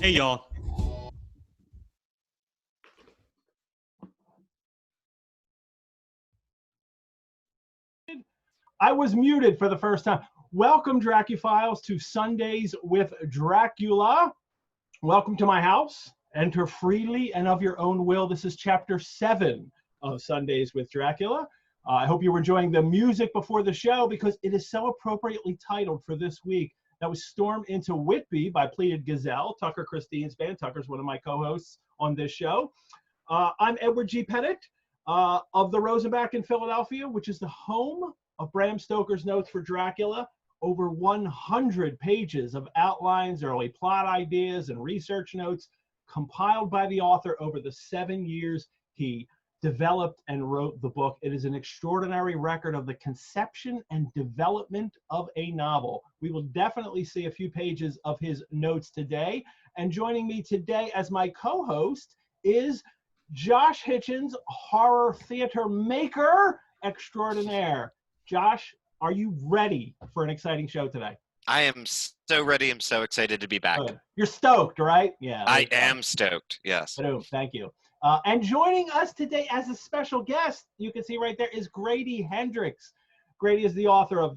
Hey, y'all. I was muted for the first time. Welcome, Dracuphiles, to Sundays with Dracula. Welcome to my house. Enter freely and of your own will. This is chapter 7 of Sundays with Dracula. I hope you were enjoying the music before the show because it is so appropriately titled for this week. That was Storm into Whitby by Pleated Gazelle, Tucker Christine's band. Tucker's one of my co-hosts on this show. I'm Edward G. Pettit of the Rosenbach in Philadelphia, which is the home of Bram Stoker's Notes for Dracula. Over 100 pages of outlines, early plot ideas, and research notes compiled by the author over the 7 years he developed and wrote the book. It is an extraordinary record of the conception and development of a novel. We will definitely see a few pages of his notes today. And joining me today as my co-host is Josh Hitchens, horror theater maker extraordinaire. Josh, are you ready for an exciting show today? I am so ready. I'm so excited to be back. You're stoked, right? Yeah. I am stoked, yes. Thank you. And joining us today as a special guest, you can see right there, is Grady Hendrix. Grady is the author of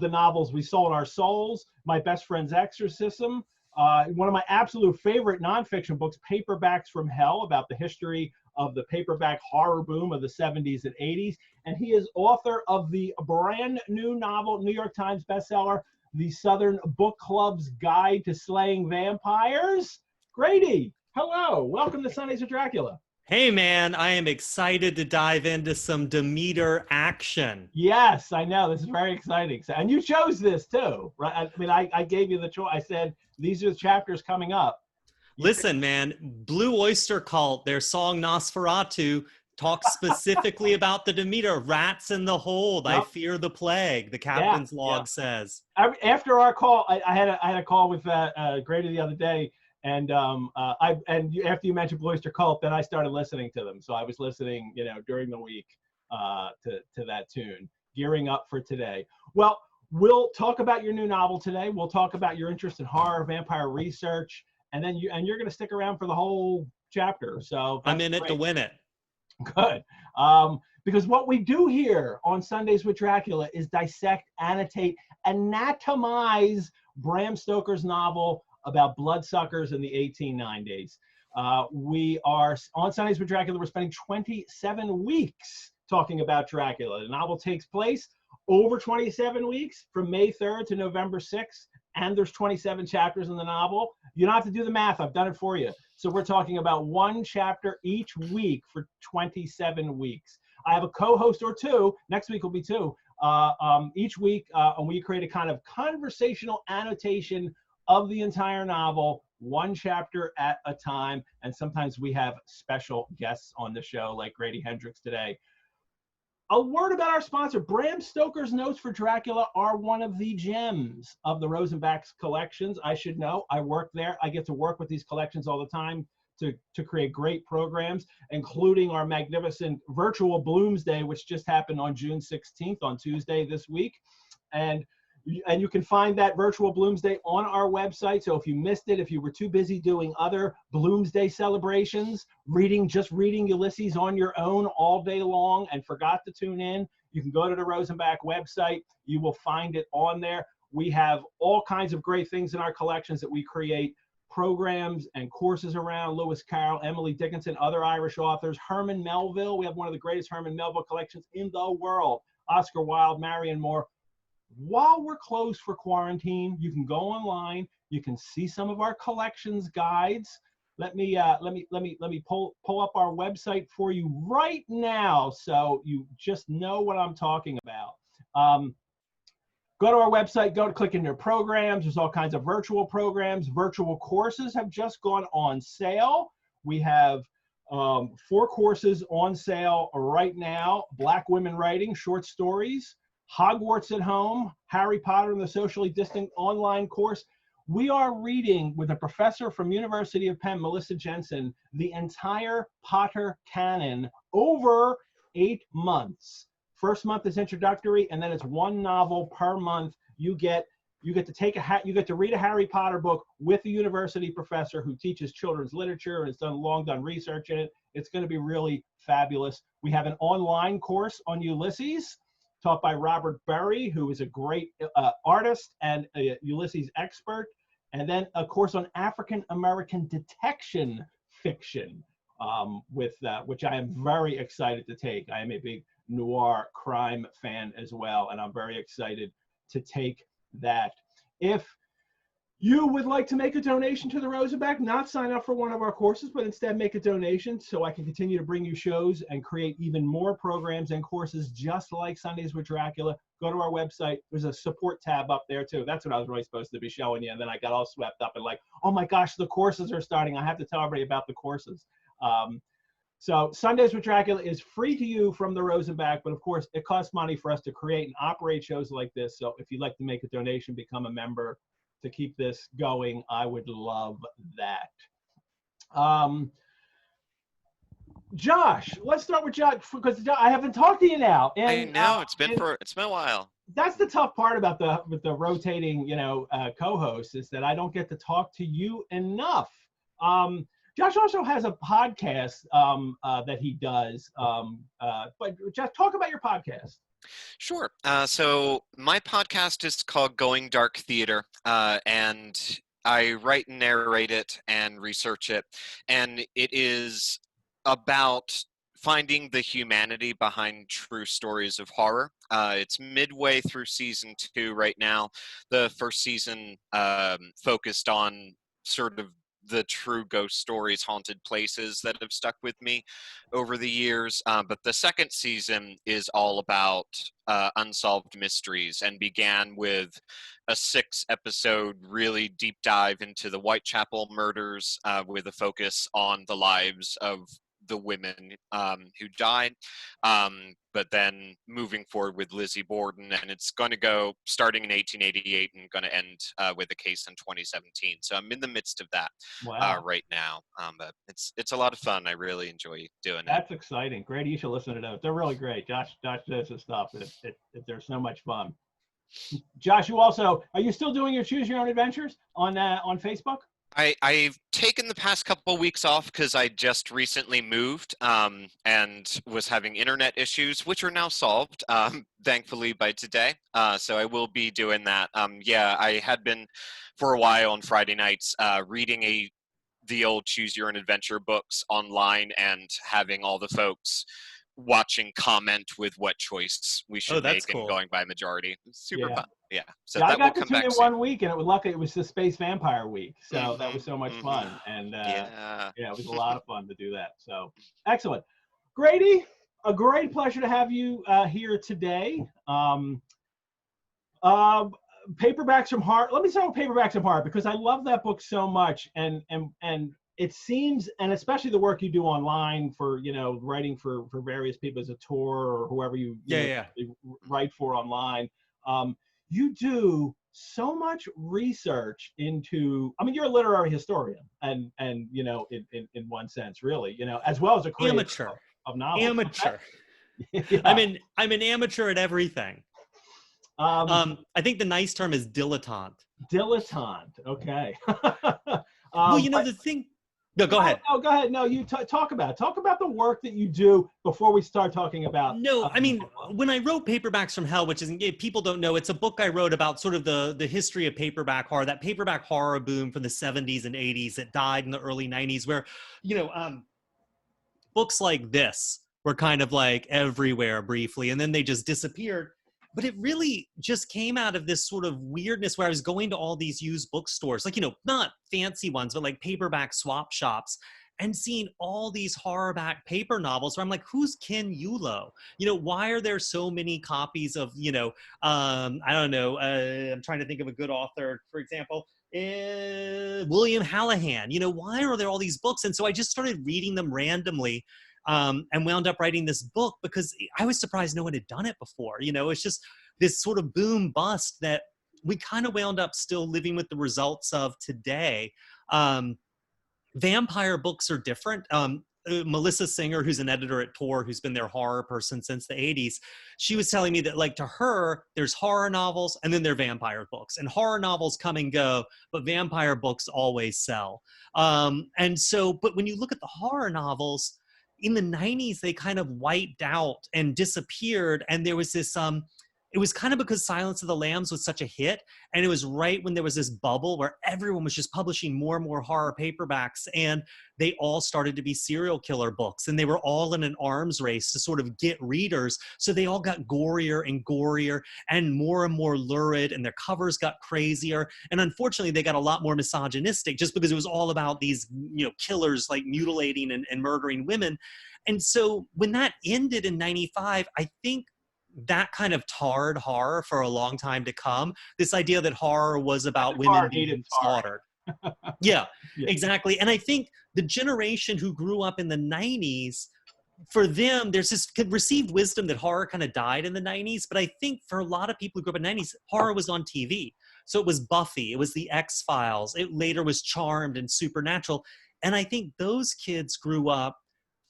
the novels We Sold Our Souls, My Best Friend's Exorcism, one of my absolute favorite nonfiction books, Paperbacks from Hell, about the history of the paperback horror boom of the 70s and 80s. And he is author of the brand new novel, New York Times bestseller, The Southern Book Club's Guide to Slaying Vampires. Grady, hello. Welcome to Sundays with Dracula. Hey, man, I am excited to dive into some Demeter action. Yes, I know. This is very exciting. And you chose this too, right? I mean, I gave you the choice. I said, these are the chapters coming up. Listen, man, Blue Oyster Cult, their song Nosferatu, talks specifically about the Demeter, rats in the hold. Yep. I fear the plague, the captain's log says. After our call, I had a call with Grady the other day, and after you mentioned Blue Oyster Cult, then I started listening to them. So I was listening, during the week to that tune, gearing up for today. Well, we'll talk about your new novel today. We'll talk about your interest in horror, vampire research, and then you're going to stick around for the whole chapter. So I'm in it to win it. Good. Because what we do here on Sundays with Dracula is dissect, annotate, anatomize Bram Stoker's novel about bloodsuckers in the 1890s. We are on Sundays with Dracula. We're spending 27 weeks talking about Dracula. The novel takes place over 27 weeks from May 3rd to November 6th. And there's 27 chapters in the novel. You don't have to do the math. I've done it for you. So we're talking about one chapter each week for 27 weeks. I have a co-host or two. Next week will be two. Each week, and we create a kind of conversational annotation of the entire novel, one chapter at a time. And sometimes we have special guests on the show, like Grady Hendrix today. A word about our sponsor. Bram Stoker's Notes for Dracula are one of the gems of the Rosenbach's collections. I should know. I work there. I get to work with these collections all the time to create great programs, including our magnificent virtual Bloomsday, which just happened on June 16th, on Tuesday this week. And you can find that virtual Bloomsday on our website. So if you missed it, if you were too busy doing other Bloomsday celebrations, just reading Ulysses on your own all day long and forgot to tune in, you can go to the Rosenbach website. You will find it on there. We have all kinds of great things in our collections that we create programs and courses around. Lewis Carroll, Emily Dickinson, other Irish authors, Herman Melville. We have one of the greatest Herman Melville collections in the world. Oscar Wilde, Marion Moore. While we're closed for quarantine, you can go online. You can see some of our collections guides. Let me pull up our website for you right now, so you just know what I'm talking about. Go to our website. Click in your programs. There's all kinds of virtual programs. Virtual courses have just gone on sale. We have 4 courses on sale right now: Black Women Writing, short stories. Hogwarts at Home, Harry Potter and the Socially Distant online course. We are reading with a professor from University of Penn, Melissa Jensen, the entire Potter canon over 8 months. First month is introductory, and then it's one novel per month. You get You get to read a Harry Potter book with a university professor who teaches children's literature and has done research in it. It's going to be really fabulous. We have an online course on Ulysses taught by Robert Berry, who is a great artist and a Ulysses expert. And then a course on African American detection fiction, which I am very excited to take. I am a big noir crime fan as well, and I'm very excited to take that. If you would like to make a donation to the Rosenbach, not sign up for one of our courses, but instead make a donation so I can continue to bring you shows and create even more programs and courses just like Sundays with Dracula, go to our website. There's a support tab up there too. That's what I was really supposed to be showing you. And then I got all swept up and like, oh my gosh, the courses are starting. I have to tell everybody about the courses. So Sundays with Dracula is free to you from the Rosenbach, but of course it costs money for us to create and operate shows like this. So if you'd like to make a donation, become a member to keep this going, I would love that. Josh, let's start with Josh because I haven't talked to you now. And, I know it's been a while. That's the tough part about the rotating, co-hosts is that I don't get to talk to you enough. Josh also has a podcast that he does. But Josh, talk about your podcast. Sure. So my podcast is called Going Dark Theater, and I write and narrate it and research it. And it is about finding the humanity behind true stories of horror. It's midway through season 2 right now. The first season focused on sort of the true ghost stories, haunted places that have stuck with me over the years. But the second season is all about unsolved mysteries and began with a 6-episode really deep dive into the Whitechapel murders with a focus on the lives of the women who died, but then moving forward with Lizzie Borden, and it's going to go starting in 1888 and going to end with a case in 2017. So I'm in the midst of that right now, but it's a lot of fun. I really enjoy doing it. That's exciting. Grady, you should listen to those. They're really great. Josh does this stuff. They're so much fun. Josh, are you still doing your Choose Your Own Adventures on Facebook? I've taken the past couple of weeks off because I just recently moved and was having internet issues, which are now solved, thankfully, by today. So I will be doing that. I had been for a while on Friday nights reading the old Choose Your Own Adventure books online and having all the folks watching comment with what choice we should make cool. and going by majority. Super fun. Yeah. So I that got will come back in soon. 1 week, and it was the Space Vampire Week, so that was so much fun, and it was a lot of fun to do that. So excellent, Grady, a great pleasure to have you here today. Paperbacks from Heart. Let me start with Paperbacks from Heart because I love that book so much, and it seems, and especially the work you do online for writing for various people as a tour or whoever you write for online. You do so much research into, you're a literary historian and in one sense, really, as well as a creator amateur of novels. Amateur. Yeah. I'm an amateur at everything. I think the nice term is dilettante. Dilettante. Okay. The thing. No, go ahead. No, go ahead. No, you talk about the work that you do before we start talking about. No, when I wrote Paperbacks from Hell, which is, if people don't know, it's a book I wrote about sort of the history of paperback horror, that paperback horror boom from the 70s and 80s that died in the early 90s, where, books like this were kind of like everywhere briefly, and then they just disappeared. But it really just came out of this sort of weirdness where I was going to all these used bookstores, like, not fancy ones, but like paperback swap shops, and seeing all these horrorback paper novels where I'm like, who's Ken Yulo? Why are there so many copies of, I don't know, I'm trying to think of a good author, for example, William Hallahan. Why are there all these books? And so I just started reading them randomly. And wound up writing this book because I was surprised no one had done it before. It's just this sort of boom bust that we kind of wound up still living with the results of today. Vampire books are different. Melissa Singer, who's an editor at Tor, who's been their horror person since the 80s, she was telling me that, like, to her, there's horror novels and then there are vampire books. And horror novels come and go, but vampire books always sell. And so, but when you look at the horror novels, in the 90s, they kind of wiped out and disappeared. And there was this, it was kind of because Silence of the Lambs was such a hit. And it was right when there was this bubble where everyone was just publishing more and more horror paperbacks. And they all started to be serial killer books. And they were all in an arms race to sort of get readers. So they all got gorier and gorier and more lurid. And their covers got crazier. And unfortunately, they got a lot more misogynistic just because it was all about these, killers like mutilating and murdering women. And so when that ended in 95, I think that kind of tarred horror for a long time to come. This idea that horror was about women being slaughtered. Yeah, exactly. And I think the generation who grew up in the 90s, for them, there's this received wisdom that horror kind of died in the 90s. But I think for a lot of people who grew up in the 90s, horror was on TV. So it was Buffy, it was the X-Files, it later was Charmed and Supernatural. And I think those kids grew up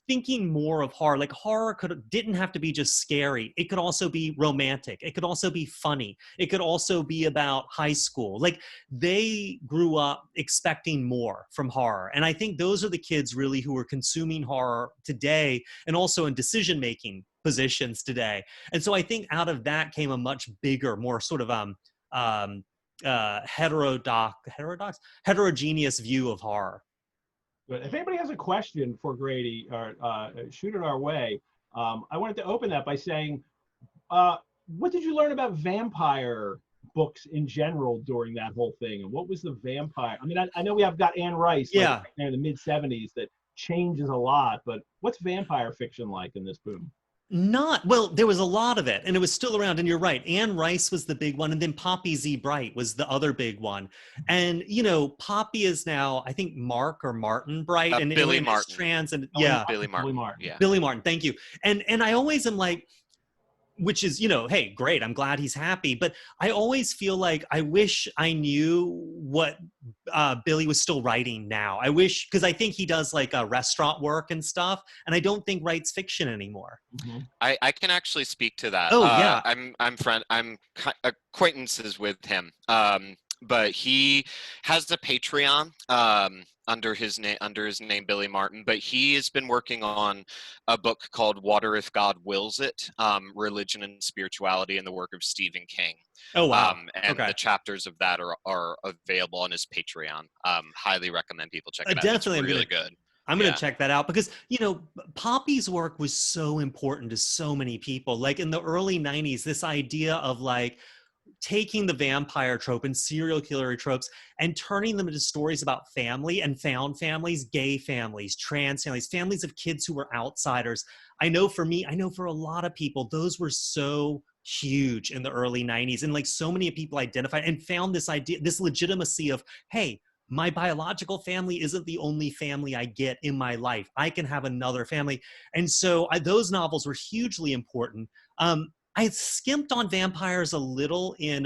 thinking more of horror. Like, horror didn't have to be just scary. It could also be romantic. It could also be funny. It could also be about high school. Like, they grew up expecting more from horror. And I think those are the kids really who are consuming horror today and also in decision-making positions today. And so I think out of that came a much bigger, more sort of heterogeneous view of horror. But if anybody has a question for Grady, or shoot it our way. I wanted to open that by saying, what did you learn about vampire books in general during that whole thing? And what was the vampire? I mean, I know we have got Anne Rice like, in the mid-'70s that changes a lot, but what's vampire fiction like in this boom? Well, there was a lot of it, and it was still around, and you're right. Anne Rice was the big one, and then Poppy Z. Bright was the other big one. And, Poppy is now, I think, Mark or Martin Bright. And Billy Martin. Trans, and Billy Martin. Yeah. Billy Martin, thank you. And I always am like, which is, hey, great, I'm glad he's happy. But I always feel like I wish I knew what Billy was still writing now. I wish, because I think he does like restaurant work and stuff, and I don't think writes fiction anymore. Mm-hmm. I can actually speak to that. Oh, yeah. I'm acquaintances with him. But he has a Patreon under his name Billy Martin. But he has been working on a book called Water If God Wills It: Religion and Spirituality in the Work of Stephen King. Oh, wow. And the chapters of that are available on his Patreon. Highly recommend people check it out. Definitely, it's really good. I'm going to check that out because, Poppy's work was so important to so many people. Like in the early 90s, this idea of like taking the vampire trope and serial killer tropes and turning them into stories about family and found families, gay families, trans families, families of kids who were outsiders. I know for me, I know for a lot of people, those were so huge in the early 90s. And like so many people identified and found this idea, this legitimacy of, hey, my biological family isn't the only family I get in my life. I can have another family. And so those novels were hugely important. I skimped on vampires a little in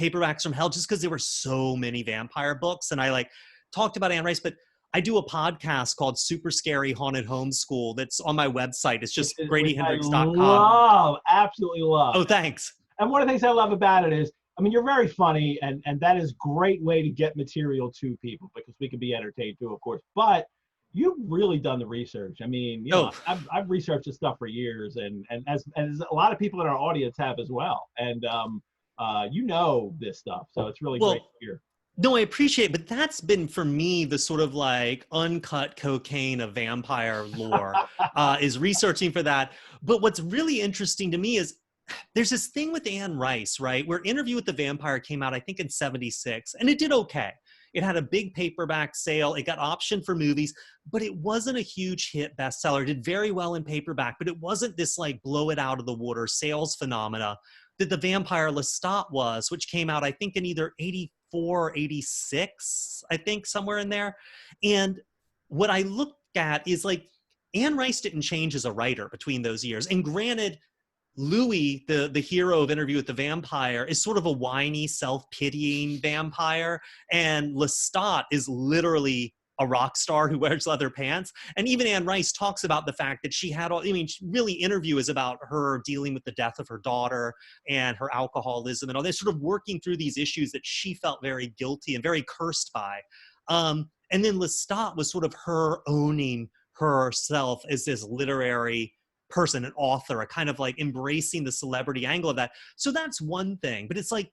Paperbacks from Hell just because there were so many vampire books. And I like talked about Anne Rice, but I do a podcast called Super Scary Haunted Homeschool that's on my website. It's just GradyHendrix.com. Absolutely love. Oh, thanks. And one of the things I love about it is, I mean, you're very funny, and that is a great way to get material to people because we can be entertained too, of course. But you've really done the research. I mean, I've researched this stuff for years, and as a lot of people in our audience have as well. And this stuff, so it's really great to hear. No, I appreciate it, but that's been for me the sort of like uncut cocaine of vampire lore is researching for that. But what's really interesting to me is there's this thing with Anne Rice, right? Where Interview with the Vampire came out, I think, in '76, and it did okay. It had a big paperback sale. It got optioned for movies, but it wasn't a huge hit bestseller. It did very well in paperback, but it wasn't this like blow it out of the water sales phenomena that The Vampire Lestat was, which came out, I think, in either 84 or 86, I think, somewhere in there. And what I look at is like Anne Rice didn't change as a writer between those years. And granted, Louis, the hero of Interview with the Vampire, is sort of a whiny, self-pitying vampire, and Lestat is literally a rock star who wears leather pants. And even Anne Rice talks about the fact that she had all, I mean, really interview is about her dealing with the death of her daughter and her alcoholism and all this, sort of working through these issues that she felt very guilty and very cursed by. And then Lestat was sort of her owning herself as this literary person, an author, a kind of like embracing the celebrity angle of that. So that's one thing. But it's like,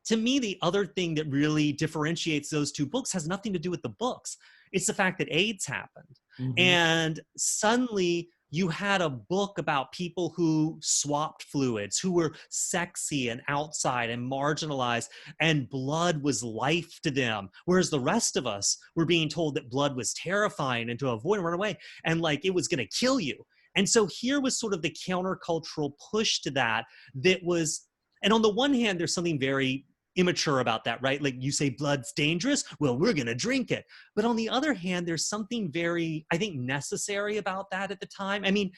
to me, the other thing that really differentiates those two books has nothing to do with the books. It's the fact that AIDS happened. Mhm. And suddenly you had a book about people who swapped fluids, who were sexy and outside and marginalized, and blood was life to them. Whereas the rest of us were being told that blood was terrifying and to avoid and run away, and like it was going to kill you. And so here was sort of the countercultural push to that was, and on the one hand, there's something very immature about that, right? Like you say blood's dangerous, well, we're gonna drink it. But on the other hand, there's something very, I think, necessary about that at the time. I mean,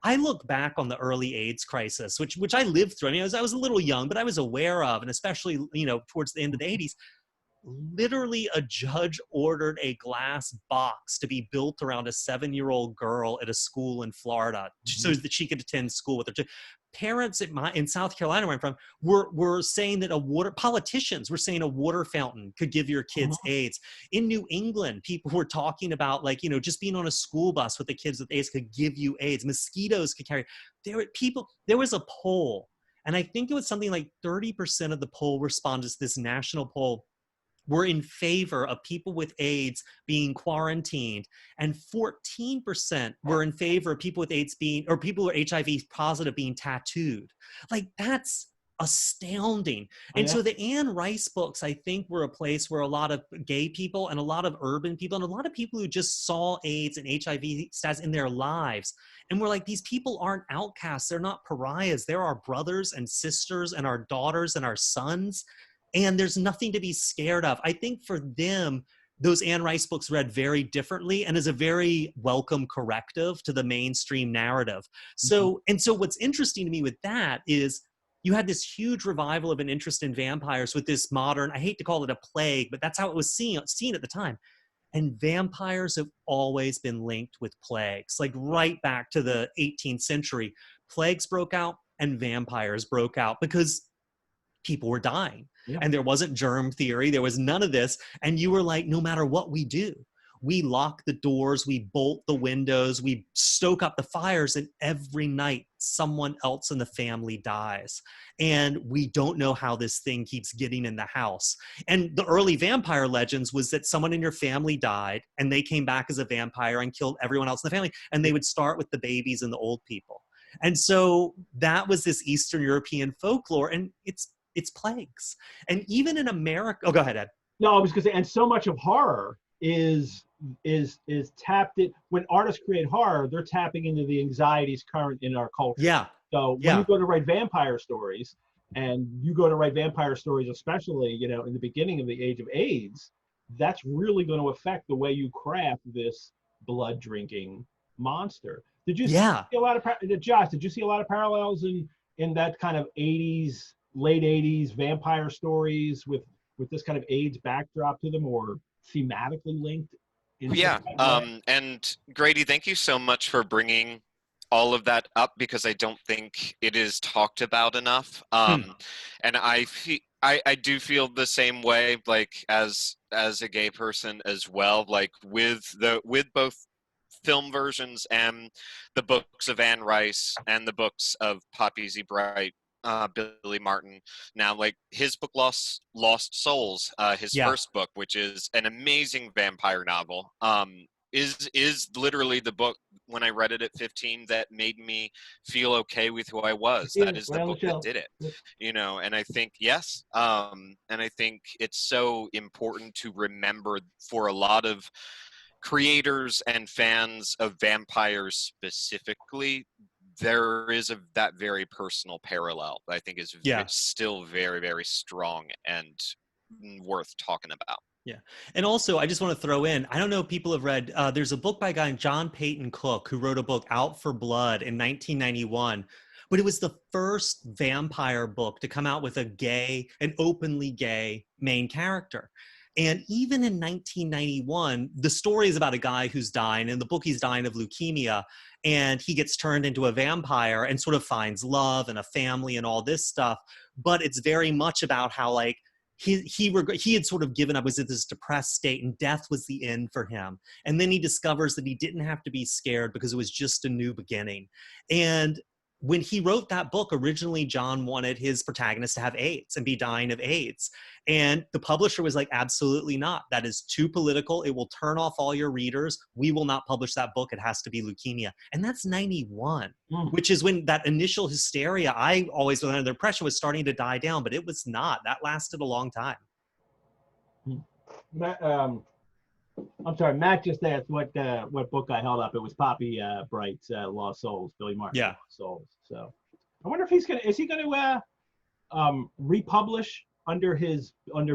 I look back on the early AIDS crisis, which I lived through. I mean, I was a little young, but I was aware of, and especially, you know, towards the end of the 80s, literally a judge ordered a glass box to be built around a 7-year-old girl at a school in Florida so that she could attend school with her. Parents in South Carolina, where I'm from, were saying that politicians were saying a water fountain could give your kids AIDS. In New England, people were talking about, like, you know, just being on a school bus with the kids with AIDS could give you AIDS. Mosquitoes could carry. There was a poll, and I think it was something like 30% of the poll respondents to this national poll were in favor of people with AIDS being quarantined, and 14% were in favor of people with AIDS or people who are HIV positive being tattooed. Like, that's astounding. And so the Anne Rice books, I think, were a place where a lot of gay people and a lot of urban people and a lot of people who just saw AIDS and HIV status in their lives and were like, these people aren't outcasts, they're not pariahs, they're our brothers and sisters and our daughters and our sons. And there's nothing to be scared of. I think for them, those Anne Rice books read very differently and is a very welcome corrective to the mainstream narrative. So, and so what's interesting to me with that is you had this huge revival of an interest in vampires with this modern, I hate to call it a plague, but that's how it was seen at the time. And vampires have always been linked with plagues, like right back to the 18th century. Plagues broke out and vampires broke out because people were dying. And there wasn't germ theory. There was none of this. And you were like, no matter what we do, we lock the doors, we bolt the windows, we stoke up the fires, and every night someone else in the family dies. And we don't know how this thing keeps getting in the house. And the early vampire legends was that someone in your family died and they came back as a vampire and killed everyone else in the family. And they would start with the babies and the old people. And so that was this Eastern European folklore, and it's plagues. And even in America, oh, go ahead, Ed. No, I was going to say, and so much of horror is tapped in. When artists create horror, they're tapping into the anxieties current in our culture. Yeah. So when you go to write vampire stories, especially, you know, in the beginning of the age of AIDS, that's really going to affect the way you craft this blood drinking monster. Did you see a lot of Josh? Did you see a lot of parallels in that kind of late 80s vampire stories with this kind of AIDS backdrop to them, or thematically linked? And Grady, thank you so much for bringing all of that up, because I don't think it is talked about enough. And I do feel the same way, like as a gay person as well, like with both film versions and the books of Anne Rice and the books of Poppy Z. Bright, Billy Martin. Now, like his book Lost Souls, his first book, which is an amazing vampire novel, is literally the book when I read it at 15 that made me feel okay with who I was. That is the book that did it, you know. And I think and I think it's so important to remember for a lot of creators and fans of vampires specifically, there is that very personal parallel that I think is still very, very strong and worth talking about. Yeah. And also, I just want to throw in, I don't know if people have read, there's a book by a guy named John Peyton Cook who wrote a book, Out for Blood, in 1991. But it was the first vampire book to come out with an openly gay main character. And even in 1991, the story is about a guy who's dying. In the book, he's dying of leukemia, and he gets turned into a vampire and sort of finds love and a family and all this stuff. But it's very much about how, like, he had sort of given up, was in this depressed state, and death was the end for him. And then he discovers that he didn't have to be scared because it was just a new beginning. And when he wrote that book, originally John wanted his protagonist to have AIDS and be dying of AIDS. And the publisher was like, absolutely not. That is too political. It will turn off all your readers. We will not publish that book. It has to be leukemia. And that's 91, which is when that initial hysteria, I always was under the impression, was starting to die down, but it was not. That lasted a long time. I'm sorry, Matt just asked what book I held up. It was Poppy Bright's Lost Souls, Billy Martin's Lost Souls. So I wonder if is he gonna republish under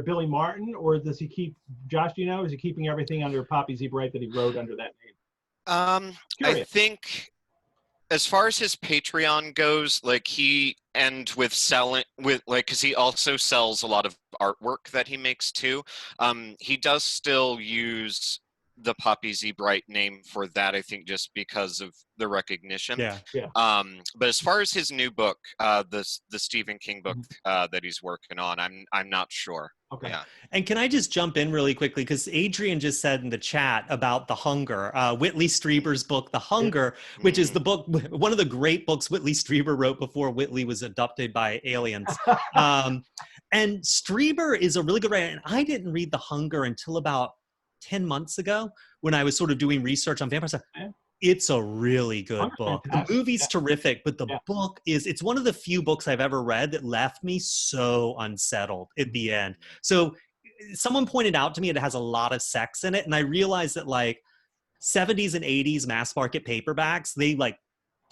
Billy Martin, or does he keep, Josh, do you know, is he keeping everything under Poppy Z. Bright that he wrote under that name? I think as far as his Patreon goes, like because he also sells a lot of artwork that he makes too. He does still use the Poppy Z. Bright name for that, I think, just because of the recognition. Yeah. But as far as his new book, the Stephen King book that he's working on, I'm not sure. Okay. Yeah. And can I just jump in really quickly? Because Adrian just said in the chat about The Hunger, Whitley Strieber's book, The Hunger, which is the book, one of the great books Whitley Strieber wrote before Whitley was adopted by aliens. And Strieber is a really good writer. And I didn't read The Hunger until about 10 months ago when I was sort of doing research on vampires. It's a really good book. The movie's terrific, but the book it's one of the few books I've ever read that left me so unsettled at the end. So someone pointed out to me it has a lot of sex in it, and I realized that, like, 70s and 80s mass market paperbacks, they, like,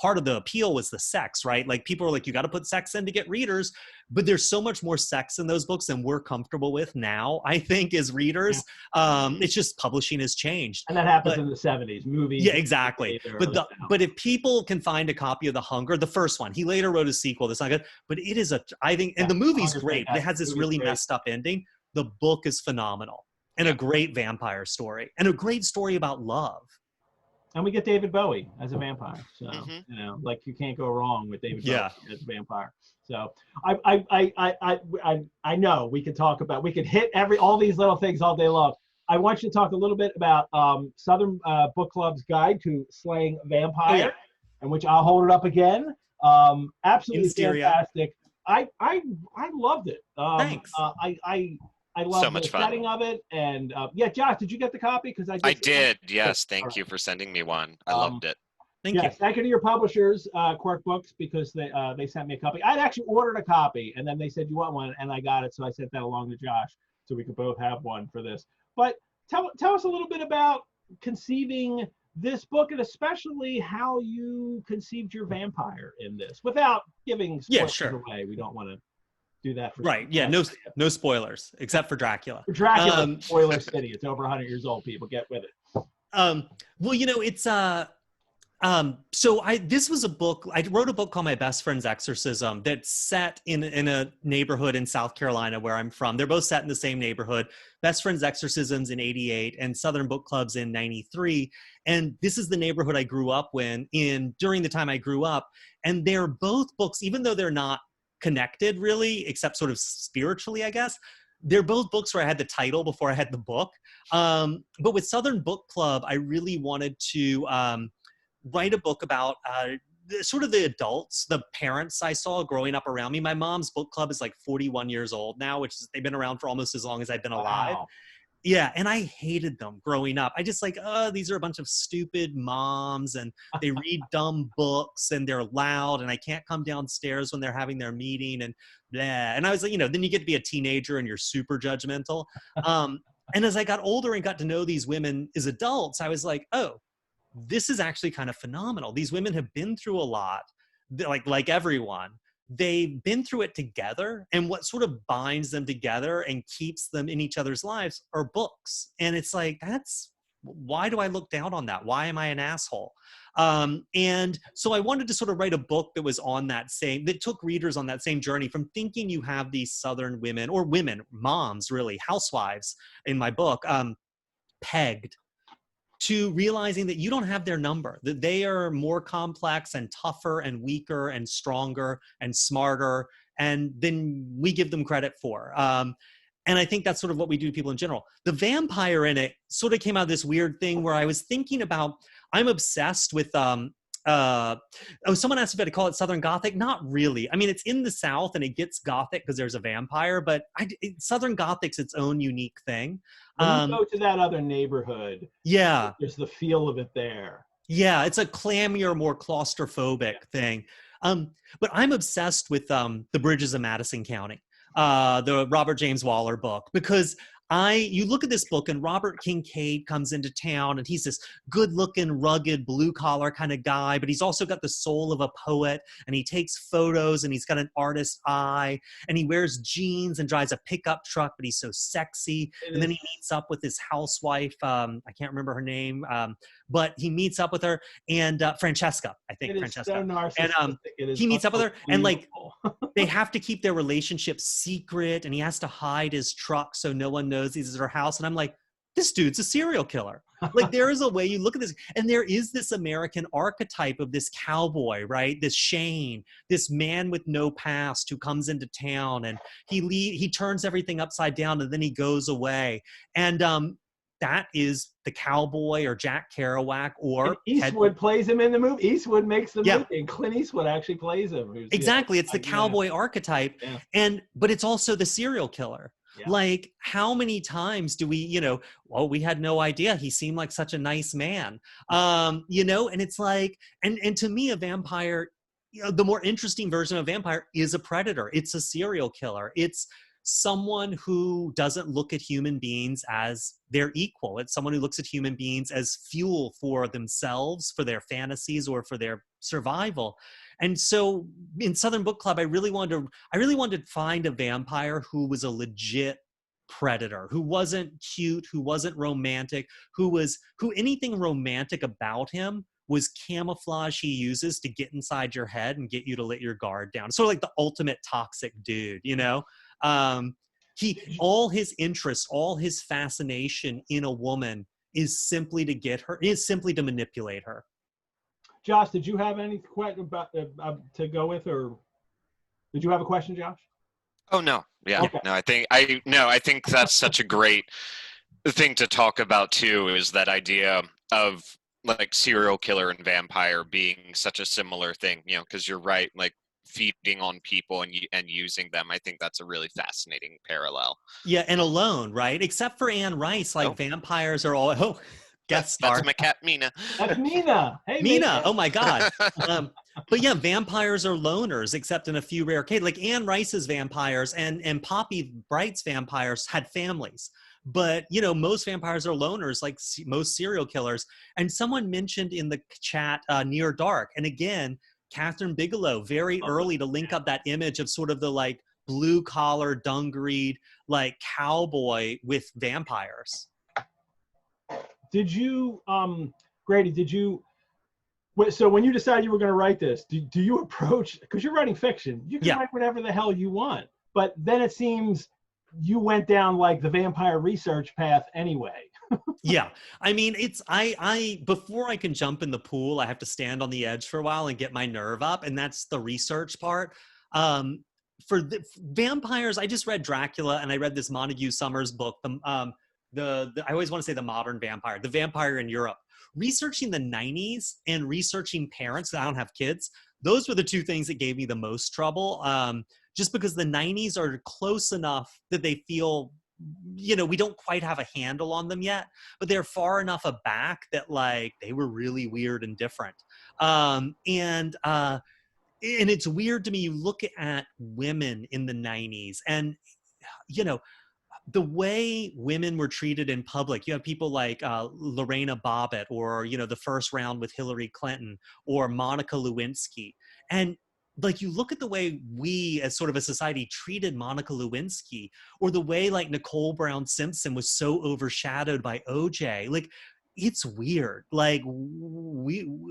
part of the appeal was the sex, right? Like, people were like, you got to put sex in to get readers, but there's so much more sex in those books than we're comfortable with now, I think, as readers. It's just publishing has changed. And that happens in the 70s, movies. Yeah, exactly. But if people can find a copy of The Hunger, the first one, he later wrote a sequel that's not good, but it is I think, and the movie's great, but it has this really messed up ending. The book is phenomenal, and a great vampire story, and a great story about love. And we get David Bowie as a vampire, so you know, like, you can't go wrong with David Bowie as a vampire. So I know we could hit all these little things all day long. I want you to talk a little bit about Southern Book Club's Guide to Slaying Vampire, and which I'll hold it up again. Absolutely fantastic. I loved it. Thanks. I love so much the setting of it, and Josh, did you get the copy? Because I did. Yes, thank you for sending me one. I loved it. Thank you. Thank you to your publishers, Quirk Books, because they sent me a copy. I'd actually ordered a copy, and then they said, you want one, and I got it, so I sent that along to Josh so we could both have one for this. But tell us a little bit about conceiving this book, and especially how you conceived your vampire in this, without giving spoilers away. We don't want to do that for no spoilers except for Dracula. For Dracula, spoiler city. It's over 100 years old, people, get with it. Well, you know, it's this was a book, I wrote a book called My Best Friend's Exorcism that's set in a neighborhood in South Carolina where I'm from. They're both set in the same neighborhood. Best Friend's Exorcisms in 88 and Southern Book Club's in 93. And this is the neighborhood I grew up during the time I grew up. And they're both books, even though they're not connected really, except sort of spiritually, I guess. They're both books where I had the title before I had the book. But with Southern Book Club, I really wanted to write a book about sort of the adults, the parents I saw growing up around me. My mom's book club is like 41 years old now, which is, they've been around for almost as long as I've been alive. Wow. Yeah, and I hated them growing up. I just like, these are a bunch of stupid moms, and they read dumb books, and they're loud, and I can't come downstairs when they're having their meeting, and blah. And I was like, then you get to be a teenager, and you're super judgmental. And as I got older and got to know these women as adults, I was like, oh, this is actually kind of phenomenal. These women have been through a lot, like everyone. They've been through it together, and what sort of binds them together and keeps them in each other's lives are books. And it's like, that's why do I look down on that? Why am I an asshole? And so I wanted to sort of write a book that was on that took readers on that same journey from thinking you have these Southern women, or women, moms, really, housewives in my book, pegged, to realizing that you don't have their number, that they are more complex and tougher and weaker and stronger and smarter, and then we give them credit for. And I think that's sort of what we do to people in general. The vampire in it sort of came out of this weird thing where I was thinking about, I'm obsessed with, someone asked if I to call it Southern Gothic. Not really. I mean, it's in the South and it gets Gothic because there's a vampire, but Southern Gothic's its own unique thing. When you go to that other neighborhood, yeah, there's the feel of it there. Yeah, it's a clammier, more claustrophobic thing. But I'm obsessed with The Bridges of Madison County, the Robert James Waller book, because you look at this book and Robert Kincaid comes into town and he's this good-looking, rugged, blue-collar kind of guy, but he's also got the soul of a poet, and he takes photos and he's got an artist's eye, and he wears jeans and drives a pickup truck, but he's so sexy. And then he meets up with his housewife, I can't remember her name, but he meets up with her, and Francesca, I think. Francesca. So narcissistic. And he meets up with her, and like they have to keep their relationship secret, and he has to hide his truck so no one knows he's at her house. And I'm like, this dude's a serial killer. Like, there is a way you look at this, and there is this American archetype of this cowboy, right? This Shane, this man with no past who comes into town, and he turns everything upside down, and then he goes away. And that is the cowboy, or Jack Kerouac, or and Eastwood plays him in the movie. Eastwood makes the movie, and Clint Eastwood actually plays him. Exactly. It's the cowboy archetype. Yeah. But it's also the serial killer. Yeah. Like, how many times do we, we had no idea he seemed like such a nice man, and it's like, and to me, a vampire, the more interesting version of a vampire is a predator. It's a serial killer. It's someone who doesn't look at human beings as their equal. It's someone who looks at human beings as fuel for themselves, for their fantasies, or for their survival. And so in Southern Book Club, I really wanted to find a vampire who was a legit predator, who wasn't cute, who wasn't romantic, who anything romantic about him was camouflage he uses to get inside your head and get you to let your guard down. Sort of like the ultimate toxic dude, all his interest, all his fascination in a woman is simply to manipulate her. Josh, did you have any question about to go with, or did you have a question, Josh? Oh no, yeah, okay. No, I think that's such a great thing to talk about too. Is that idea of like serial killer and vampire being such a similar thing? Because you're right, like feeding on people and using them. I think that's a really fascinating parallel. Yeah, and alone, right? Except for Anne Rice, like vampires are all guest star. That's my cat Mina. That's Mina. Hey, Mina. Oh my God. But yeah, vampires are loners, except in a few rare cases. Like Anne Rice's vampires and Poppy Bright's vampires had families. But, most vampires are loners, like most serial killers. And someone mentioned in the chat Near Dark. And again, Catherine Bigelow, very early to link up that image of sort of the like blue collar, dungaried, like cowboy with vampires. Did you, Grady, so when you decided you were going to write this, do you approach, because you're writing fiction, you can write whatever the hell you want, but then it seems you went down like the vampire research path anyway. Yeah. I mean, before I can jump in the pool, I have to stand on the edge for a while and get my nerve up. And that's the research part. For the vampires, I just read Dracula, and I read this Montague Summers book, I always want to say the modern vampire, the vampire in Europe. Researching the 90s and researching parents, I don't have kids, those were the two things that gave me the most trouble. Just because the 90s are close enough that they feel, we don't quite have a handle on them yet, but they're far enough aback that like they were really weird and different. And it's weird to me. You look at women in the 90s and, the way women were treated in public. You have people like Lorena Bobbitt, or, the First Round with Hillary Clinton, or Monica Lewinsky. And like, you look at the way we as sort of a society treated Monica Lewinsky, or the way like Nicole Brown Simpson was so overshadowed by OJ. Like, it's weird. Like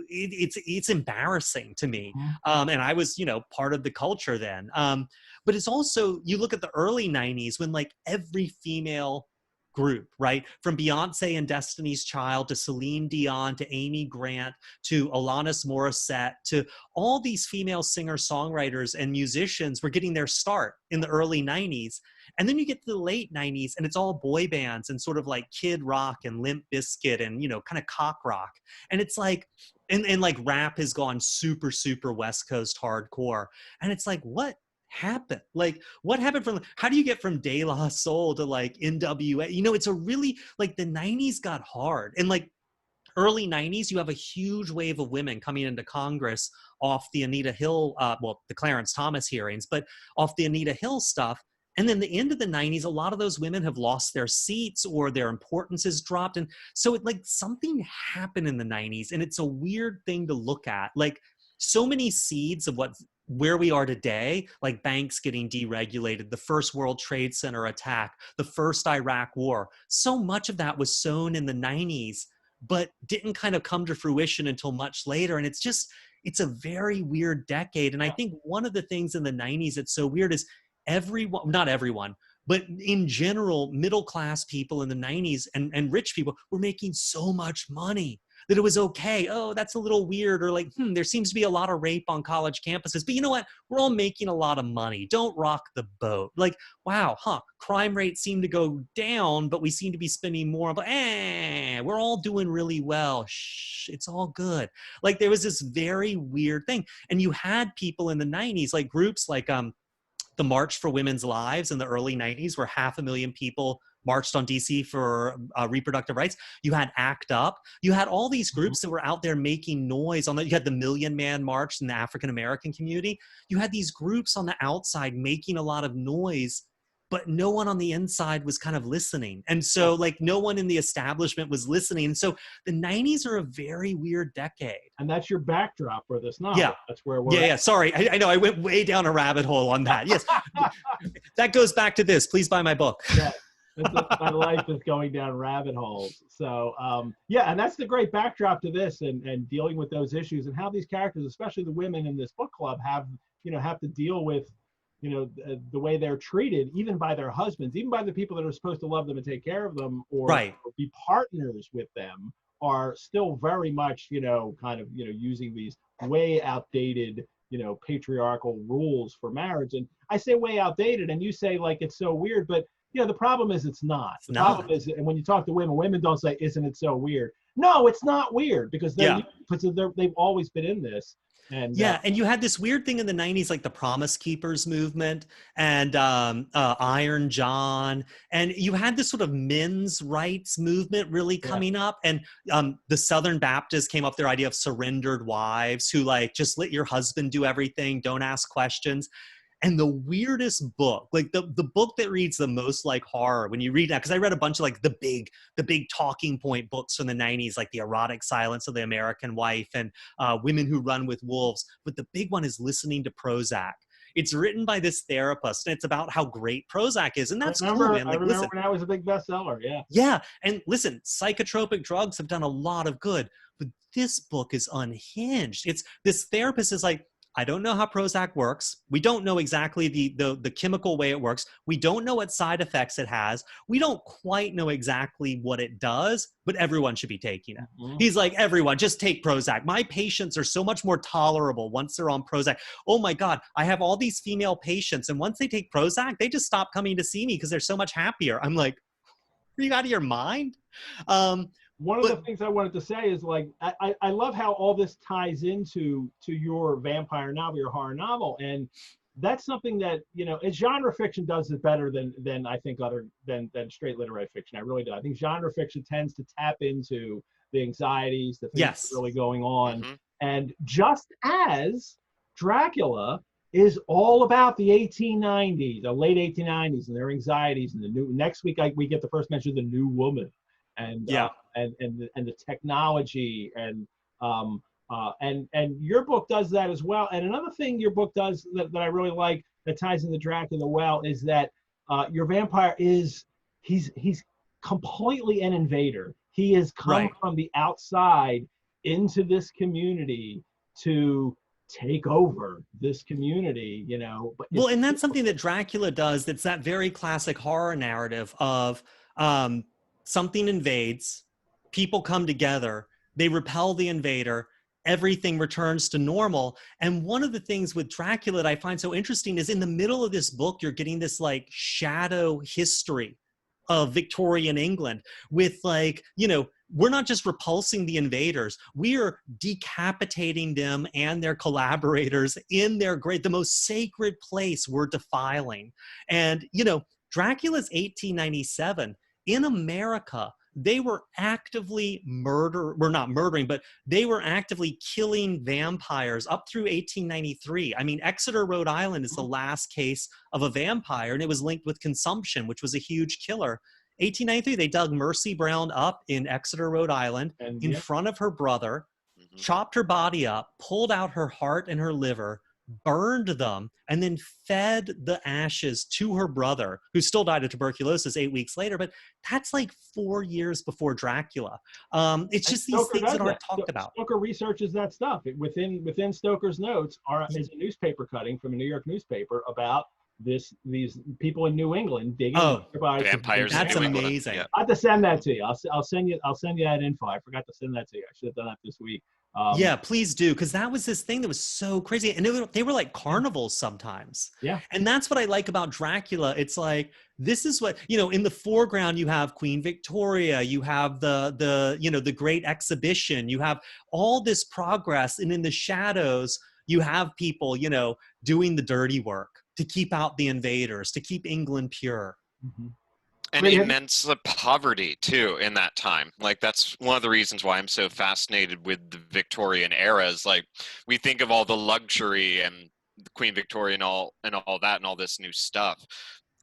it's embarrassing to me. And I was, part of the culture then. But it's also, you look at the early 90s when like every female group, right? From Beyonce and Destiny's Child to Celine Dion to Amy Grant to Alanis Morissette to all these female singer-songwriters and musicians were getting their start in the early 90s. And then you get to the late 90s and it's all boy bands and sort of like Kid Rock and Limp Bizkit and, kind of cock rock. And it's like, and like rap has gone super, super West Coast hardcore. And it's like, what happened? Like, what happened from, how do you get from De La Soul to like NWA? It's a really, like, the 90s got hard. And like early 90s, you have a huge wave of women coming into Congress off the Anita Hill, the Clarence Thomas hearings, but off the Anita Hill stuff. And then the end of the 90s, a lot of those women have lost their seats or their importance has dropped. And so it, like, something happened in the 90s, and it's a weird thing to look at. Like, so many seeds of where we are today, like banks getting deregulated, the first World Trade Center attack, the first Iraq war, so much of that was sown in the 90s, but didn't kind of come to fruition until much later. And it's a very weird decade. And I think one of the things in the 90s that's so weird is everyone, not everyone, but in general, middle-class people in the 90s and rich people were making so much money that it was okay. Oh, that's a little weird. Or like, there seems to be a lot of rape on college campuses. But you know what? We're all making a lot of money. Don't rock the boat. Like, wow, crime rates seem to go down, but we seem to be spending more. But we're all doing really well. Shh, it's all good. Like, there was this very weird thing. And you had people in the 90s, like groups like the March for Women's Lives in the early 90s, where 500,000 people marched on DC for reproductive rights. You had ACT UP. You had all these groups that were out there making noise. You had the Million Man March in the African-American community. You had these groups on the outside making a lot of noise, but no one on the inside was kind of listening. And so, like, no one in the establishment was listening. And so the 90s are a very weird decade. And that's your backdrop for this novel. Yeah. That's where we're at. Sorry. I know I went way down a rabbit hole on that. Yes. That goes back to this. Please buy my book. Yeah. My life is going down rabbit holes. So, and that's the great backdrop to this and dealing with those issues and how these characters, especially the women in this book club, have to deal with, the way they're treated, even by their husbands, even by the people that are supposed to love them and take care of them or be partners with them, are still very much, using these way outdated, patriarchal rules for marriage. And I say way outdated, and you say like it's so weird, but the problem is it's not. The problem is, and when you talk to women don't say, "Isn't it so weird?" No, it's not weird because they've always been in this. And and you had this weird thing in the 90s, like the Promise Keepers movement and Iron John. And you had this sort of men's rights movement really coming up. And the Southern Baptists came up with their idea of surrendered wives who like, just let your husband do everything. Don't ask questions. And the weirdest book, like the book that reads the most like horror when you read that, because I read a bunch of like the big talking point books from the 90s, like The Erotic Silence of the American Wife and Women Who Run with Wolves. But the big one is Listening to Prozac. It's written by this therapist, and it's about how great Prozac is. And that's cool, man. Like, I remember when that was a big bestseller, Yeah, and listen, psychotropic drugs have done a lot of good, but this book is unhinged. It's this therapist is like, I don't know how Prozac works. We don't know exactly the chemical way it works. We don't know what side effects it has. We don't quite know exactly what it does, but everyone should be taking it. He's like, everyone, just take Prozac. My patients are so much more tolerable once they're on Prozac. Oh my God, I have all these female patients, and once they take Prozac, they just stop coming to see me because they're so much happier. I'm like, are you out of your mind? One of the things I wanted to say is like, I love how all this ties into your vampire novel, your horror novel. And that's something that, genre fiction does it better than I think than straight literary fiction. I really do. I think genre fiction tends to tap into the anxieties, the things that are really going on. And just as Dracula is all about the 1890s, the late 1890s and their anxieties, and next week we get the first mention of the New Woman. And the technology and your book does that as well. And another thing your book does that I really like that ties into Dracula well is that your vampire he's completely an invader. He has come Right. from the outside into this community to take over this community, you know. But Well, and that's something that Dracula does. That's that very classic horror narrative of something invades, people come together, they repel the invader, everything returns to normal. And one of the things with Dracula that I find so interesting is in the middle of this book, you're getting this like shadow history of Victorian England with like, you know, we're not just repulsing the invaders, we are decapitating them and their collaborators in their the most sacred place we're defiling. And, you know, Dracula's 1897 in America, they were actively not murdering, but they were actively killing vampires up through 1893. I mean, Exeter, Rhode Island is the last case of a vampire, and it was linked with consumption, which was a huge killer. 1893, they dug Mercy Brown up in Exeter, Rhode Island, And in yeah, front of her brother, Mhm. chopped her body up, pulled out her heart and her liver, burned them, and then fed the ashes to her brother, who still died of tuberculosis 8 weeks later. But that's like 4 years before Dracula. It's and just these Stoker things does that aren't talked about. Stoker researches that stuff. Within Stoker's notes is a newspaper cutting from a New York newspaper about these people in New England digging Oh, their bodies. Vampires in That's New England. amazing. Yeah. I have to send that to you. I'll send you that info. I forgot to send that to you. I should have done that this week. Yeah, please do, because that was this thing that was so crazy, and they were like carnivals sometimes. Yeah. And that's what I like about Dracula. It's like, this is what, you know, in the foreground you have Queen Victoria, you have the you know, the Great Exhibition, you have all this progress, and in the shadows you have people, you know, doing the dirty work to keep out the invaders, to keep England pure. Mm-hmm. And Great. immense poverty too in that time. Like that's one of the reasons why I'm so fascinated with the Victorian era. Is like we think of all the luxury and Queen Victoria and all that and all this new stuff,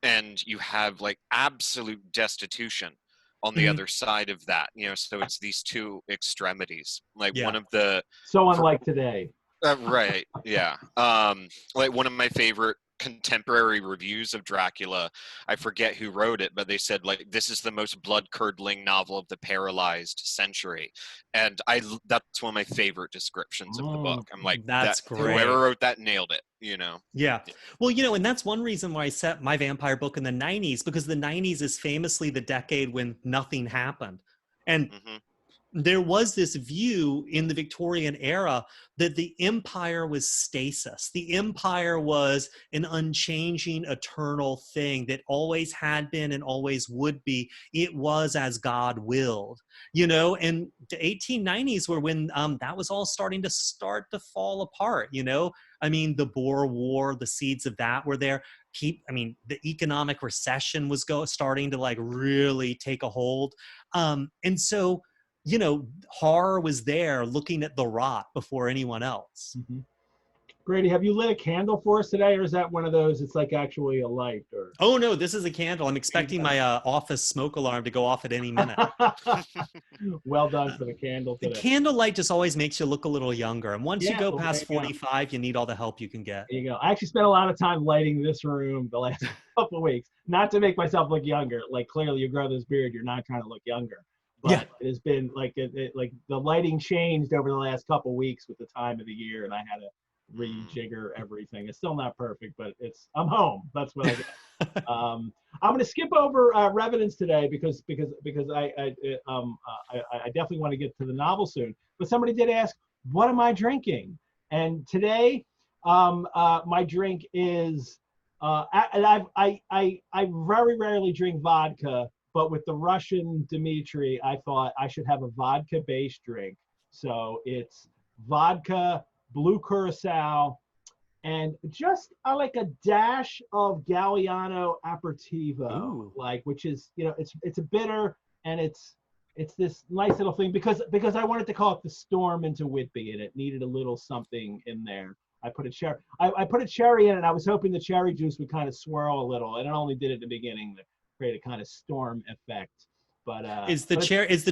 and you have like absolute destitution on the Mhm. other side of that. You know, so it's these two extremities. Like Yeah. one of the So unlike today. right, yeah. Like one of my favorite contemporary reviews of Dracula, I forget who wrote it, but they said like this is the most blood-curdling novel of the paralyzed century, and that's one of my favorite descriptions of the book. I'm like, That's that great. whoever wrote that nailed it, you know. Yeah. Well, you know, and that's one reason why I set my vampire book in the 90s, because the 90s is famously the decade when nothing happened. And Hmm. there was this view in the Victorian era that the empire was stasis. The empire was an unchanging, eternal thing that always had been and always would be. It was as God willed, you know, and the 1890s were when that was all starting to fall apart, you know. I mean, the Boer War, the seeds of that were there. I mean, the economic recession was starting to like really take a hold. And so, you know, horror was there looking at the rot before anyone else. Mm-hmm. Grady, have you lit a candle for us today, or is that one of those? It's like actually a light, or Oh no, this is a candle. I'm expecting my office smoke alarm to go off at any minute. Well done for the candle The today. candlelight just always makes you look a little younger, and once you Yeah, go well, past there you go. 45, you need all the help you can get. There you go. I actually spent a lot of time lighting this room the last couple of weeks, not to make myself look younger. Like clearly, you grow this beard, you're not trying to look younger. But Yeah. it has been like like the lighting changed over the last couple of weeks with the time of the year, and I had to rejigger everything. It's still not perfect, but I'm home. That's what I got. I'm going to skip over Revenants today because I definitely want to get to the novel soon. But somebody did ask, what am I drinking? And today, my drink is, and I very rarely drink vodka, but with the Russian Demetri, I thought I should have a vodka-based drink. So it's vodka, blue curacao, and just like a dash of Galliano Aperitivo, like, which is, you know, it's a bitter, and it's this nice little thing because I wanted to call it the storm into Whitby, and it needed a little something in there. I put a cherry. I put a cherry in it. And I was hoping the cherry juice would kind of swirl a little, and it only did it at the beginning to create a kind of storm effect. But is the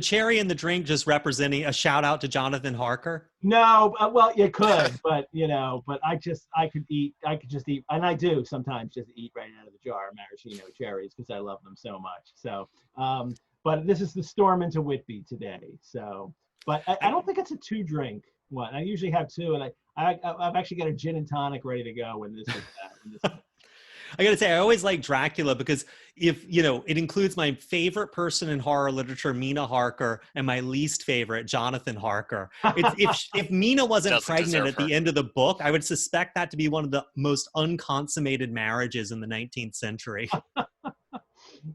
cherry in the drink just representing a shout out to Jonathan Harker? No, well, you could, but you know, but I could just eat, and I do sometimes just eat right out of the jar maraschino cherries because I love them so much. So, but this is the storm into Whitby today. So, but I don't think it's a 2-drink one. I usually have 2, and I've actually got a gin and tonic ready to go when this is that. I gotta say, I always like Dracula because if, you know, it includes my favorite person in horror literature, Mina Harker, and my least favorite, Jonathan Harker. If Mina wasn't Doesn't pregnant deserve at the her. end of the book, I would suspect that to be one of the most unconsummated marriages in the 19th century.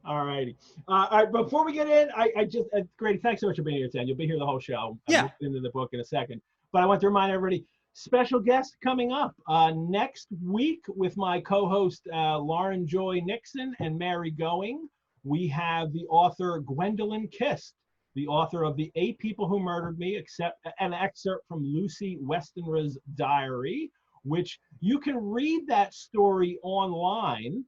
All righty. All right, before we get in, I just, Grady, thanks so much for being here, Ted. You'll be here the whole show. Yeah. We'll get into the book in a second. But I want to remind everybody, special guest coming up next week with my co-host Lauren Joy Nixon and Mary Going. We have the author Gwendolyn Kist, the author of The 8 People Who Murdered Me, except an excerpt from Lucy Westenra's diary, which you can read that story online,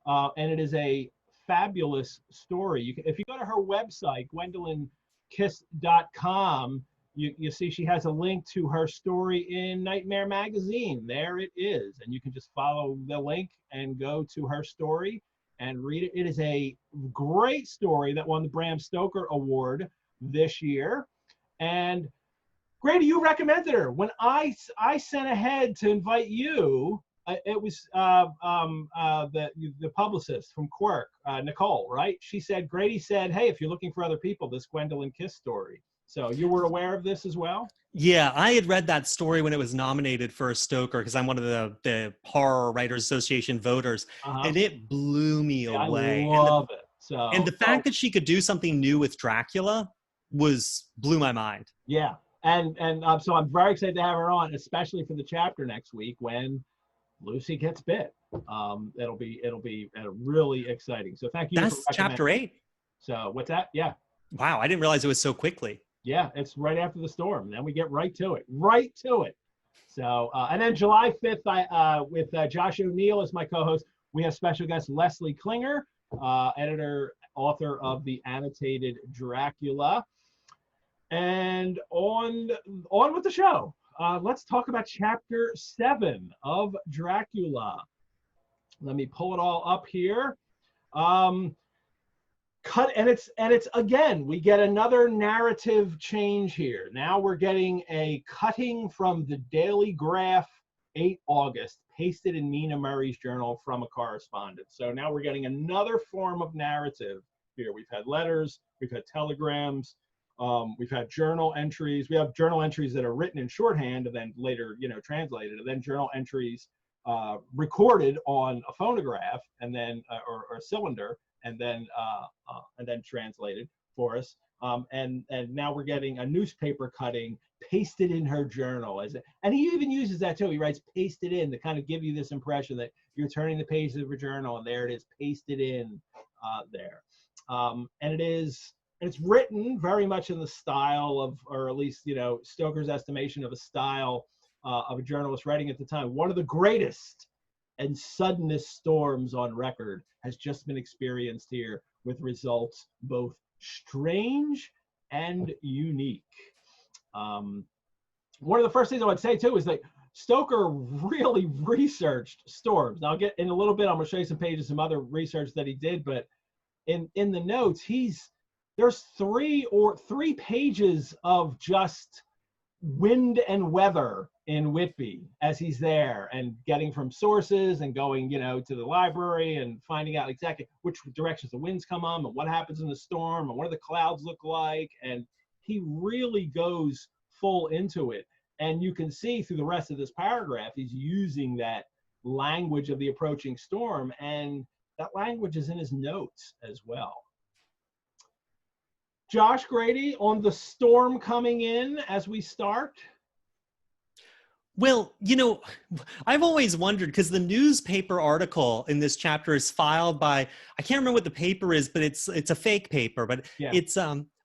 and it is a fabulous story. If you go to her website, gwendolynkiss.com, you see she has a link to her story in Nightmare Magazine. There it is. And you can just follow the link and go to her story and read it. It is a great story that won the Bram Stoker Award this year. And Grady, you recommended her. When I sent ahead to invite you, it was the publicist from Quirk, Nicole, right? She said, Grady said, hey, if you're looking for other people, this Gwendolyn Kiss story. So you were aware of this as well? Yeah, I had read that story when it was nominated for a Stoker because I'm one of the Horror Writers Association voters, and it blew me away. I love it. So, and the fact that she could do something new with Dracula blew my mind. Yeah, and so I'm very excited to have her on, especially for the chapter next week when Lucy gets bit. It'll be really exciting. So thank you. That's chapter 8. So what's that? Yeah. Wow, I didn't realize it was so quickly. Yeah, it's right after the storm. Then we get right to it. So, and then July 5th, with Josh O'Neill as my co-host, we have special guest Leslie Klinger, editor, author of the annotated Dracula. And on with the show. Let's talk about chapter 7 of Dracula. Let me pull it all up here. It's again, we get another narrative change here. Now we're getting a cutting from the Daily Graph, 8 August, pasted in Mina Murray's journal from a correspondent. So now we're getting another form of narrative here. We've had letters, we've had telegrams, we've had journal entries. We have journal entries that are written in shorthand and then later, translated, and then journal entries recorded on a phonograph and then or a cylinder, and then translated for us. And now we're getting a newspaper cutting pasted in her journal. And he even uses that too. He writes pasted in to kind of give you this impression that you're turning the pages of her journal and there it is pasted in there. And it's written very much in the style of, or at least, Stoker's estimation of a style of a journalist writing at the time. One of the greatest and suddenest storms on record has just been experienced here, with results both strange and unique. One of the first things I would say too is that Stoker really researched storms. Now I'll get in a little bit, I'm gonna show you some pages, some other research that he did, but in the notes, there's three pages of just wind and weather in Whitby as he's there and getting from sources and going, to the library and finding out exactly which directions the winds come on and what happens in the storm and what do the clouds look like. And he really goes full into it. And you can see through the rest of this paragraph, he's using that language of the approaching storm, and that language is in his notes as well. Josh, Grady, on the storm coming in as we start? Well, I've always wondered, because the newspaper article in this chapter is filed by, I can't remember what the paper is, but it's a fake paper, but yeah.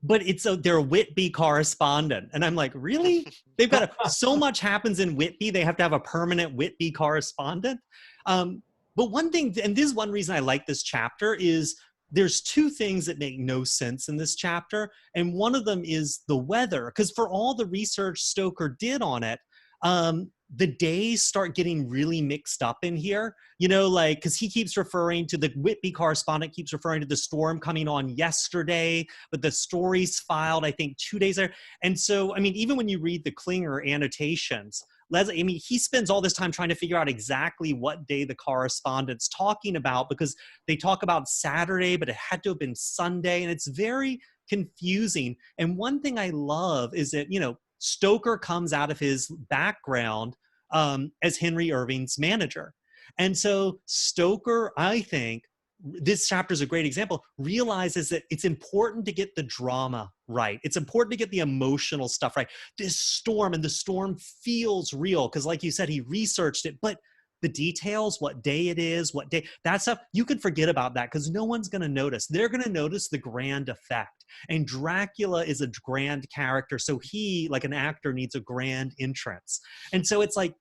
They're a Whitby correspondent. And I'm like, really? They've got so much happens in Whitby, they have to have a permanent Whitby correspondent. But one thing, and this is one reason I like this chapter, is there's 2 things that make no sense in this chapter. And one of them is the weather, because for all the research Stoker did on it, the days start getting really mixed up in here, you know, like, because he keeps referring to, the Whitby correspondent keeps referring to the storm coming on yesterday, but the story's filed, I think, 2 days there. And so, I mean, even when you read the Klinger annotations, Leslie, I mean, he spends all this time trying to figure out exactly what day the correspondent's talking about, because they talk about Saturday, but it had to have been Sunday, and it's very confusing. And one thing I love is that, you know, Stoker comes out of his background as Henry Irving's manager. And so Stoker, I think, this chapter is a great example, realizes that it's important to get the drama right. It's important to get the emotional stuff right. This storm, and the storm feels real because, like you said, he researched it, but the details, what day it is, what day, that stuff, you can forget about that because no one's going to notice. They're going to notice the grand effect. And Dracula is a grand character, so he, like an actor, needs a grand entrance. And so it's like,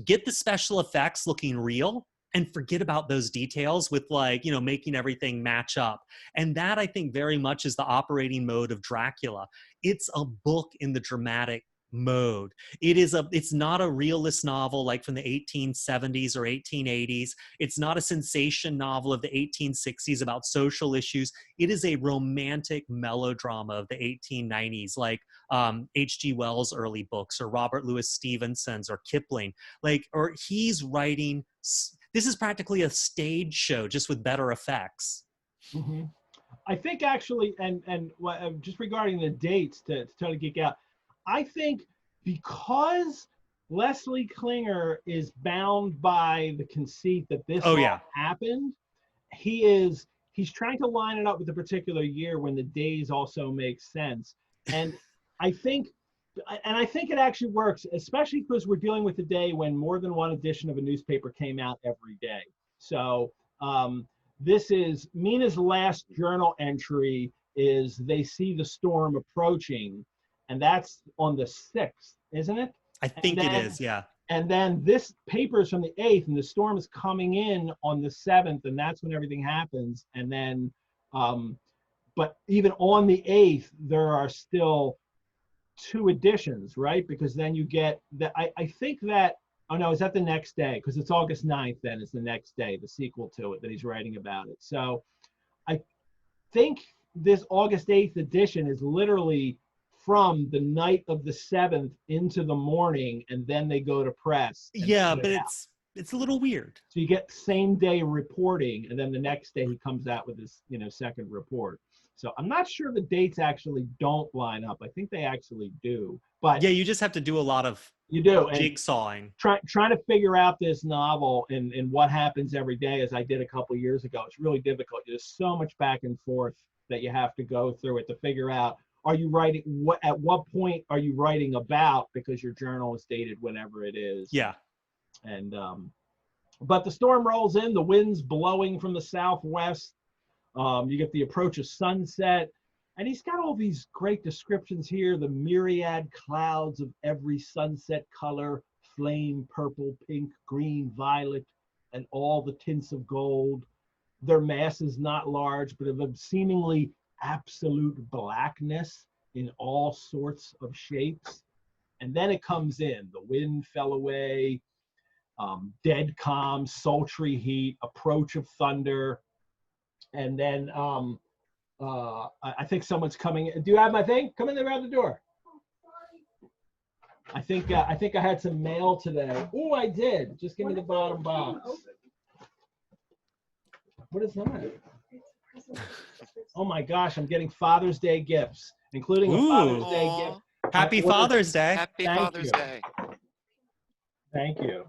get the special effects looking real and forget about those details with, like, you know, making everything match up. And that, I think, very much is the operating mode of Dracula. It's a book in the dramatic mode. It's not a realist novel like from the 1870s or 1880s. It's not a sensation novel of the 1860s about social issues. It is a romantic melodrama of the 1890s, like H.G. Wells' early books, or Robert Louis Stevenson's, or Kipling. Like, or he's writing, this is practically a stage show just with better effects. Mm-hmm. I think actually, and just regarding the dates, to try to geek out, I think because Leslie Klinger is bound by the conceit that this happened, he's trying to line it up with a particular year when the days also make sense. And I think it actually works, especially because we're dealing with a day when more than one edition of a newspaper came out every day. So this is Mina's last journal entry is they see the storm approaching, and that's on the 6th, isn't it? I think it is, yeah. And then this paper is from the 8th, and the storm is coming in on the 7th, and that's when everything happens. And then, but even on the 8th, there are still 2 editions, right? Because then you get that. I think that, oh no, is that the next day? Because it's August 9th, then is the next day, the sequel to it that he's writing about it. So I think this August 8th edition is literally from the night of the 7th into the morning, and then they go to press. Yeah, but it's a little weird. So you get same day reporting, and then the next day he comes out with his, you know, second report. So I'm not sure the dates actually don't line up. I think they actually do. But yeah, you just have to do a lot of jigsawing. Trying to figure out this novel and what happens every day, as I did a couple years ago. It's really difficult. There's so much back and forth that you have to go through it to figure out, are you writing, at what point are you writing about, because your journal is dated whenever it is. Yeah. And but the storm rolls in, the wind's blowing from the southwest. You get the approach of sunset, and he's got all these great descriptions here: the myriad clouds of every sunset color, flame, purple, pink, green, violet, and all the tints of gold. Their mass is not large, but of a seemingly absolute blackness in all sorts of shapes. And then it comes in, the wind fell away, dead calm, sultry heat, approach of thunder. And then I think someone's coming. Do you have my thing? Come in around the door. I think I had some mail today. Oh, I did. Just give me the bottom box. What is that? Oh my gosh, I'm getting Father's Day gifts, including a Father's Day gift. Happy Father's Day. Happy Father's Day. Thank you.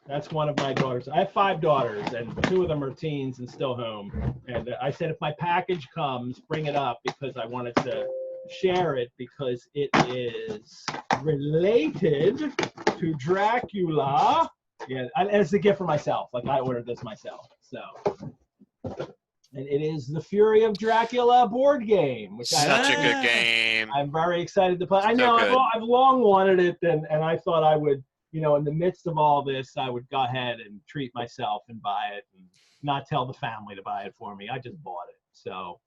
That's one of my daughters. I have 5 daughters, and 2 of them are teens and still home. And I said, if my package comes, bring it up, because I wanted to share it, because it is related to Dracula. Yeah, and it's a gift for myself. Like, I ordered this myself. So, and it is the Fury of Dracula board game, which such a good game. I'm very excited to play. I know I've long wanted it, and I thought I would, you know, in the midst of all this, I would go ahead and treat myself and buy it, and not tell the family to buy it for me. I just bought it. So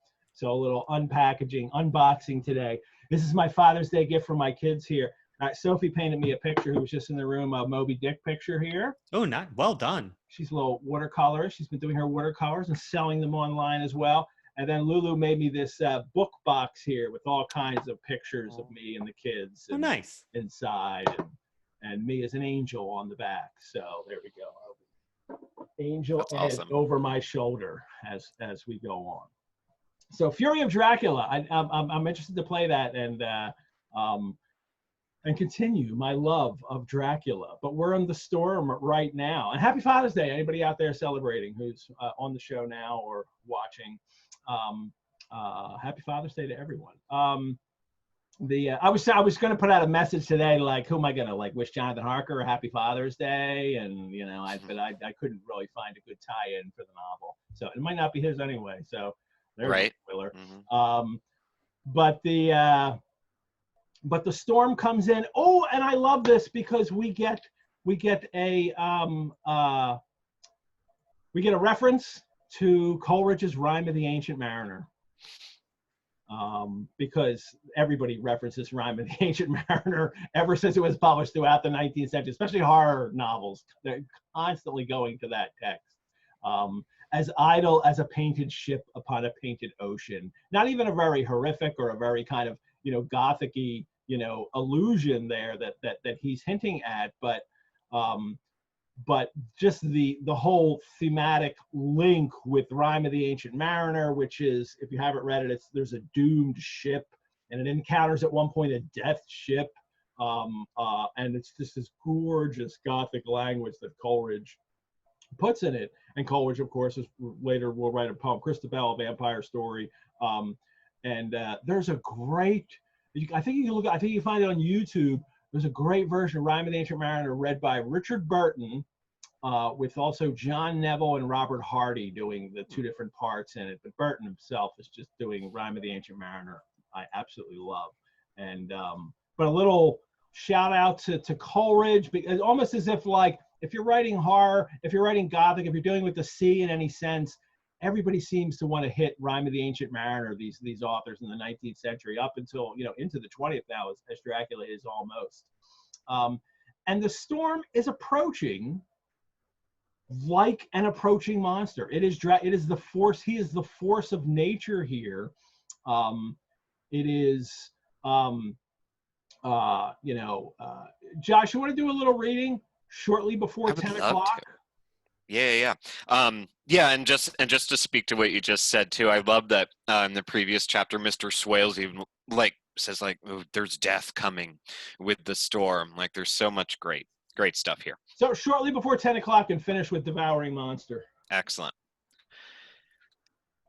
a little unboxing today. This is my Father's Day gift for my kids here. Sophie painted me a picture who was just in the room, a Moby Dick picture here. Oh, not well done. She's a little watercolorist. She's been doing her watercolors and selling them online as well. And then Lulu made me this book box here with all kinds of pictures of me and the kids. Oh, And nice. inside, and me as an angel on the back. So there we go. Angel That's Ed awesome. over my shoulder as we go on. So Fury of Dracula. I'm interested to play that and continue my love of Dracula. But we're in the storm right now. And happy Father's Day, anybody out there celebrating who's on the show now or watching. Happy Father's Day to everyone. I was going to put out a message today, like, who am I going to wish Jonathan Harker a Happy Father's Day? And, but I couldn't really find a good tie-in for the novel. So it might not be his anyway. So there's a spoiler. Mm-hmm. But the storm comes in. Oh, and I love this because we get a reference to Coleridge's Rime of the Ancient Mariner. Because everybody references Rime of the Ancient Mariner ever since it was published throughout the 19th century, especially horror novels. They're constantly going to that text. As idle as a painted ship upon a painted ocean. Not even a very horrific or a very kind of, gothic-y, allusion there that he's hinting at, but just the whole thematic link with Rime of the Ancient Mariner, which is, if you haven't read it, there's a doomed ship, and it encounters at one point a death ship, and it's just this gorgeous Gothic language that Coleridge puts in it. And Coleridge, of course, later will write a poem, Christabel, a vampire story, and there's a great. I think you can find it on YouTube. There's a great version of Rime of the Ancient Mariner read by Richard Burton, with also John Neville and Robert Hardy doing the two different parts in it. But Burton himself is just doing Rime of the Ancient Mariner. I absolutely love. And but a little shout out to Coleridge, because almost as if, if you're writing horror, if you're writing Gothic, if you're dealing with the sea in any sense, everybody seems to want to hit Rime of the Ancient Mariner, these authors in the 19th century, up until, into the 20th now, as Dracula is almost. And the storm is approaching like an approaching monster. It is the force. He is the force of nature here. It is, Josh, you want to do a little reading shortly before 10 o'clock? Yeah. And just to speak to what you just said too, I love that in the previous chapter, Mr. Swales even says oh, there's death coming with the storm. There's so much great stuff here. So shortly before 10 o'clock and finish with Devouring Monster. Excellent.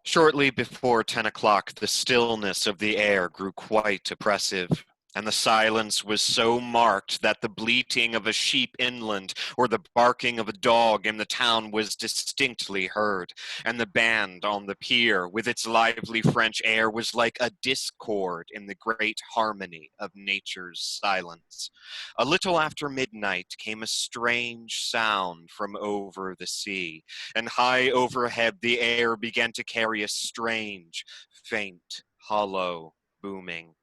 Shortly before 10 o'clock, the stillness of the air grew quite oppressive, and the silence was so marked that the bleating of a sheep inland or the barking of a dog in the town was distinctly heard, and the band on the pier with its lively French air was like a discord in the great harmony of nature's silence. A little after midnight came a strange sound from over the sea, and high overhead the air began to carry a strange, faint, hollow booming.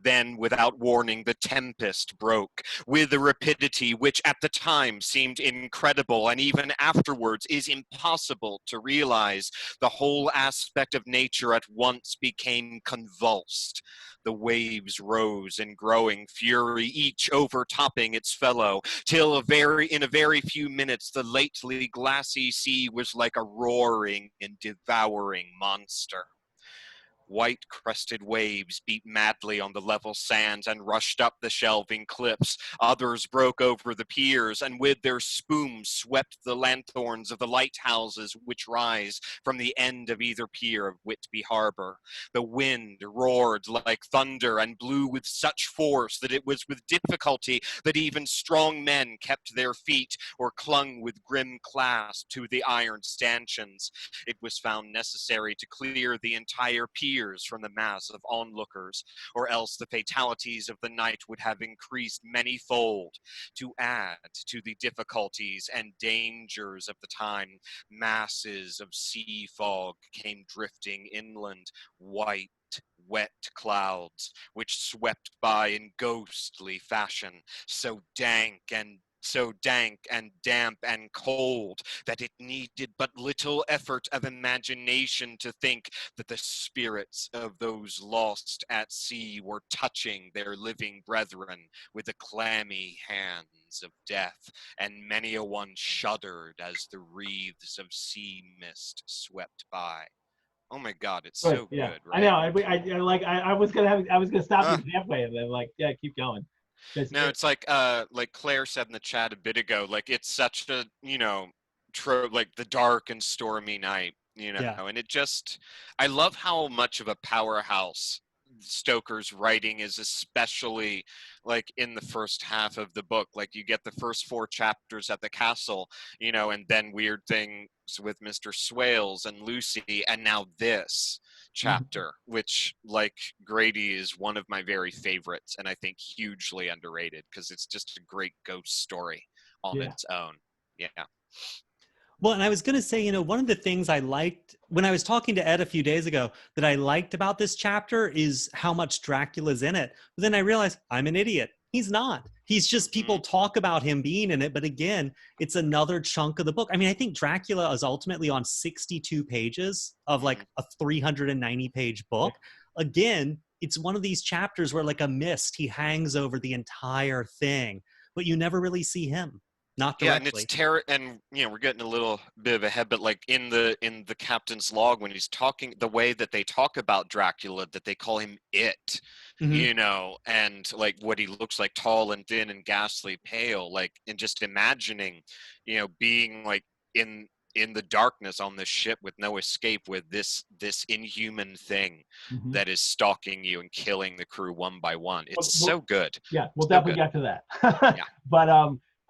Then, without warning, the tempest broke with a rapidity which at the time seemed incredible, and even afterwards is impossible to realize. The whole aspect of nature at once became convulsed. The waves rose in growing fury, each overtopping its fellow, till in a very few minutes the lately glassy sea was like a roaring and devouring monster. White-crested waves beat madly on the level sands and rushed up the shelving cliffs. Others broke over the piers, and with their spume swept the lanthorns of the lighthouses which rise from the end of either pier of Whitby Harbor. The wind roared like thunder and blew with such force that it was with difficulty that even strong men kept their feet or clung with grim clasp to the iron stanchions. It was found necessary to clear the entire pier from the mass of onlookers, or else the fatalities of the night would have increased many-fold. To add to the difficulties and dangers of the time, masses of sea fog came drifting inland, white, wet clouds, which swept by in ghostly fashion, so dank and damp and cold that it needed but little effort of imagination to think that the spirits of those lost at sea were touching their living brethren with the clammy hands of death, and many a one shuddered as the wreaths of sea mist swept by. Oh my God, it's so Yeah. good, I right? know. I was gonna stop Uh, you halfway, and then like, yeah, keep going. 'Cause No, it's like Claire said in the chat a bit ago, like it's such a, like the dark and stormy night, Yeah. and it just, I love how much of a powerhouse Stoker's writing is, especially like in the first half of the book. Like you get the first 4 chapters at the castle, and then weird things with Mr. Swales and Lucy, and now this chapter, which, like Grady, is one of my very favorites, and I think hugely underrated because it's just a great ghost story on Yeah. its own. Yeah. Well, and I was going to say, one of the things I liked when I was talking to Ed a few days ago that I liked about this chapter is how much Dracula's in it. But then I realized I'm an idiot. He's not. He's just, people talk about him being in it. But again, it's another chunk of the book. I mean, I think Dracula is ultimately on 62 pages of like a 390-page book. Again, it's one of these chapters where, like a mist, he hangs over the entire thing, but you never really see him. Not Yeah, and directly. and we're getting a little bit of ahead, but like in the captain's log, when he's talking, the way that they talk about Dracula, that they call him it, and like what he looks like, tall and thin and ghastly pale, like, and just imagining, being like in the darkness on this ship with no escape, with this inhuman thing that is stalking you and killing the crew one by one. It's so good. Yeah, we'll So definitely good. get to that. Yeah. But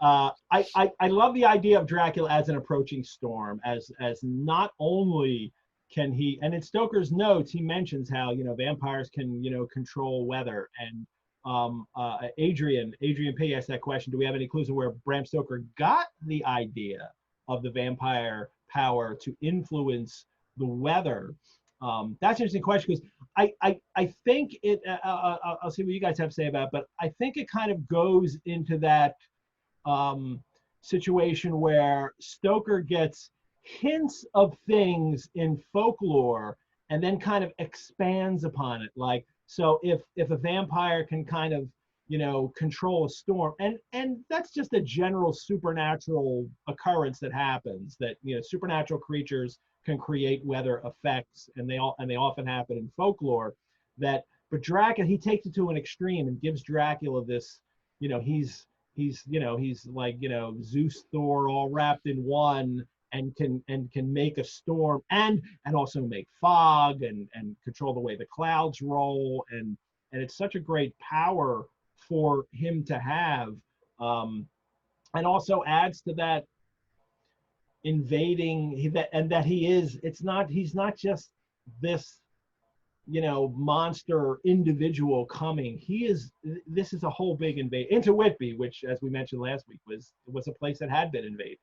I love the idea of Dracula as an approaching storm, as not only can he, and in Stoker's notes he mentions how vampires can control weather, and Adrian P asked that question: do we have any clues of where Bram Stoker got the idea of the vampire power to influence the weather? That's an interesting question, because I think it. I'll see what you guys have to say about it, but I think it kind of goes into that situation where Stoker gets hints of things in folklore and then kind of expands upon it. Like, so if a vampire can kind of control a storm, and that's just a general supernatural occurrence that happens, that supernatural creatures can create weather effects, and they often happen in folklore. But Dracula, he takes it to an extreme and gives Dracula this, he's like Zeus, Thor, all wrapped in one, and can make a storm, and also make fog, and control the way the clouds roll, and it's such a great power for him to have, and also adds to that invading, that he's not just this monster individual coming. This is a whole big invade into Whitby, which, as we mentioned last week, was a place that had been invaded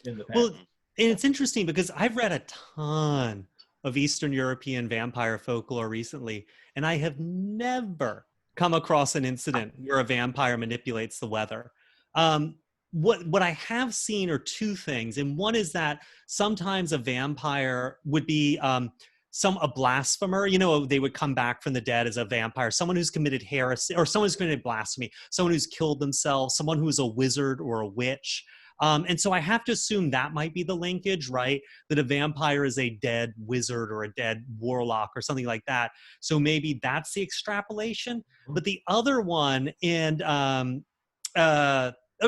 in the past. Well, and it's interesting because I've read a ton of Eastern European vampire folklore recently, and I have never come across an incident where a vampire manipulates the weather. What I have seen are two things, and one is that sometimes a vampire would be a blasphemer. They would come back from the dead as a vampire, someone who's committed heresy, or someone who's committed blasphemy, someone who's killed themselves, someone who is a wizard or a witch. And so I have to assume that might be the linkage, right? That a vampire is a dead wizard or a dead warlock or something like that. So maybe that's the extrapolation. But the other one, and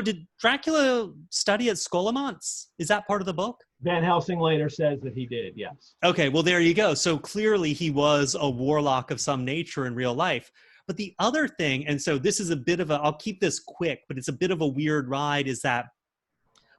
did Dracula study at Scholomance? Is that part of the book? Van Helsing later says that he did, yes. Okay, well, there you go. So clearly he was a warlock of some nature in real life. But the other thing, and so this is a bit of I'll keep this quick, but it's a bit of a weird ride, is that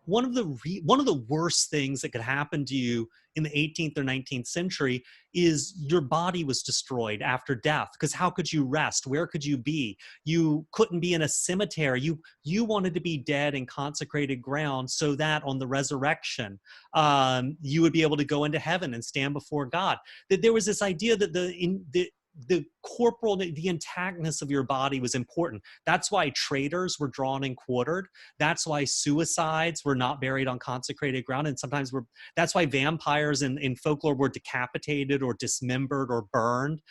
one of the worst things that could happen to you in the 18th or 19th century is your body was destroyed after death. Because how could you rest? Where could you be? You couldn't be in a cemetery. You wanted to be dead in consecrated ground, so that on the resurrection, you would be able to go into heaven and stand before God. That there was this idea that the corporal, the intactness of your body was important. That's why traitors were drawn and quartered. That's why suicides were not buried on consecrated ground, and sometimes that's why vampires in folklore were decapitated or dismembered or burned.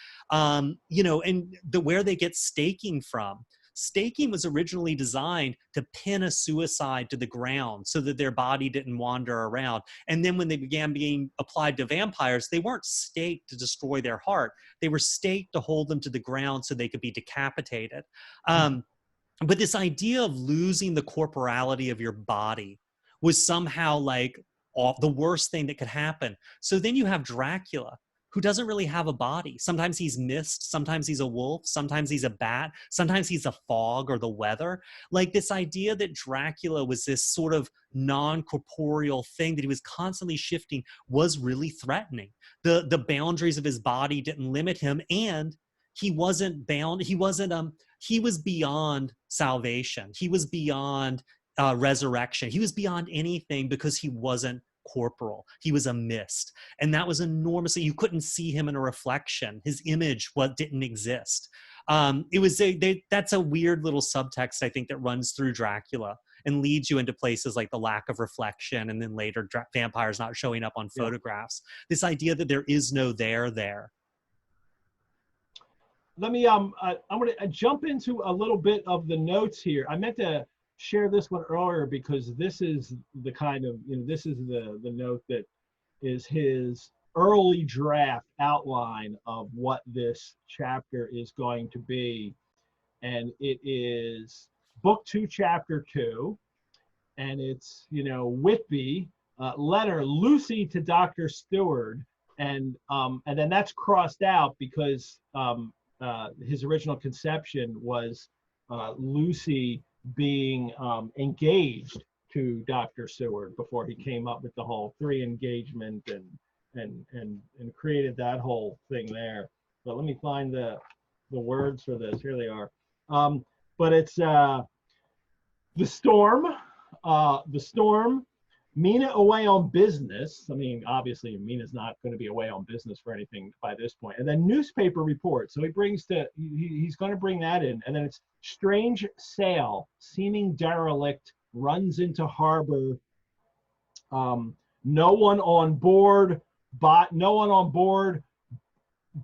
You know, and where they get staking from. Staking was originally designed to pin a suicide to the ground so that their body didn't wander around. And then when they began being applied to vampires, they weren't staked to destroy their heart. They were staked to hold them to the ground so they could be decapitated. But this idea of losing the corporality of your body was somehow like the worst thing that could happen. So then you have Dracula, who doesn't really have a body. Sometimes he's mist, sometimes he's a wolf, sometimes he's a bat, sometimes he's a fog or the weather. Like this idea that Dracula was this sort of non-corporeal thing that he was constantly shifting was really threatening. The boundaries of his body didn't limit him, and he wasn't bound. He was beyond salvation. He was beyond resurrection. He was beyond anything because he wasn't corporal. He was a mist, and that was enormously, you couldn't see him in a reflection. His image didn't exist. That's a weird little subtext, I think, that runs through Dracula and leads you into places like the lack of reflection, and then later vampires not showing up on photographs. This idea that there is no there. Let me I'm going to jump into a little bit of the notes here. I meant to share this one earlier because this is the kind of, this is the note that is his early draft outline of what this chapter is going to be. And it is book 2, chapter 2. And it's, Whitby, letter, Lucy to Dr. Stewart. And then that's crossed out because his original conception was Lucy being engaged to Dr. Seward before he came up with the whole 3 engagement and created that whole thing there. But let me find the words for this. Here they are. But it's the storm, Mina away on business. I mean, obviously Mina's not going to be away on business for anything by this point. And then newspaper report. So he's going to bring that in. And then it's strange sail, seeming derelict, runs into harbor. No one on board,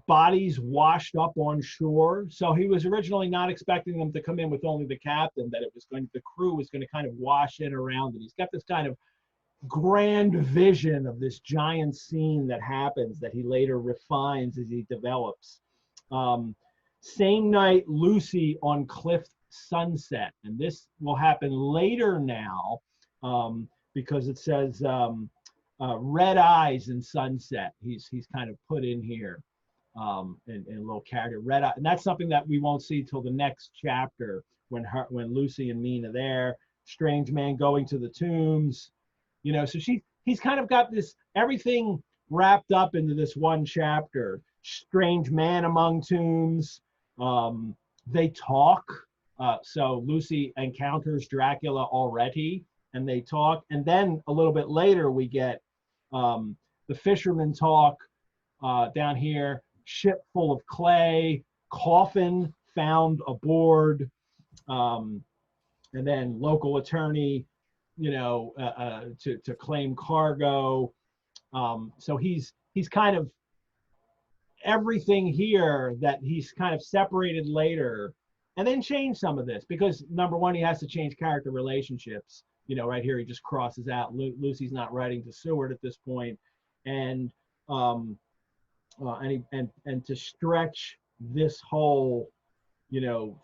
bodies washed up on shore. So he was originally not expecting them to come in with only the captain, that the crew was going to kind of wash in around it. He's got this kind of grand vision of this giant scene that happens that he later refines as he develops. Same night, Lucy on cliff sunset. And this will happen later now because it says red eyes in sunset. He's kind of put in here in a little character, red eye. And that's something that we won't see till the next chapter when Lucy and Mina are there. Strange man going to the tombs. So he's kind of got this, everything wrapped up into this one chapter. Strange man among tombs. They talk. So Lucy encounters Dracula already, and they talk. And then a little bit later, we get the fishermen talk down here. Ship full of clay, coffin found aboard, and then local attorney, to claim cargo. So he's kind of everything here that he's kind of separated later, and then changed some of this because number one, he has to change character relationships. Right here he just crosses out. Lucy's not writing to Seward at this point, and to stretch this whole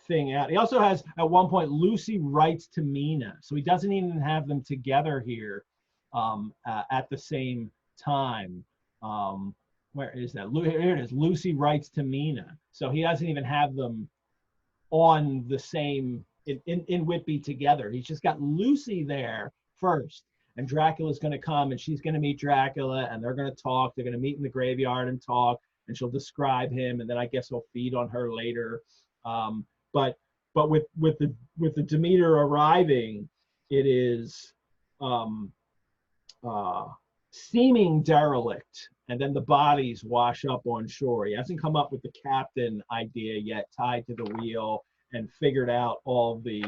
thing out. He also has, at one point, Lucy writes to Mina. So he doesn't even have them together here at the same time. Where is that? Here it is. Lucy writes to Mina. So he doesn't even have them on the same, in Whitby together. He's just got Lucy there first. And Dracula's going to come and she's going to meet Dracula and they're going to talk. They're going to meet in the graveyard and talk, and she'll describe him. And then I guess he'll feed on her later. But with the Demeter arriving, it is seeming derelict, and then the bodies wash up on shore. He hasn't come up with the captain idea yet, tied to the wheel and figured out all the,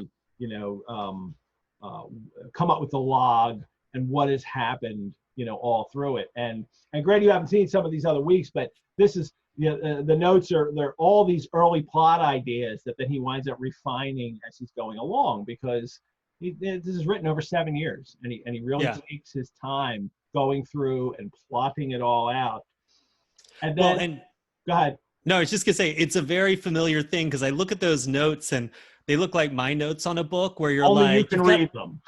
come up with the log and what has happened, all through it. And Greg, you haven't seen some of these other weeks, but this is, the notes are, they're all these early plot ideas that then he winds up refining as he's going along, because this is written over 7 years, and he really takes his time going through and plotting it all out. And then, go ahead. No, I was just gonna say, it's a very familiar thing, because I look at those notes and they look like my notes on a book, where you're only like, you can read them.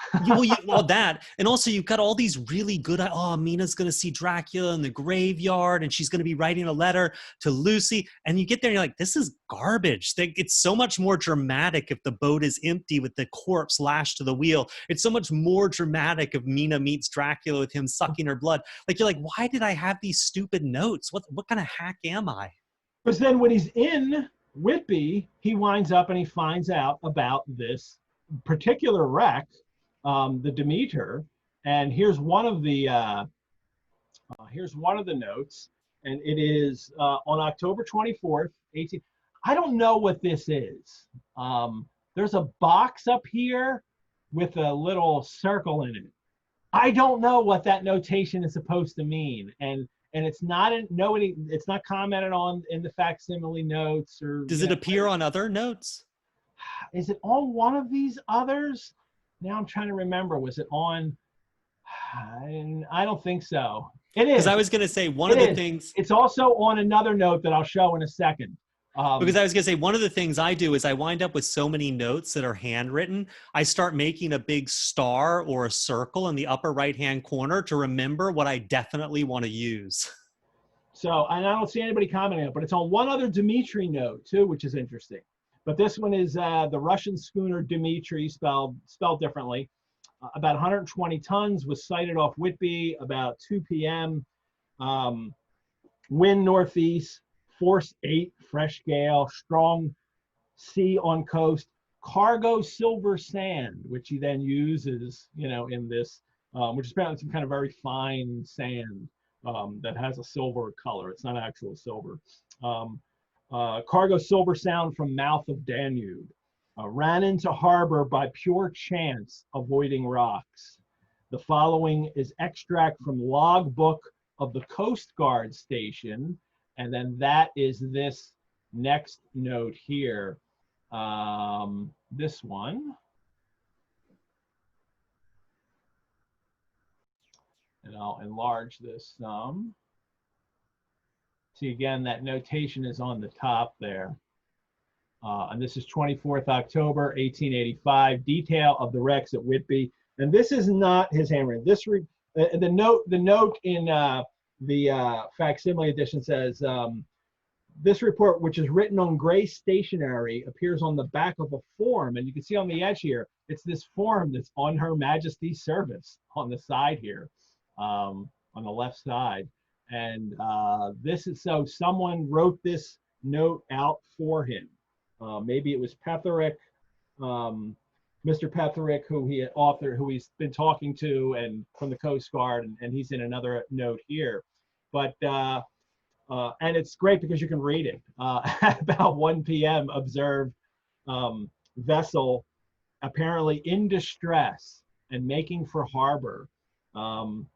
well, that, and also you've got all these really good, Mina's gonna see Dracula in the graveyard, and she's gonna be writing a letter to Lucy, and you get there and you're like, this is garbage. It's so much more dramatic if the boat is empty with the corpse lashed to the wheel. It's so much more dramatic if Mina meets Dracula with him sucking her blood. Like, you're like, why did I have these stupid notes? What kind of hack am I? Because then when he's in Whitby, he winds up and he finds out about this particular wreck, the Demeter. And here's one of the notes, and it is on October 24th, 18. I don't know what this is. There's a box up here with a little circle in it. I don't know what that notation is supposed to mean, and it's not it's not commented on in the facsimile notes. Or does it appear on other notes? Is it on one of these others? Now I'm trying to remember. Was it on? I don't think so. It is. Because I was going to say one of the things. It's also on another note that I'll show in a second. Because I was going to say, one of the things I do is I wind up with so many notes that are handwritten, I start making a big star or a circle in the upper right-hand corner to remember what I definitely want to use. So, and I don't see anybody commenting on it, but it's on one other Dmitri note too, which is interesting. But this one is the Russian schooner Dmitri, spelled differently. About 120 tons, was sighted off Whitby about 2 p.m. Wind northeast. Force 8, fresh gale, strong sea on coast, cargo silver sand, which he then uses, in this, which is apparently some kind of very fine sand that has a silver color. It's not actual silver. Cargo silver sound from mouth of Danube. Ran into harbor by pure chance, avoiding rocks. The following is extract from logbook of the Coast Guard station. And then that is this next note here, this one. And I'll enlarge this some. See, again, that notation is on the top there. And this is 24th October, 1885, detail of the wrecks at Whitby. And this is not his handwriting. The note in the facsimile edition says, this report, which is written on gray stationery, appears on the back of a form. And you can see on the edge here, it's this form that's on Her Majesty's service on the side here, on the left side. And this is, so someone wrote this note out for him. Maybe it was Petherick, Mr. Petherick, who he's been talking to, and from the Coast Guard, and he's in another note here. But and it's great because you can read it. At about 1 p.m., observed vessel apparently in distress and making for harbor. And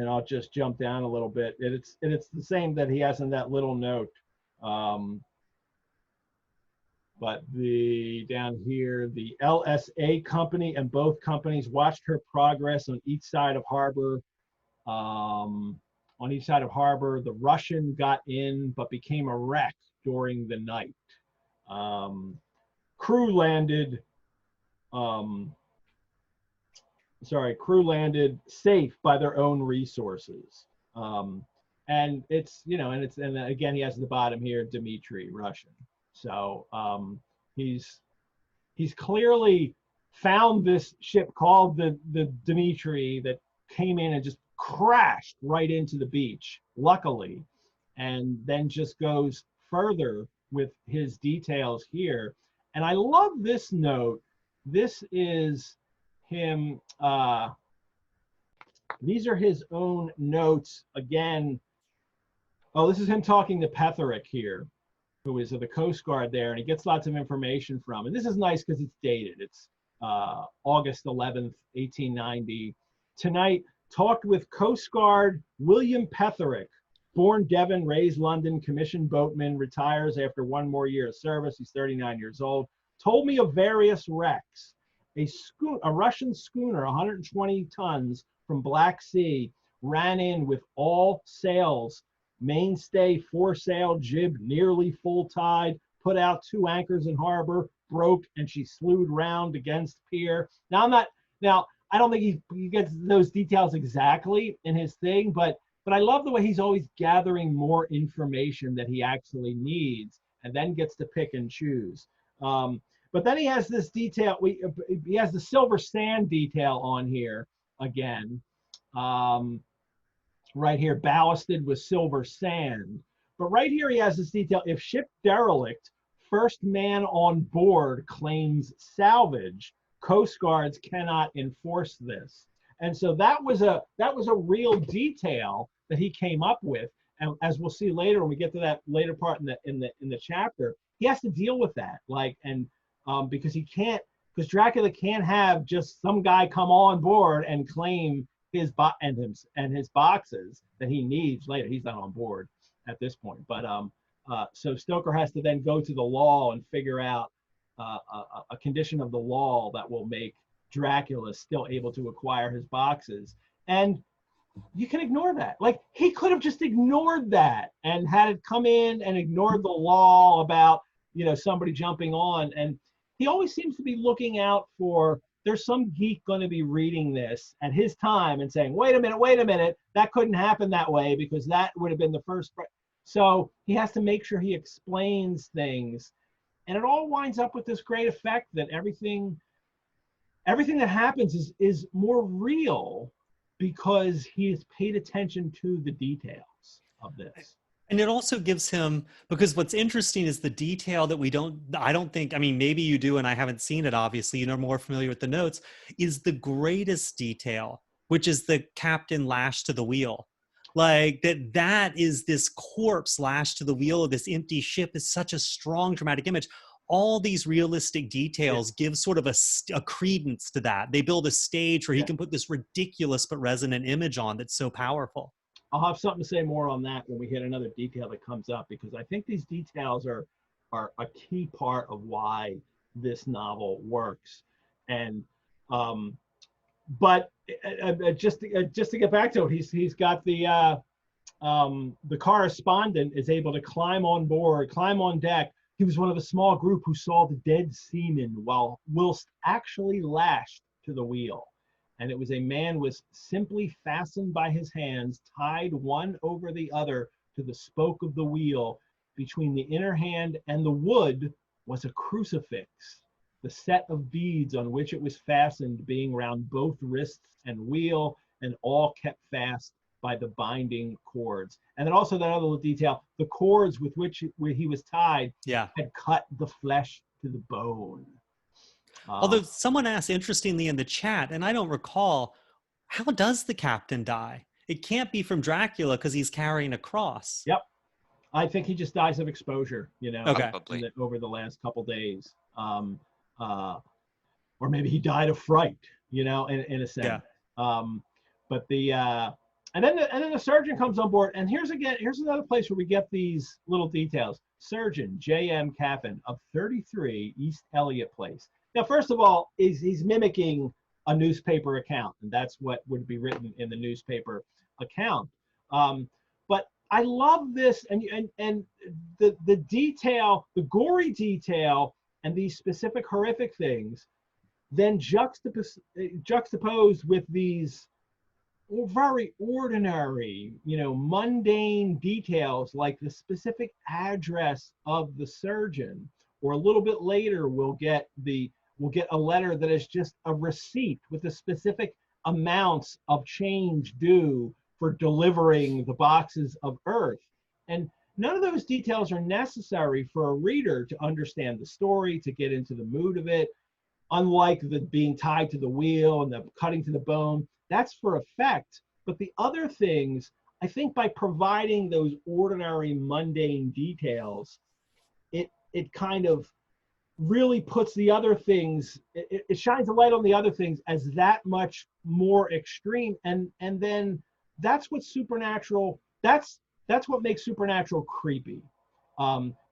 I'll just jump down a little bit. It's the same that he has in that little note. But down here, the LSA company and both companies watched her progress on each side of harbor. On each side of harbor, the Russian got in but became a wreck during the night. Crew landed safe by their own resources. And it's, and again, he has at the bottom here, Dmitri, Russian. So he's clearly found this ship called the Dmitri that came in and just crashed right into the beach, luckily, and then just goes further with his details here. And I love this note. This is him, these are his own notes, again, Oh, this is him talking to Petherick here, who is of the Coast Guard there, and he gets lots of information from. And this is nice because it's dated. It's August 11th, 1890. Tonight, talked with Coast Guard William Petherick, born Devon, raised London, commissioned boatman, retires after one more year of service. He's 39 years old. Told me of various wrecks. A Russian schooner, 120 tons from Black Sea, ran in with all sails, mainstay, foresail, jib, nearly full tide, put out 2 anchors in harbor, broke, and she slewed round against pier. Now, I don't think he gets those details exactly in his thing, but I love the way he's always gathering more information that he actually needs and then gets to pick and choose. But then he has this detail, he has the silver sand detail on here again. Right here, ballasted with silver sand. But right here he has this detail, if ship derelict, first man on board claims salvage, Coast Guards cannot enforce this. And so that was a real detail that he came up with. And as we'll see later, when we get to that later part in the chapter, he has to deal with that. Because Dracula can't have just some guy come on board and claim his boxes that he needs later. He's not on board at this point. But so Stoker has to then go to the law and figure out a condition of the law that will make Dracula still able to acquire his boxes. And you can ignore that. Like, he could have just ignored that and had it come in and ignored the law about, somebody jumping on. And he always seems to be looking out for, there's some geek going to be reading this at his time and saying, wait a minute, that couldn't happen that way because that would have been the first. So he has to make sure he explains things. And it all winds up with this great effect that everything that happens is more real because he has paid attention to the details of this. And it also gives him, because what's interesting is the detail that I don't think, maybe you do and I haven't seen it, obviously, you're more familiar with the notes, is the greatest detail, which is the captain lashed to the wheel. Like that is this corpse lashed to the wheel of this empty ship is such a strong dramatic image. All these realistic details give sort of a credence to that. They build a stage where he can put this ridiculous but resonant image on that's so powerful. I'll have something to say more on that when we hit another detail that comes up, because I think these details are a key part of why this novel works. And but just to get back to it, he's got the correspondent is able to climb on deck. He was one of a small group who saw the dead seaman whilst actually lashed to the wheel. And it was a man was simply fastened by his hands, tied one over the other to the spoke of the wheel. Between the inner hand and the wood was a crucifix, the set of beads on which it was fastened being round both wrists and wheel, and all kept fast by the binding cords. And then also that other little detail, the cords with which he was tied had cut the flesh to the bone. Although someone asked interestingly in the chat, and I don't recall, how does the captain die? It can't be from Dracula because he's carrying a cross. Yep. I think he just dies of exposure, Okay. over the last couple days. Or maybe he died of fright, in a sense. Yeah. But and then the surgeon comes on board, and here's another place where we get these little details. Surgeon J.M. Caffin of 33 East Eliot Place. Now, first of all, he's mimicking a newspaper account, and that's what would be written in the newspaper account. But I love this, and the detail, the gory detail, and these specific horrific things, then juxtaposed with these very ordinary, mundane details like the specific address of the surgeon. Or a little bit later, we'll get a letter that is just a receipt with the specific amounts of change due for delivering the boxes of earth. And none of those details are necessary for a reader to understand the story, to get into the mood of it. Unlike the being tied to the wheel and the cutting to the bone, that's for effect. But the other things I think by providing those ordinary mundane details, it kind of really puts the other things, it shines a light on the other things as that much more extreme. And then that's what supernatural, that's what makes supernatural creepy.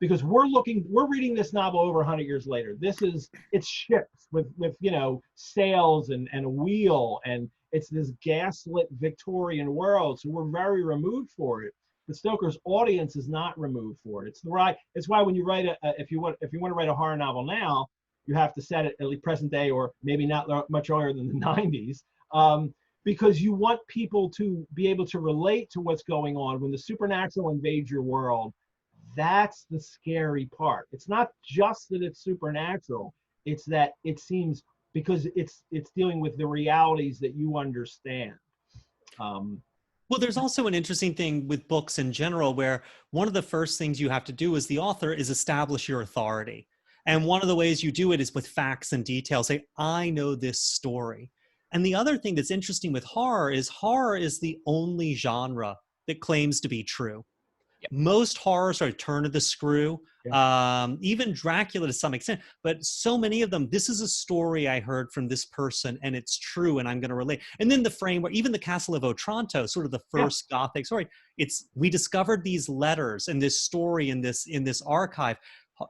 Because we're reading this novel over 100 years later. It's ships with sails and a wheel, and it's this gaslit Victorian world. So we're very removed for it. But Stoker's audience is not removed for it. It's why when you write if you want to write a horror novel now, you have to set it at least present day, or maybe not much earlier than the 90s, because you want people to be able to relate to what's going on when the supernatural invades your world. That's the scary part. It's not just that it's supernatural, it's that it seems, because it's dealing with the realities that you understand. Well, there's also an interesting thing with books in general, where one of the first things you have to do as the author is establish your authority. And one of the ways you do it is with facts and details. Say, I know this story. And the other thing that's interesting with horror is the only genre that claims to be true. Yep. Most horrors are turn of the screw, even Dracula to some extent, but so many of them, this is a story I heard from this person and it's true and I'm going to relate. And then the framework, even the Castle of Otranto, sort of the first Gothic story, we discovered these letters and this story in this archive,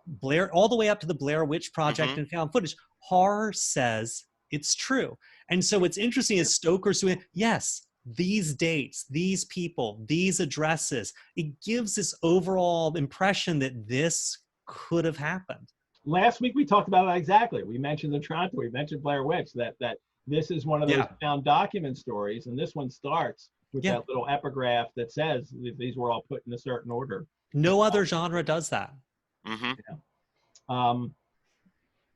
Blair, all the way up to the Blair Witch Project and found footage. Horror says it's true. And so what's interesting is Stoker's doing, yes, these dates, these people, these addresses, it gives this overall impression that this could have happened. Last week we talked about that exactly. We mentioned Otranto, we mentioned Blair Witch, that this is one of those found document stories, and this one starts with that little epigraph that says these were all put in a certain order. No other genre does that.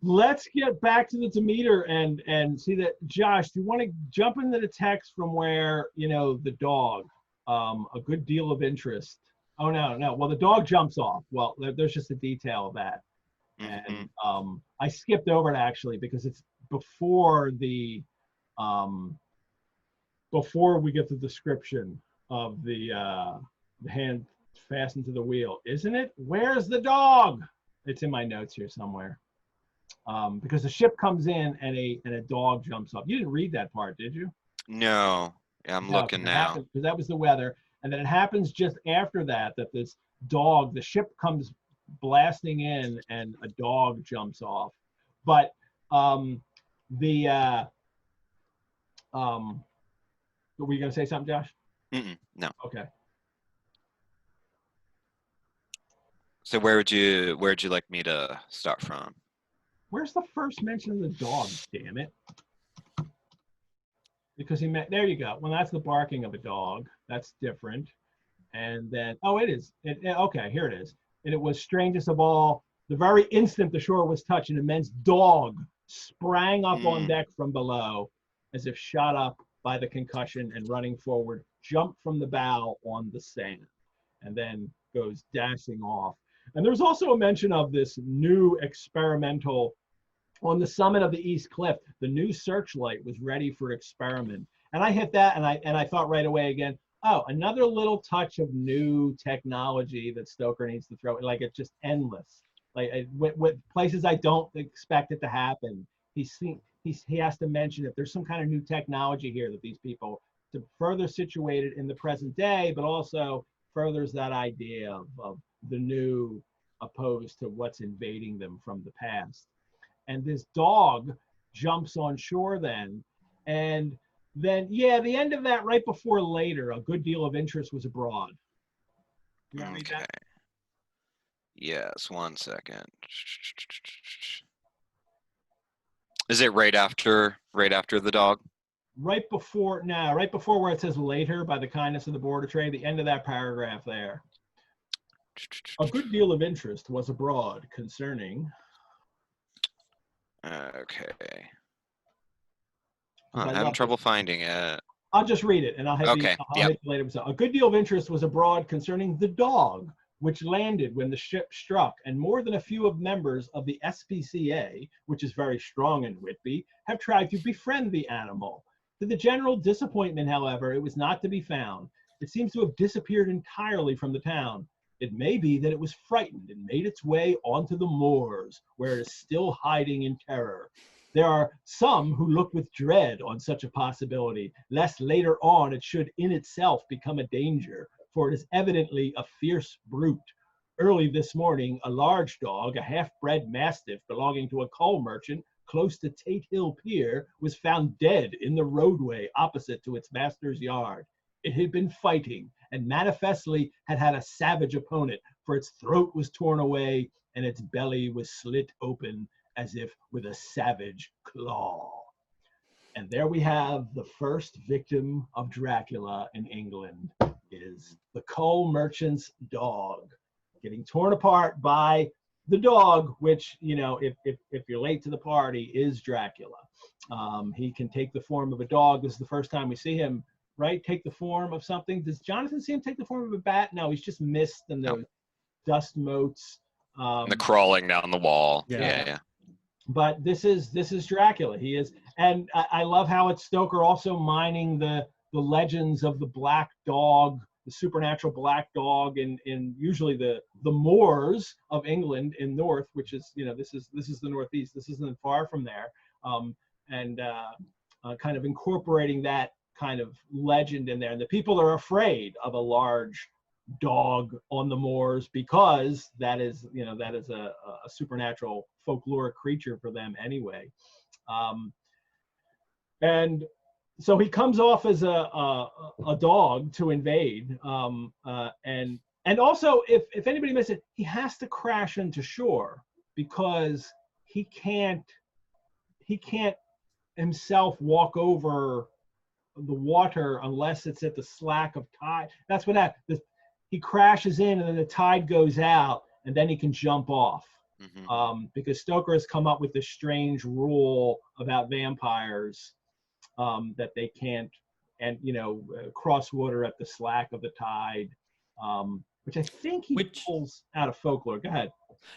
Let's get back to the Demeter and see that. Josh, do you want to jump into the text from where, the dog, a good deal of interest. Oh, no. Well, the dog jumps off. Well, there's just a detail of that. And I skipped over it actually, because it's before we get the description of the hand fastened to the wheel, isn't it? Where's the dog? It's in my notes here somewhere. Because the ship comes in and a dog jumps up. You didn't read that part, did you? No. Yeah, I'm looking now. Because that was the weather. And then it happens just after that this dog, the ship comes blasting in and a dog jumps off. But were you going to say something, Josh? No. Okay. So where'd you like me to start from? Where's the first mention of the dog, damn it? Because there you go. Well, that's the barking of a dog. That's different. And then, it is. Okay, here it is. And it was strangest of all, the very instant the shore was touched, an immense dog sprang up on deck from below, as if shot up by the concussion, and running forward, jumped from the bow on the sand, and then goes dashing off. And there's also a mention of this new experimental, on the summit of the East Cliff, the new searchlight was ready for experiment. And I hit that, and I thought right away again, oh, another little touch of new technology that Stoker needs to throw. Like, it's just endless. Like, with places I don't expect it to happen, he has to mention if there's some kind of new technology here that these people, to further situate it in the present day, but also furthers that idea of the new opposed to what's invading them from the past. And this dog jumps on shore then. And then, the end of that, right before later, a good deal of interest was abroad. You want to read that? Yes, 1 second. Is it right after the dog? Right before where it says later, by the kindness of the border trade, the end of that paragraph there. A good deal of interest was abroad concerning. Okay. I'm having trouble finding it. I'll just read it, and I'll hit it later. So, a good deal of interest was abroad concerning the dog, which landed when the ship struck, and more than a few of members of the SPCA, which is very strong in Whitby, have tried to befriend the animal. To the general disappointment, however, it was not to be found. It seems to have disappeared entirely from the town. It may be that it was frightened and made its way onto the moors, where it is still hiding in terror. There are some who look with dread on such a possibility, lest later on it should in itself become a danger, for it is evidently a fierce brute. Early this morning, a large dog, a half-bred mastiff belonging to a coal merchant close to Tate Hill Pier, was found dead in the roadway opposite to its master's yard. It had been fighting and manifestly had had a savage opponent, for its throat was torn away and its belly was slit open as if with a savage claw. And there we have the first victim of Dracula in England, is the coal merchant's dog, getting torn apart by the dog, which, you know, if you're late to the party, is Dracula. He can take the form of a dog. This is the first time we see him, right? Take the form of something. Does Jonathan see him take the form of a bat? No, he's just mist and the dust motes. The crawling down the wall. Yeah. But this is Dracula. He is, and I love how it's Stoker also mining the legends of the black dog, the supernatural black dog, in usually the moors of England in north, which is, you know, this is the Northeast. This isn't far from there, and kind of incorporating that kind of legend in there. And the people are afraid of a large dog on the moors because that is a supernatural folkloric creature for them anyway. And so he comes off as a dog to invade, and also if anybody missed it, he has to crash into shore because he can't himself walk over the water unless it's at the slack of tide. That's what happens. He crashes in and then the tide goes out and then he can jump off. Because Stoker has come up with this strange rule about vampires, that they can't, and cross water at the slack of the tide, which I think he pulls out of folklore. Go ahead.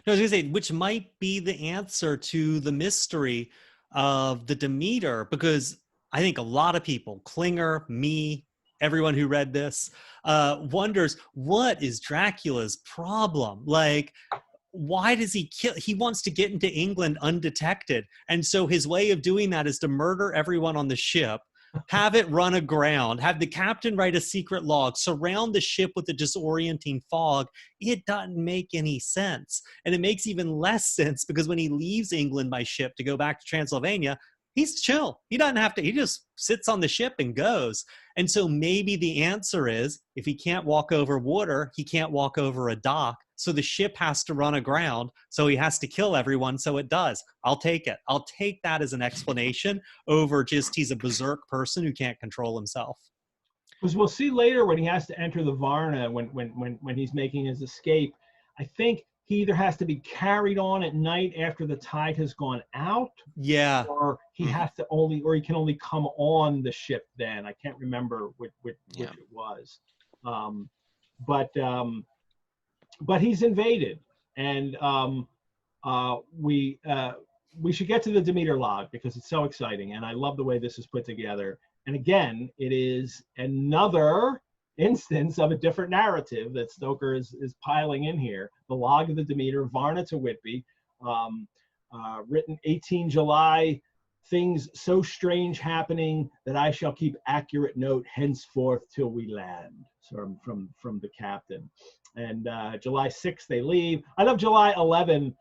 No, I was gonna say, which might be the answer to the mystery of the Demeter, because I think a lot of people, Klinger, me, everyone who read this, wonders, what is Dracula's problem? Like, why does he kill? He wants to get into England undetected. And so his way of doing that is to murder everyone on the ship, have it run aground, have the captain write a secret log, surround the ship with a disorienting fog. It doesn't make any sense. And it makes even less sense because when he leaves England by ship to go back to Transylvania, he's chill. He doesn't have to, he just sits on the ship and goes. And so maybe the answer is, if he can't walk over water, he can't walk over a dock. So the ship has to run aground. So he has to kill everyone. So it does. I'll take it. I'll take that as an explanation over just he's a berserk person who can't control himself. Because we'll see later when he has to enter the Varna, when he's making his escape, I think he either has to be carried on at night after the tide has gone out. Yeah. Or he has to or he can only come on the ship then. I can't remember which it was. But he's invaded, and we should get to the Demeter Log because it's so exciting, and I love the way this is put together. And again, it is another instance of a different narrative that Stoker is piling in here. The Log of the Demeter, Varna to Whitby, written 18 July. Things so strange happening that I shall keep accurate note henceforth till we land. So from the captain. And July 6th they leave. I love July 11.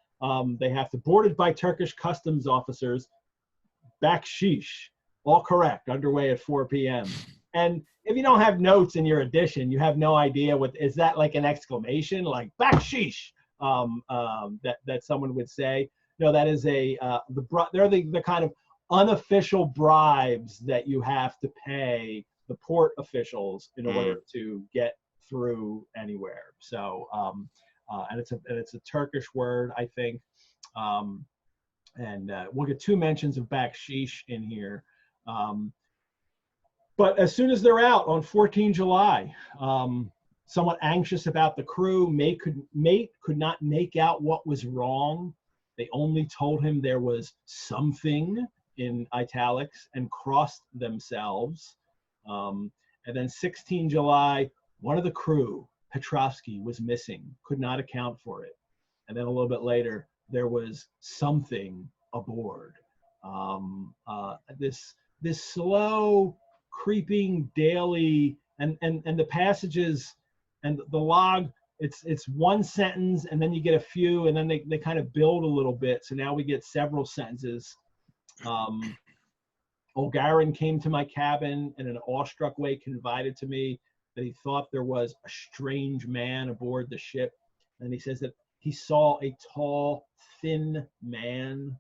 They have to boarded by Turkish customs officers. Bakshish, all correct. Underway at 4 p.m. And if you don't have notes in your edition, you have no idea what is that, like an exclamation, like bakshish, that someone would say. No, that is they're the kind of unofficial bribes that you have to pay the port officials in order to get through anywhere. So and it's a Turkish word, I think, and we'll get 2 mentions of bakshish in here. But as soon as they're out on 14 July, somewhat anxious about the crew, mate could not make out what was wrong. They only told him there was something in italics and crossed themselves. And then 16 July, one of the crew, Petrovsky, was missing, could not account for it. And then a little bit later, there was something aboard. This slow, creeping daily, and the passages and the log, it's one sentence, and then you get a few, and then they kind of build a little bit. So now we get several sentences. Olgarin came to my cabin and in an awestruck way confided to me that he thought there was a strange man aboard the ship. And he says that he saw a tall, thin man.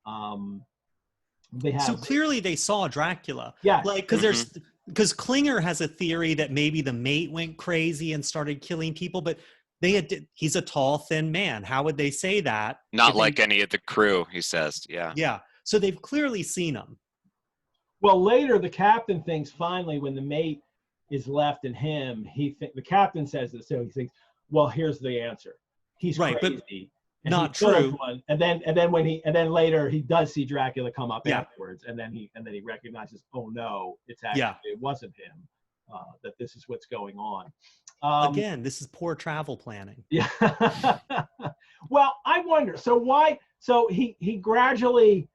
So clearly they saw Dracula. Yeah. Like, because Klinger has a theory that maybe the mate went crazy and started killing people, but he's a tall, thin man. How would they say that? Not like any of the crew, he says. Yeah. Yeah. So they've clearly seen him. Well, later the captain thinks finally when the mate is left and him, the captain says this, so he thinks, well, here's the answer. He's right, crazy. But not true. And then later he does see Dracula come up afterwards, and then he recognizes, oh no, it's actually it wasn't him. That this is what's going on. Again, this is poor travel planning. Yeah. Well, I wonder. So why? So he gradually,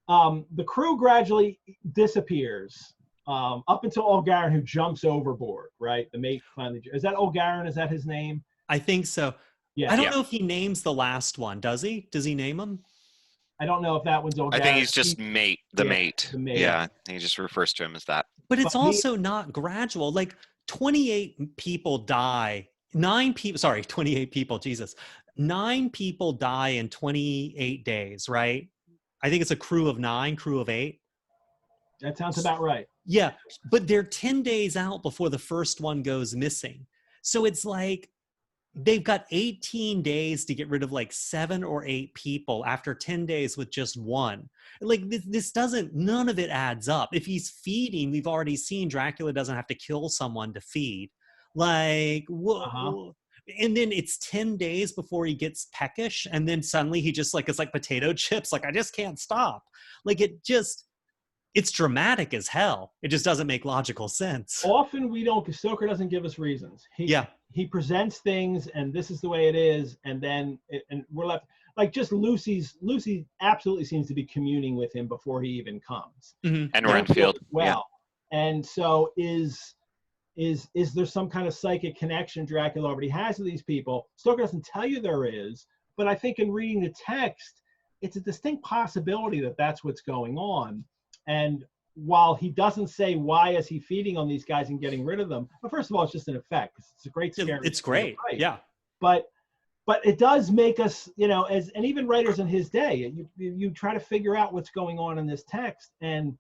the crew gradually disappears up until Olgarin, who jumps overboard. Right. The mate finally. Is that Olgarin? Is that his name? I think so. Yeah. I don't know if he names the last one. Does he? Does he name him? I don't know if that one's Olgarin. I think he's just mate. The mate. Yeah. He just refers to him as that. But it's also not gradual. Like 28 people die. 28 people. Jesus. 9 people die in 28 days, right? I think it's a crew of 9, crew of 8. That sounds about right. Yeah. But they're 10 days out before the first one goes missing. So it's like they've got 18 days to get rid of like 7 or 8 people after 10 days with just one. Like this doesn't, none of it adds up. If he's feeding, we've already seen Dracula doesn't have to kill someone to feed. Like, whoa. And then it's 10 days before he gets peckish. And then suddenly he just like, it's like potato chips. Like, I just can't stop. Like it's dramatic as hell. It just doesn't make logical sense. Often because Stoker doesn't give us reasons. He presents things and this is the way it is. And then, and we're left, like just Lucy absolutely seems to be communing with him before he even comes. Mm-hmm. And Renfield. Well, and so is there some kind of psychic connection Dracula already has with these people? Stoker doesn't tell you there is, but I think in reading the text, it's a distinct possibility that that's what's going on. And while he doesn't say why is he feeding on these guys and getting rid of them, but first of all, it's just an effect. It's a great scare. It's great, yeah. But it does make us, and even writers in his day, you try to figure out what's going on in this text. And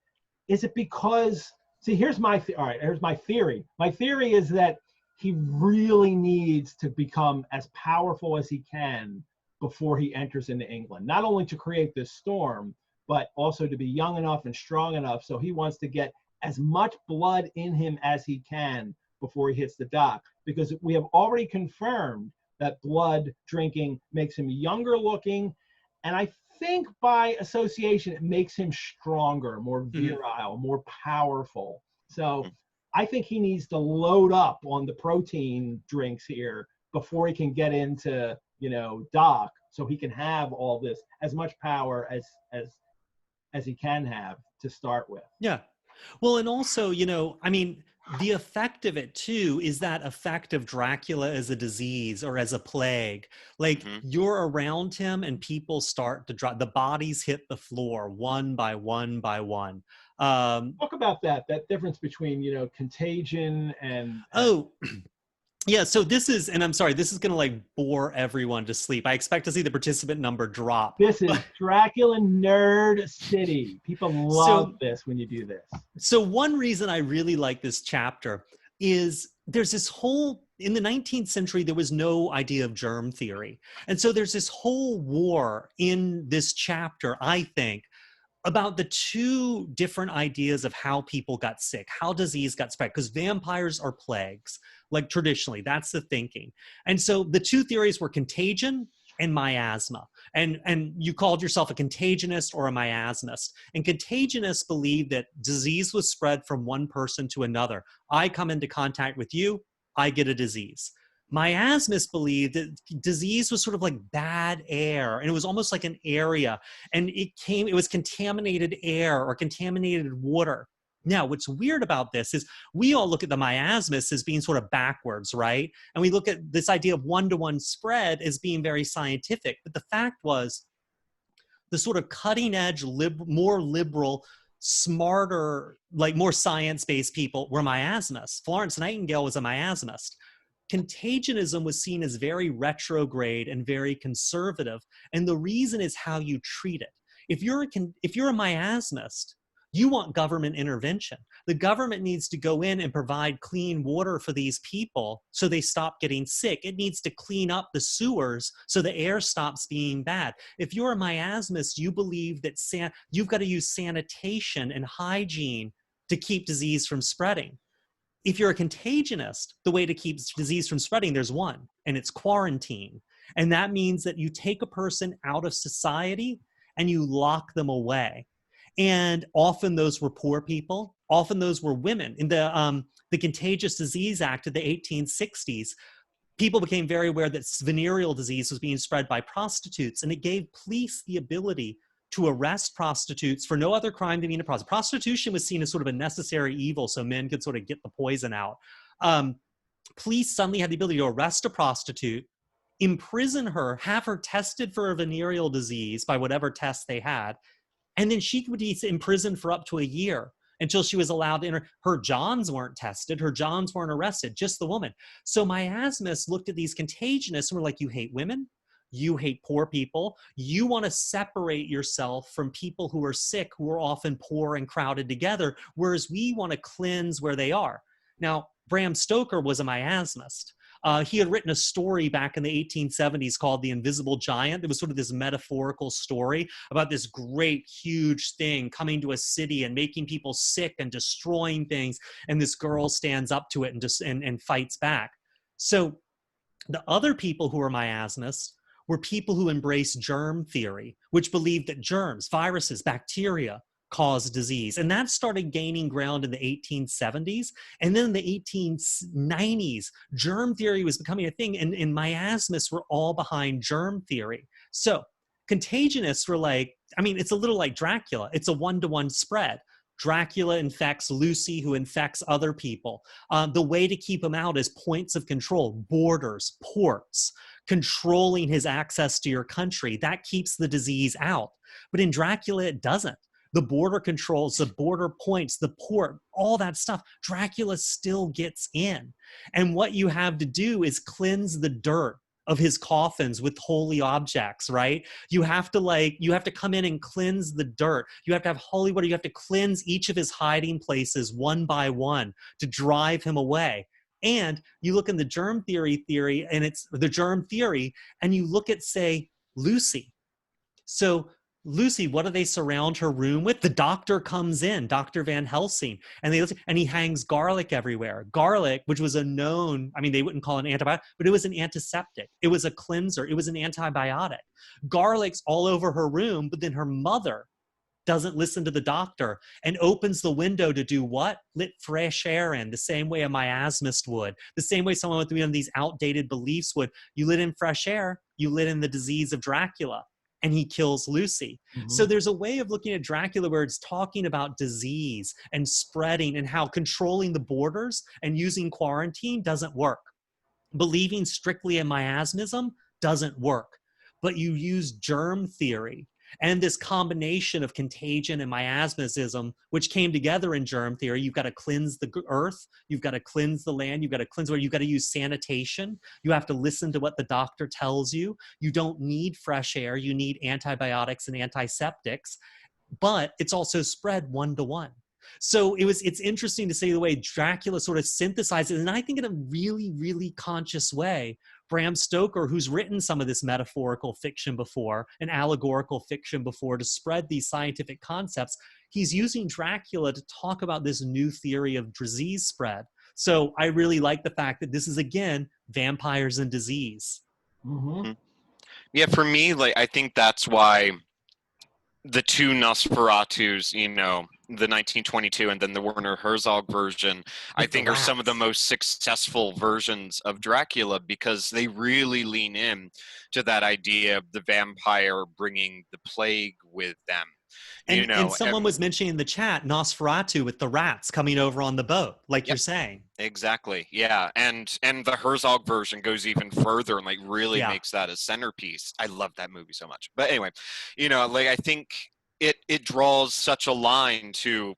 is it because? See, here's my theory. My theory is that he really needs to become as powerful as he can before he enters into England, not only to create this storm, but also to be young enough and strong enough. So he wants to get as much blood in him as he can before he hits the dock, because we have already confirmed that blood drinking makes him younger looking. And I think by association, it makes him stronger, more virile, more powerful. So I think he needs to load up on the protein drinks here before he can get into, dock, so he can have all this, as much power as he can have to start with. Yeah. Well, and also, the effect of it too is that effect of Dracula as a disease or as a plague. Like you're around him and people start to drop, the bodies hit the floor one by one by one. Talk about that difference between, contagion and yeah, so this is, and I'm sorry, this is going to like bore everyone to sleep. I expect to see the participant number drop. This is Dracula Nerd City. People love this when you do this. So one reason I really like this chapter is there's this whole, in the 19th century, there was no idea of germ theory. And so there's this whole war in this chapter, I think, about the 2 different ideas of how people got sick, how disease got spread, because vampires are plagues, like traditionally, that's the thinking. And so the 2 theories were contagion and miasma. And you called yourself a contagionist or a miasmist. And contagionists believed that disease was spread from one person to another. I come into contact with you, I get a disease. Miasmists believed that disease was sort of like bad air, and it was almost like an area, and it was contaminated air or contaminated water. Now, what's weird about this is we all look at the miasmists as being sort of backwards, right? And we look at this idea of one-to-one spread as being very scientific. But the fact was, the sort of cutting edge, more liberal, smarter, like more science-based people were miasmists. Florence Nightingale was a miasmist. Contagionism was seen as very retrograde and very conservative. And the reason is how you treat it. If you're a miasmist, you want government intervention. The government needs to go in and provide clean water for these people so they stop getting sick. It needs to clean up the sewers so the air stops being bad. If you're a miasmist, you believe that you've got to use sanitation and hygiene to keep disease from spreading. If you're a contagionist, the way to keep disease from spreading, there's one, and it's quarantine. And that means that you take a person out of society and you lock them away. And often those were poor people. Often those were women. In the Contagious Disease Act of the 1860s, people became very aware that venereal disease was being spread by prostitutes, and it gave police the ability to arrest prostitutes for no other crime than being a prostitute. Prostitution was seen as sort of a necessary evil, so men could sort of get the poison out. Police suddenly had the ability to arrest a prostitute, imprison her, have her tested for a venereal disease by whatever test they had, and then she would be imprisoned for up to a year until she was allowed to enter. Her Johns weren't tested. Her Johns weren't arrested, just the woman. So miasmists looked at these contagionists and were like, you hate women, you hate poor people, you want to separate yourself from people who are sick, who are often poor and crowded together, whereas we want to cleanse where they are. Now, Bram Stoker was a miasmist. He had written a story back in the 1870s called The Invisible Giant. It was sort of this metaphorical story about this great, huge thing coming to a city and making people sick and destroying things. And this girl stands up to it and fights back. So the other people who were miasmists were people who embraced germ theory, which believed that germs, viruses, bacteria, cause disease. And that started gaining ground in the 1870s. And then in the 1890s, germ theory was becoming a thing, and miasmists were all behind germ theory. So contagionists were like, I mean, it's a little like Dracula. It's a one-to-one spread. Dracula infects Lucy, who infects other people. The way to keep him out is points of control, borders, ports, controlling his access to your country. That keeps the disease out. But in Dracula, it doesn't. The border controls, the border points, the port, all that stuff, Dracula still gets in. And what you have to do is cleanse the dirt of his coffins with holy objects, right? You have to come in and cleanse the dirt. You have to have holy water. You have to cleanse each of his hiding places one by one to drive him away. And you look in the germ theory, and it's the germ theory, and you look at, say, Lucy. So Lucy, what do they surround her room with? The doctor comes in, Dr. Van Helsing, and he hangs garlic everywhere. Garlic, which was a known, I mean, they wouldn't call it an antibiotic, but it was an antiseptic. It was a cleanser. It was an antibiotic. Garlic's all over her room, but then her mother doesn't listen to the doctor and opens the window to do what? Let fresh air in, the same way a miasmist would, the same way someone with these outdated beliefs would. You let in fresh air, you let in the disease of Dracula. And he kills Lucy. Mm-hmm. So there's a way of looking at Dracula where it's talking about disease and spreading and how controlling the borders and using quarantine doesn't work. Believing strictly in miasmism doesn't work. But you use germ theory and this combination of contagion and miasmicism, which came together in germ theory. You've got to cleanse the earth. You've got to cleanse the land. You've got to cleanse where you've got to use sanitation. You have to listen to what the doctor tells you. You don't need fresh air. You need antibiotics and antiseptics, but it's also spread one-to-one. So it's interesting to see the way Dracula sort of synthesizes, and I think in a really, really conscious way, Bram Stoker, who's written some of this metaphorical fiction before, and allegorical fiction before, to spread these scientific concepts, he's using Dracula to talk about this new theory of disease spread. So I really like the fact that this is, again, vampires and disease. Mm-hmm. Yeah, for me, like I think that's why the two Nosferatus, the 1922 and then the Werner Herzog version, I With the think are some of the rats. most successful versions of Dracula because they really lean in to that idea of the vampire bringing the plague with them. And someone was mentioning in the chat Nosferatu with the rats coming over on the boat, like Yep, you're saying. exactly. Yeah, and the Herzog version goes even further and like really Yeah. makes that a centerpiece. I love that movie so much. But anyway, like I think it draws such a line to,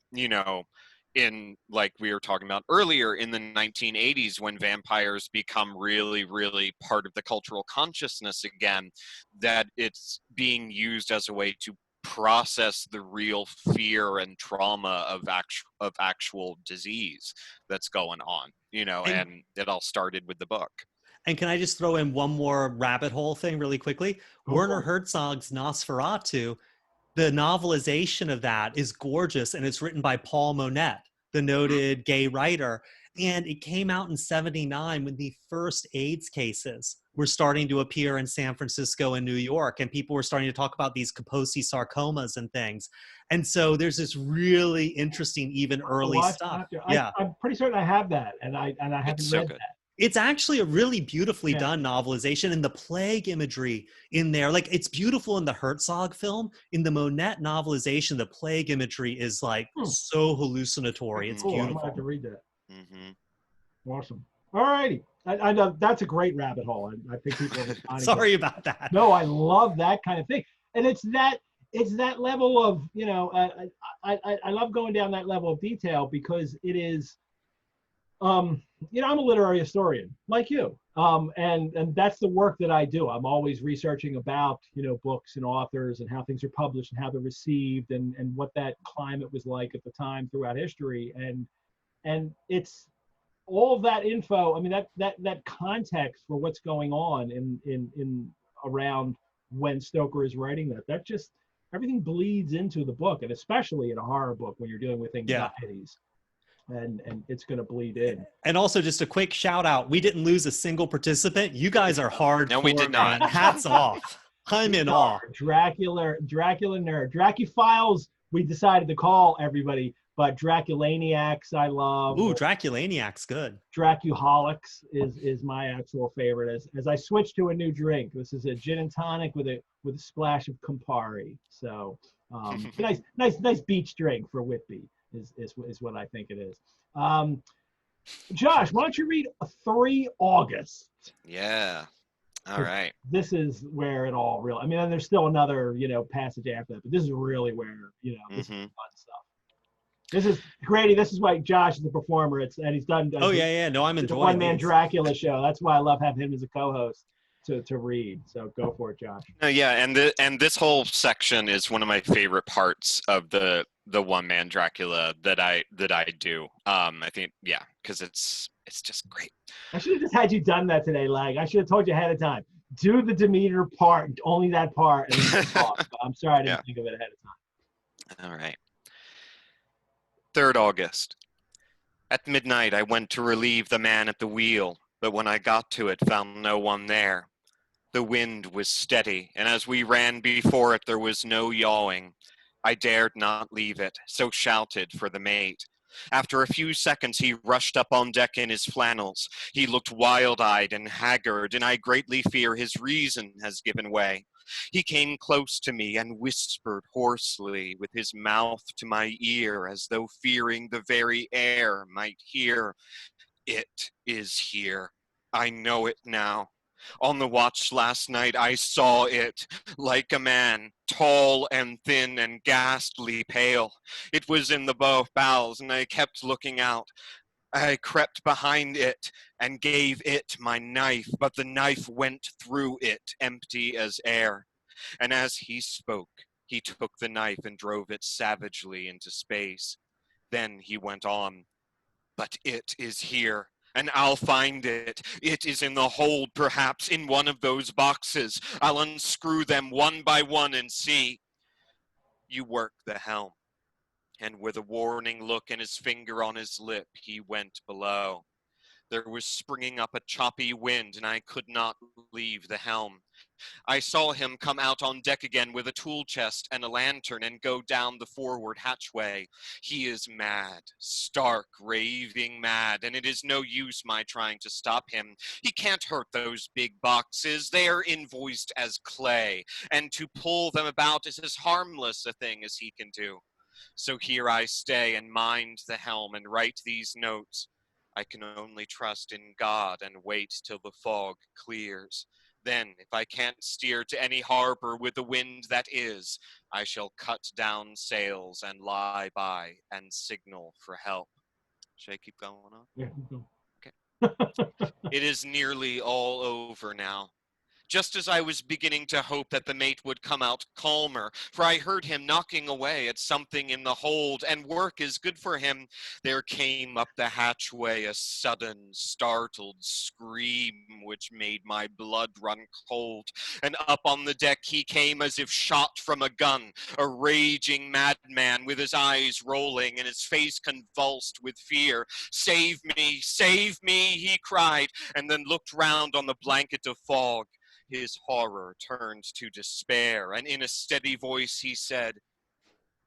in like we were talking about earlier in the 1980s when vampires become really really part of the cultural consciousness again, that it's being used as a way to process the real fear and trauma of actual disease that's going on, And and it all started with the book. and can I just throw in one more rabbit hole thing really quickly? Go Werner for it. Herzog's Nosferatu, the novelization of that is gorgeous, and it's written by Paul Monette, the noted gay writer. And it came out in 79 when the first AIDS cases were starting to appear in San Francisco and New York, and people were starting to talk about these Kaposi sarcomas and things. And so there's this really interesting, even early stuff. Yeah. I'm pretty certain I have that, and I It's haven't so read good. that. It's actually a really beautifully Yeah. done novelization, and the plague imagery in there, like it's beautiful in the Herzog film. In the Monette novelization, the plague imagery is like Hmm. so hallucinatory. It's Cool. I might have to beautiful. read that. Hmm. Awesome. All righty. I know that's a great rabbit hole. I think people are responding to Sorry it. about that. No, I love that kind of thing, and it's that level of I love going down that level of detail because it is I'm a literary historian like you, and that's the work that I do. I'm always researching about books and authors and how things are published and how they're received and what that climate was like at the time throughout history, and it's all of that info. I mean that context for what's going on in around when Stoker is writing that just everything bleeds into the book, and especially in a horror book when you're dealing with Yeah. anxieties, and it's going to bleed in. And also, just a quick shout out. We didn't lose a single participant. You guys are hardcore, No, we did not. man. Hats off. I'm in awe. Dracula nerd. Dracuphiles, we decided to call everybody, but Draculaniacs I love. Ooh, Draculaniac's good. Dracuholics is my actual favorite. As I switch to a new drink, this is a gin and tonic with a splash of Campari. So nice beach drink for Whitby is what I think it is. Josh, why don't you read 3 August? Yeah. All right. This is where it all really. I mean, and there's still another passage after that, but this is really where this is fun stuff. This is Grady. This is why Josh is the performer. And he's done. Oh yeah. No, I'm It's a enjoying one-man these. Dracula show. That's why I love having him as a co-host to read. So go for it, Josh. Yeah, and this whole section is one of my favorite parts of the one-man Dracula that I do. I think because it's just great. I should have just had you done that today, Lag. I should have told you ahead of time. Do the Demeter part, only that part, and then talk. But I'm sorry I didn't think of it ahead of time. All right. 3rd August. At midnight, I went to relieve the man at the wheel, but when I got to it, found no one there. The wind was steady, and as we ran before it, there was no yawing. I dared not leave it, so shouted for the mate. After a few seconds, he rushed up on deck in his flannels. He looked wild-eyed and haggard, and I greatly fear his reason has given way. He came close to me and whispered hoarsely with his mouth to my ear, as though fearing the very air might hear. It is here. I know it now. On the watch last night, I saw it, like a man, tall and thin and ghastly pale. It was in the bows, and I kept looking out. I crept behind it and gave it my knife, but the knife went through it, empty as air. And as he spoke, he took the knife and drove it savagely into space. Then he went on. But it is here, and I'll find it. It is in the hold, perhaps, in one of those boxes. I'll unscrew them one by one and see. You work the helm. And with a warning look and his finger on his lip, he went below. There was springing up a choppy wind, and I could not leave the helm. I saw him come out on deck again with a tool chest and a lantern and go down the forward hatchway. He is mad, stark, raving mad, and it is no use my trying to stop him. He can't hurt those big boxes. They are invoiced as clay, and to pull them about is as harmless a thing as he can do. So here I stay and mind the helm and write these notes. I can only trust in God and wait till the fog clears. Then, if I can't steer to any harbor with the wind that is, I shall cut down sails and lie by and signal for help. Should I keep going on? Yeah. Okay. It is nearly all over now. Just as I was beginning to hope that the mate would come out calmer, for I heard him knocking away at something in the hold, and work is good for him, there came up the hatchway a sudden, startled scream which made my blood run cold, and up on the deck he came as if shot from a gun, a raging madman with his eyes rolling and his face convulsed with fear. Save me, he cried, and then looked round on the blanket of fog. His horror turned to despair, and in a steady voice he said,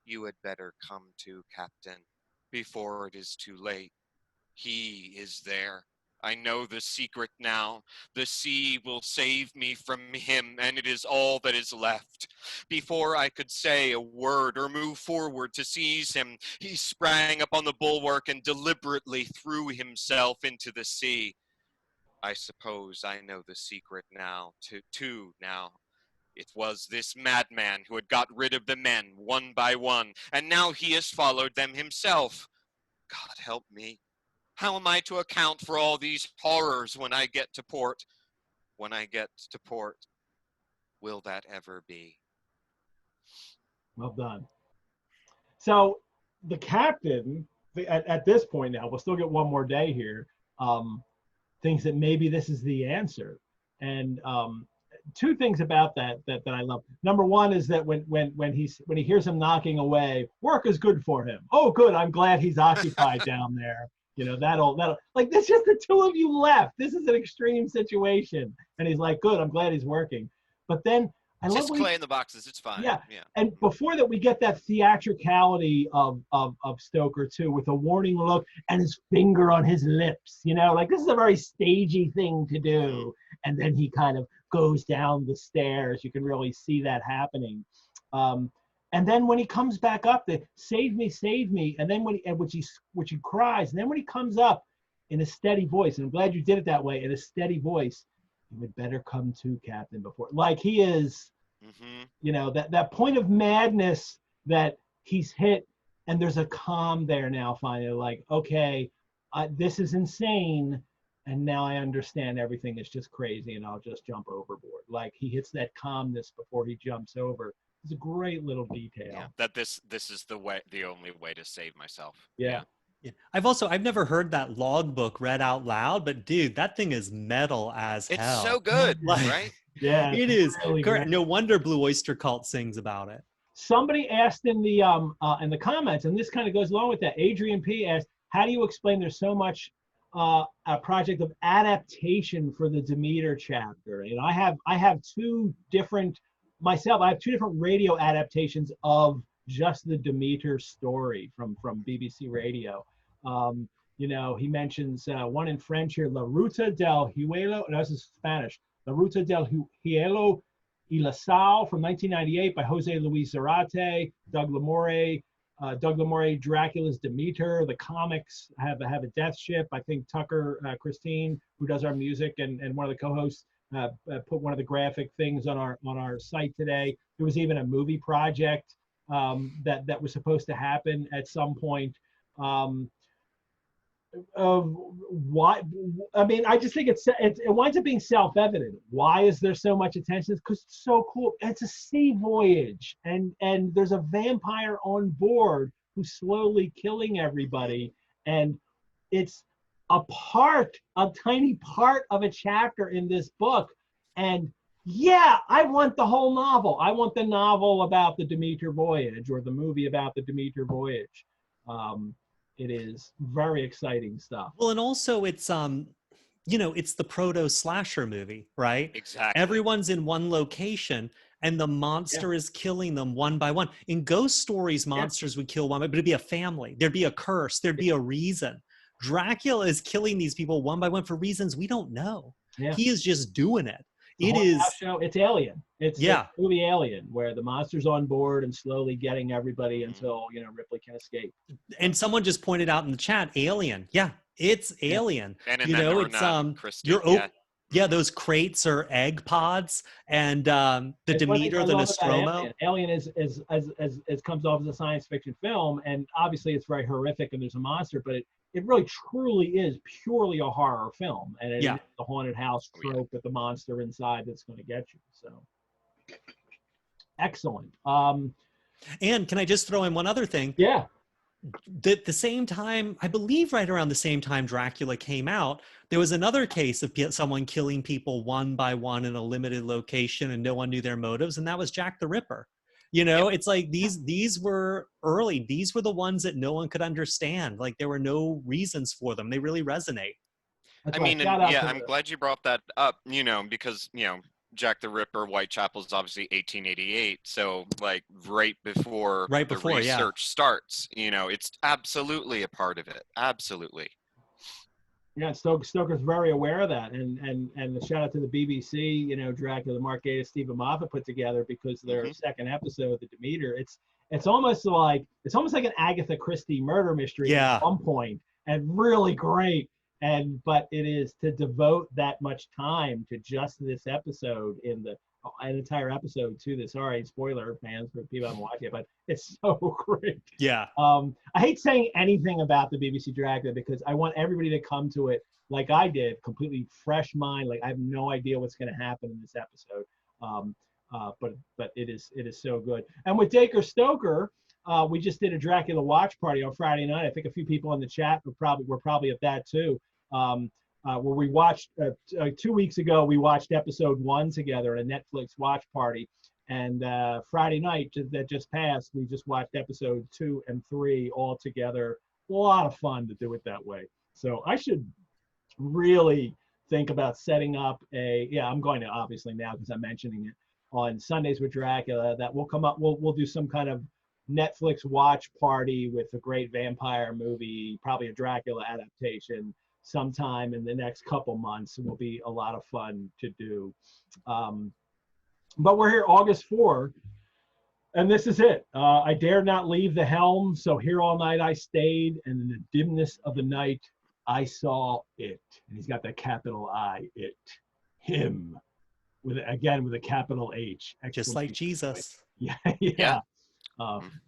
"You had better come to, Captain, before it is too late. He is there. I know the secret now. The sea will save me from him, and it is all that is left." Before I could say a word or move forward to seize him, he sprang up on the bulwark and deliberately threw himself into the sea. I suppose I know the secret now, too now. It was this madman who had got rid of the men one by one, and now he has followed them himself. God help me. How am I to account for all these horrors when I get to port? When I get to port, will that ever be? Well done. So the captain, at this point now, we'll still get one more day here, thinks that maybe this is the answer. And two things about that I love. Number one is that when he hears him knocking away, work is good for him. Oh, good. I'm glad he's occupied down there. You know, that'll like, this just the two of you left. This is an extreme situation. And he's like, good, I'm glad he's working. But then I love just clay in the boxes. It's fine. Yeah. And before that, we get that theatricality of Stoker too, with a warning look and his finger on his lips. You know, like, this is a very stagey thing to do. And then he kind of goes down the stairs. You can really see that happening. And then when he comes back up, the save me, and then which he cries, and then when he comes up in a steady voice, and I'm glad you did it that way, in a steady voice, you would better come to, Captain, before, like, he is, you know, that point of madness that he's hit, and there's a calm there now finally, like, okay, this is insane, and now I understand everything is just crazy, and I'll just jump overboard. Like, he hits that calmness before he jumps over. It's a great little detail. Yeah, that this is the only way to save myself. Yeah. I've never heard that logbook read out loud, but dude, that thing is metal as hell. It's so good, right? Yeah, it is. Really correct. No wonder Blue Oyster Cult sings about it. Somebody asked in the comments, and this kind of goes along with that. Adrian P asked, "How do you explain there's so much a project of adaptation for the Demeter chapter?" And I have two different radio adaptations of just the Demeter story from BBC Radio. You know, he mentions one in French here, La Ruta del Hielo, no, this is Spanish, La Ruta del Hielo y la Sal from 1998 by Jose Luis Zarate, Doug L'Amore, Dracula's Demeter. The comics have a death ship. I think Tucker Christine, who does our music and one of the co-hosts, put one of the graphic things on our site today. There was even a movie project that was supposed to happen at some point. Why? I mean, I just think it winds up being self-evident. Why is there so much attention? Because it's so cool. It's a sea voyage, and there's a vampire on board who's slowly killing everybody, and it's a tiny part of a chapter in this book. And yeah, I want the whole novel. I want the novel about the Demeter voyage, or the movie about the Demeter voyage. It is very exciting stuff. Well, and also it's it's the proto slasher movie, right? Exactly. Everyone's in one location and the monster is killing them one by one. In ghost stories, monsters would kill one, but it'd be a family. There'd be a curse. There'd be a reason. Dracula is killing these people one by one for reasons we don't know. Yeah. He is just doing it. The It haunted is. house show, it's Alien. It's Yeah. the movie Alien, where the monster's on board and slowly getting everybody until Ripley can escape. And someone just pointed out in the chat, Alien. Yeah, it's Alien. And in You that know, Norman it's Christie, yeah, those crates are egg pods, and the It's one thing Demeter, I the love about Nostromo. Alien is comes off as a science fiction film, and obviously it's very horrific and there's a monster, but it really truly is purely a horror film, and it is the haunted house trope with the monster inside that's going to get you. So excellent. And can I just throw in one other thing? Yeah. At the same time, I believe right around the same time Dracula came out, there was another case of someone killing people one by one in a limited location and no one knew their motives, and that was Jack the Ripper. It's like these were early. These were the ones that no one could understand. Like there were no reasons for them. They really resonate. That's I right. mean, I'm glad you brought that up, because, Jack the Ripper, Whitechapel is obviously 1888, so like right before the research starts. It's absolutely a part of it. Absolutely. Yeah, Stoker's very aware of that, and the shout out to the BBC, Dracula, Mark Gatiss, Stephen Moffat put together, because their second episode, the Demeter, it's almost like an Agatha Christie murder mystery at one point, and really great. But it is to devote that much time to just this episode an entire episode to this. Sorry, spoiler fans for people who haven't watched it, but it's so great. Yeah. I hate saying anything about the BBC Dracula because I want everybody to come to it like I did, completely fresh mind. Like I have no idea what's going to happen in this episode. But it is so good. And with Dacre Stoker, we just did a Dracula watch party on Friday night. I think a few people in the chat were probably at that too. Where we watched 2 weeks ago, we watched episode 1 together at a Netflix watch party, and Friday night that just passed, we just watched episode 2 and 3 all together. A lot of fun to do it that way. So I should really think about setting up I'm going to obviously now because I'm mentioning it on Sundays with Dracula, that we'll come up, we'll do some kind of Netflix watch party with a great vampire movie, probably a Dracula adaptation, sometime in the next couple months. It will be a lot of fun to do. But we're here August 4, and this is it. I dared not leave the helm, so here all night I stayed, and in the dimness of the night I saw it. And he's got that capital I, it, him, with a capital H. Just like Jesus. Yeah.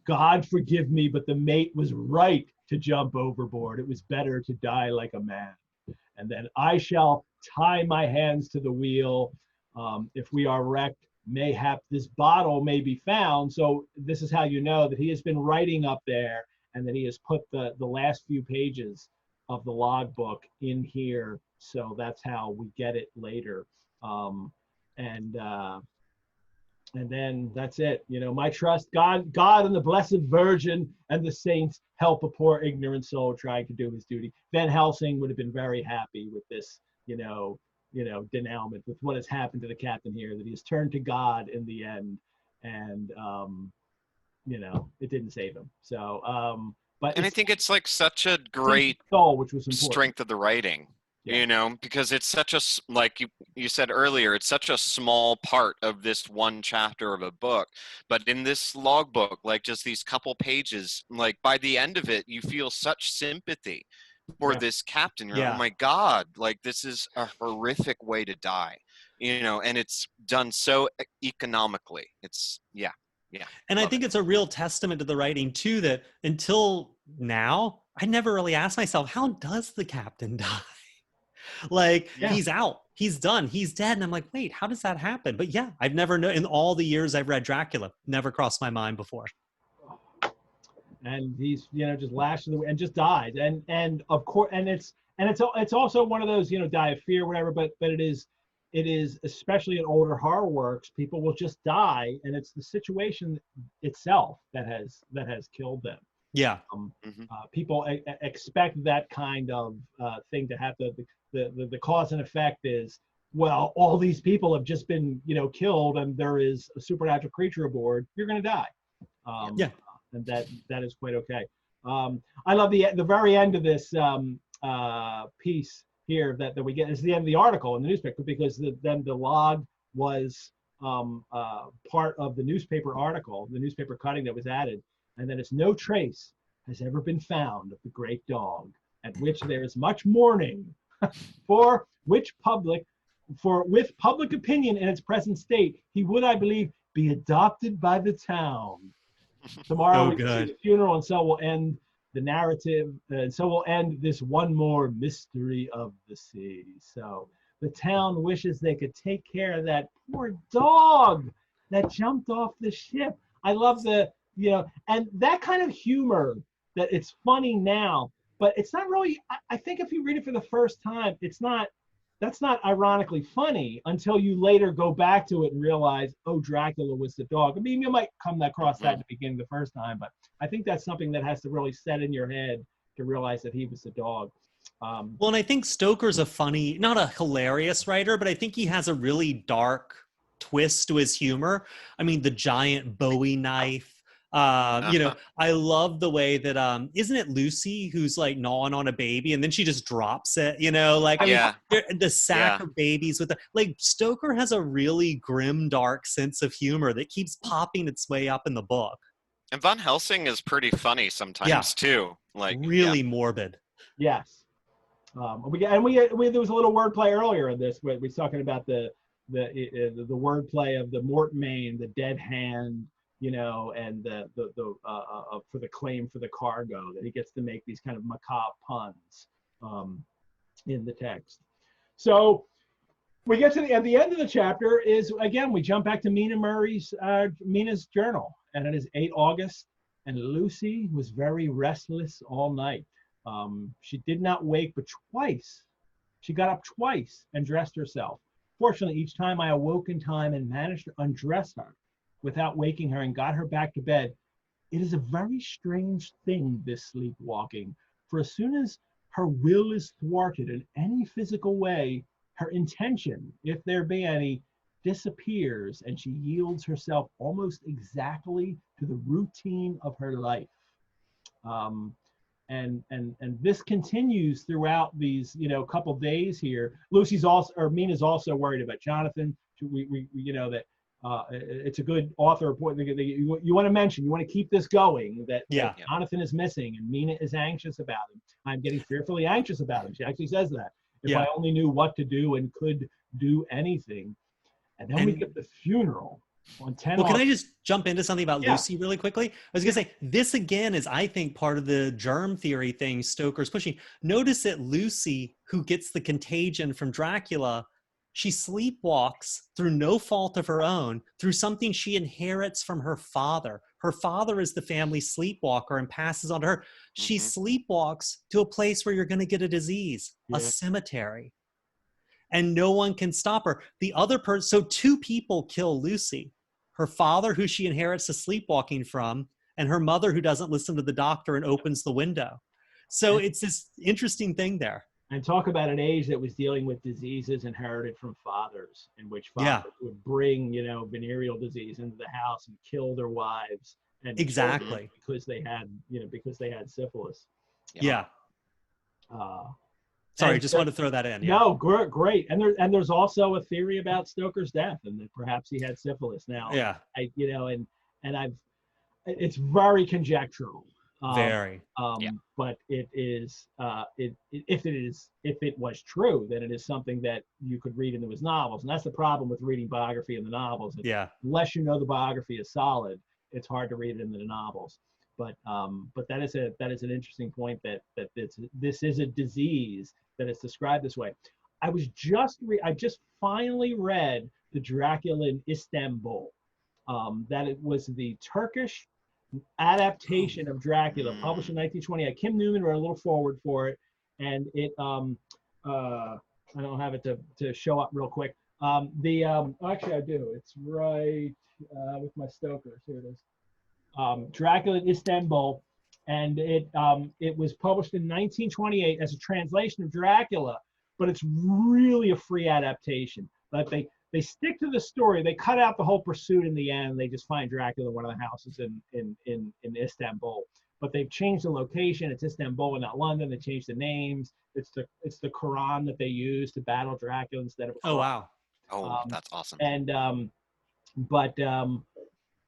God forgive me, but the mate was right to jump overboard. It was better to die like a man. And then I shall tie my hands to the wheel. If we are wrecked, mayhap this bottle may be found. So this is how you know that he has been writing up there, and that he has put the last few pages of the logbook in here. So that's how we get it later. And then that's it. My trust, God and the Blessed Virgin and the saints help a poor ignorant soul trying to do his duty. Van Helsing would have been very happy with this, denouement, with what has happened to the captain here, that he has turned to God in the end, and it didn't save him. So, I think it's like such a great soul, which was important. Strength of the writing. Because it's such a, like you said earlier, it's such a small part of this one chapter of a book. But in this logbook, like just these couple pages, like by the end of it, you feel such sympathy for this captain. You're like, oh my God, like this is a horrific way to die, and it's done so economically. It's, yeah. And I think it's a real testament to the writing too, that until now, I never really asked myself, how does the captain die? Like he's out, he's done, he's dead. And I'm like, wait, how does that happen? But yeah, I've never known, in all the years I've read Dracula, never crossed my mind before. And he's, just lashed in the and just died. And of course, and it's also one of those, die of fear, whatever, but it is especially in older horror works, people will just die, and it's the situation itself that has killed them. Yeah. People expect that kind of thing to have. The cause and effect is, well, all these people have just been, killed, and there is a supernatural creature aboard. You're going to die. Yeah. And that is quite okay. I love the very end of this piece here that we get is the end of the article in the newspaper, because then the log was part of the newspaper article, the newspaper cutting that was added, and then it's no trace has ever been found of the great dog, at which there is much mourning with public opinion in its present state, he would, I believe, be adopted by the town. Tomorrow we see the funeral, and so will end the narrative, and so will end this one more mystery of the sea. So the town wishes they could take care of that poor dog that jumped off the ship. I love and that kind of humor, that it's funny now, but it's not really, I think if you read it for the first time, that's not ironically funny until you later go back to it and realize, oh, Dracula was the dog. I mean, you might come across that at the beginning the first time, but I think that's something that has to really set in your head to realize that he was the dog. Well, and I think Stoker's a funny, not a hilarious writer, but I think he has a really dark twist to his humor. I mean, the giant Bowie knife. I love the way that isn't it Lucy who's like gnawing on a baby and then she just drops it, the sack of babies with Stoker has a really grim, dark sense of humor that keeps popping its way up in the book. And Van Helsing is pretty funny sometimes too, really morbid. Yes. There was a little wordplay earlier in this. We was talking about the wordplay of the Mortmain, the dead hand, and for the claim for the cargo, that he gets to make these kind of macabre puns in the text. So we get to the end of the chapter is, again, we jump back to Mina's journal, and it is 8 August, and Lucy was very restless all night. She did not wake, but twice. She got up twice and dressed herself. Fortunately, each time I awoke in time and managed to undress her without waking her and got her back to bed. It is a very strange thing, this sleepwalking, for as soon as her will is thwarted in any physical way, her intention, if there be any, disappears, and she yields herself almost exactly to the routine of her life. And this continues throughout these, couple days here. Mina's also worried about Jonathan. That it's a good author point that you want to mention. You want to keep this going. That Jonathan is missing, and Mina is anxious about him. I'm getting fearfully anxious about him. She actually says that. If I only knew what to do and could do anything. And then we get the funeral on 10. Well, can I just jump into something about Lucy really quickly? I was going to say, this again is, I think, part of the germ theory thing Stoker's pushing. Notice that Lucy, who gets the contagion from Dracula, she sleepwalks through no fault of her own, through something she inherits from her father. Her father is the family sleepwalker and passes on to her. She sleepwalks to a place where you're going to get a disease, a cemetery. And no one can stop her. The other person, so 2 people kill Lucy. Her father, who she inherits the sleepwalking from, and her mother, who doesn't listen to the doctor and opens the window. So it's this interesting thing there. And talk about an age that was dealing with diseases inherited from fathers, in which fathers would bring, venereal disease into the house and kill their wives and exactly because they had syphilis. Sorry, just wanted to throw that in. No, great. And there's also a theory about Stoker's death, and that perhaps he had syphilis. Now, it's very conjectural. Very. But it is, if it was true, then it is something that you could read into his novels, and that's the problem with reading biography in the novels. Unless you know the biography is solid, it's hard to read it into the novels. But that is an interesting point that this is a disease that is described this way. I just finally read the Dracula in Istanbul. That it was the Turkish adaptation of Dracula, published in 1920. Kim Newman wrote a little forward for it, and it I don't have it to show up real quick. Actually I do. It's right with my Stokers. Here it is. Dracula in Istanbul. and it was published in 1928 as a translation of Dracula, but it's really a free adaptation. But they stick to the story. They cut out the whole pursuit in the end. They just find Dracula in one of the houses in Istanbul. But they've changed the location. It's Istanbul and not London. They changed the names. It's the Quran that they use to battle Dracula instead of a Quran. Oh wow. Oh, that's awesome. And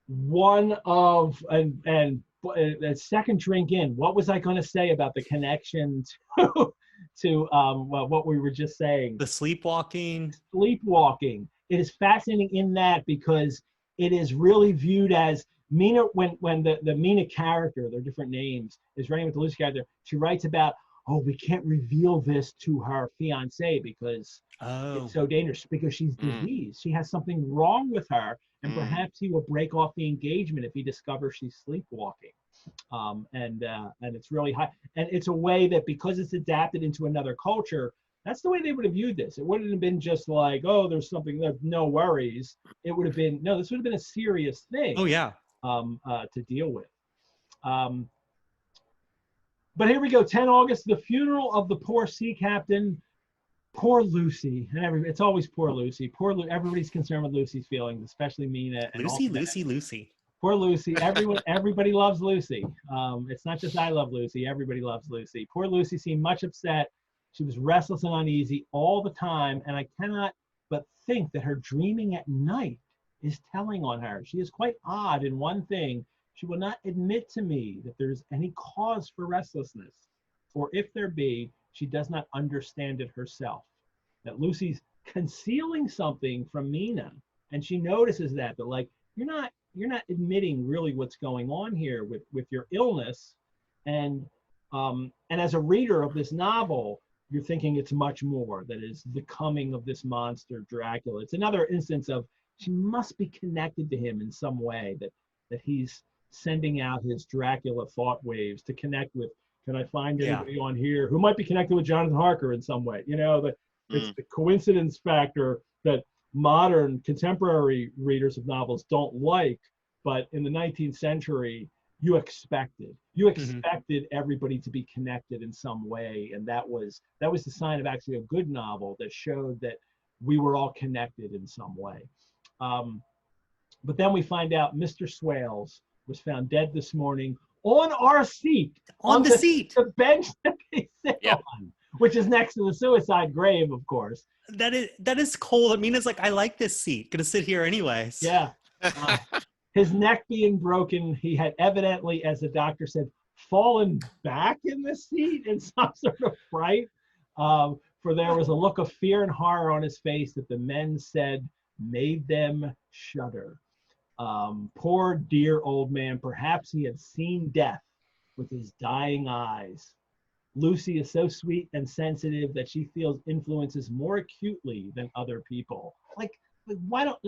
one of and a second drink in, what was I going to say about the connection to what we were just saying? The sleepwalking. Sleepwalking. It is fascinating in that because it is really viewed as Mina, when the Mina character, their different names, is writing with the Lucy character, she writes about, oh, we can't reveal this to her fiance because it's so dangerous, because she's diseased. She has something wrong with her, and perhaps he will break off the engagement if he discovers she's sleepwalking. And it's really high. And it's a way that, because it's adapted into another culture, that's the way they would have viewed this. It wouldn't have been just like, oh, there's something there, no worries. It would have been, no, this would have been a serious thing. Oh, yeah. To deal with. But here we go, 10 August, the funeral of the poor sea captain. Poor Lucy. And it's always poor Lucy. Everybody's concerned with Lucy's feelings, especially Mina. And Lucy. Poor Lucy. Everybody loves Lucy. It's not just I love Lucy. Everybody loves Lucy. Poor Lucy seemed much upset. She was restless and uneasy all the time, and I cannot but think that her dreaming at night is telling on her. She is quite odd in one thing. She will not admit to me that there is any cause for restlessness, or if there be, she does not understand it herself. That Lucy's concealing something from Mina, and she notices that like, you're not admitting really what's going on here with your illness, and as a reader of this novel, you're thinking it's much more, that is the coming of this monster Dracula. It's another instance of she must be connected to him in some way, that he's sending out his Dracula thought waves to connect with. Can I find anybody on here who might be connected with Jonathan Harker in some way? You know, that it's the coincidence factor that modern contemporary readers of novels don't like, but in the 19th century, you expected everybody to be connected in some way, and that was the sign of actually a good novel that showed that we were all connected in some way. But then we find out Mr. Swales was found dead this morning on our seat, on the seat, the bench that they sit on, which is next to the suicide grave, of course. That is cold. I mean, it's like, I like this seat. Gonna sit here anyways. Yeah. His neck being broken, he had evidently, as the doctor said, fallen back in the seat in some sort of fright. For there was a look of fear and horror on his face that the men said made them shudder. Poor dear old man, perhaps he had seen death with his dying eyes. Lucy is so sweet and sensitive that she feels influences more acutely than other people. Like why don't,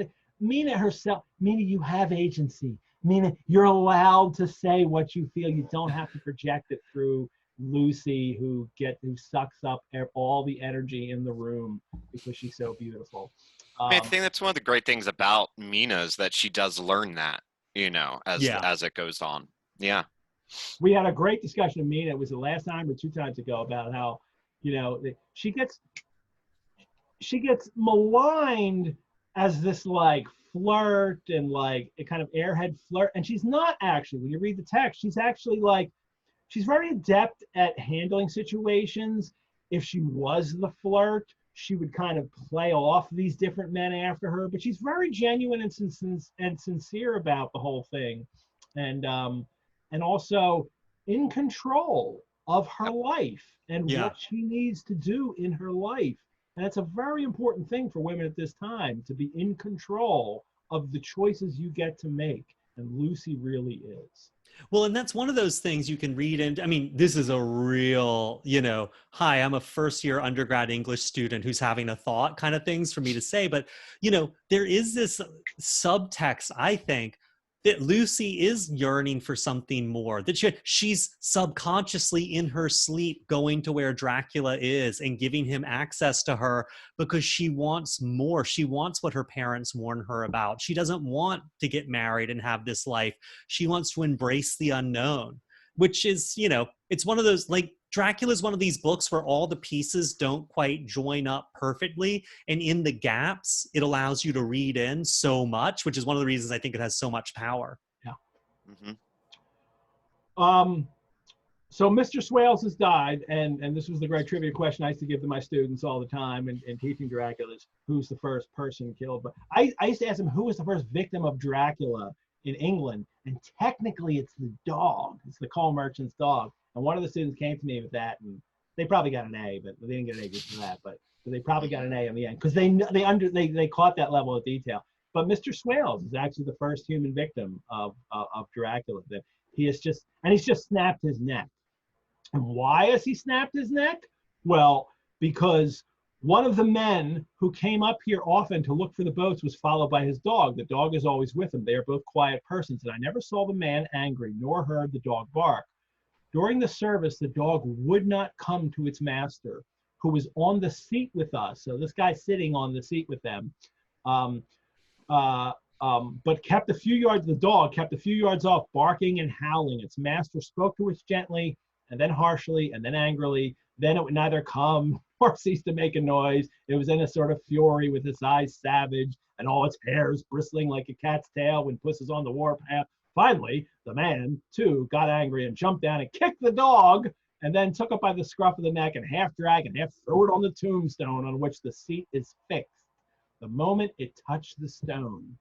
Mina herself, Mina, you have agency. Mina, you're allowed to say what you feel. You don't have to project it through Lucy, who sucks up all the energy in the room because she's so beautiful. I think that's one of the great things about Mina is that she does learn that, as it goes on. Yeah. We had a great discussion of Mina. It was the last time or 2 times ago about how, she gets maligned as this like flirt and like a kind of airhead flirt. And she's not actually, when you read the text, she's actually like, she's very adept at handling situations. If she was the flirt, she would kind of play off these different men after her, but she's very genuine and sincere about the whole thing. And also in control of her life and what she needs to do in her life. And that's a very important thing for women at this time, to be in control of the choices you get to make. And Lucy really is. Well, and that's one of those things you can read. And I mean, this is a real, hi, I'm a first-year undergrad English student who's having a thought kind of things for me to say. But, there is this subtext, I think, that Lucy is yearning for something more, that she's subconsciously in her sleep going to where Dracula is and giving him access to her because she wants more. She wants what her parents warn her about. She doesn't want to get married and have this life. She wants to embrace the unknown. which is, you know, it's one of those, like, Dracula's one of these books where all the pieces don't quite join up perfectly. And in the gaps, it allows you to read in so much, which is one of the reasons I think it has so much power. Yeah. Mm-hmm. So Mr. Swales has died, and this was the great trivia question I used to give to my students all the time in teaching Dracula, is who's the first person killed. But I used to ask them who was the first victim of Dracula in England, and technically it's the dog. It's the coal merchant's dog. And one of the students came to me with that, and they probably got an A, but they didn't get an A just for that. But they probably got an A in the end because they caught that level of detail. But Mr. Swales is actually the first human victim of Dracula. That he's just snapped his neck. And why has he snapped his neck? Well, because one of the men who came up here often to look for the boats was followed by his dog. The dog is always with him. They are both quiet persons, and I never saw the man angry, nor heard the dog bark. During the service, the dog would not come to its master, who was on the seat with us. So this guy sitting on the seat with them, but kept a few yards. The dog kept a few yards off, barking and howling. Its master spoke to it gently, and then harshly, and then angrily. Then it would neither come nor cease to make a noise. It was in a sort of fury, with its eyes savage, and all its hairs bristling like a cat's tail when puss is on the warpath. Finally, the man, too, got angry and jumped down and kicked the dog, and then took it by the scruff of the neck and half drag and half threw it on the tombstone on which the seat is fixed. The moment it touched the stone,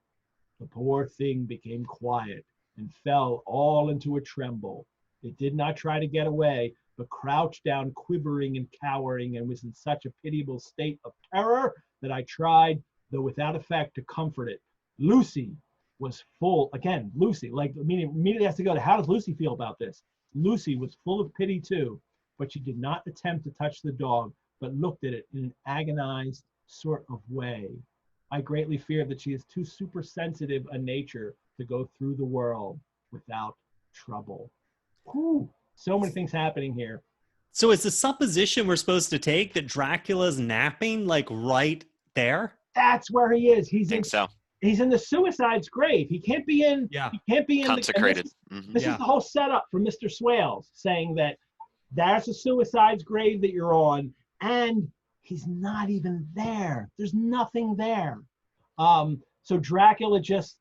the poor thing became quiet and fell all into a tremble. It did not try to get away, but crouched down, quivering and cowering, and was in such a pitiable state of terror that I tried, though without effect, to comfort it. Lucy was full, again, Lucy, like, meaning immediately has to go to, how does Lucy feel about this? Lucy was full of pity too, but she did not attempt to touch the dog, but looked at it in an agonized sort of way. I greatly fear that she is too supersensitive a nature to go through the world without trouble. Whew. So many things happening here. So is the supposition we're supposed to take that Dracula's napping, like, right there? That's where he is. I think so. He's in the suicide's grave. He can't be in. Yeah. He can't be in Consecrated. This is the whole setup for Mr. Swales, saying that that's a suicide's grave that you're on, and he's not even there. There's nothing there. So Dracula just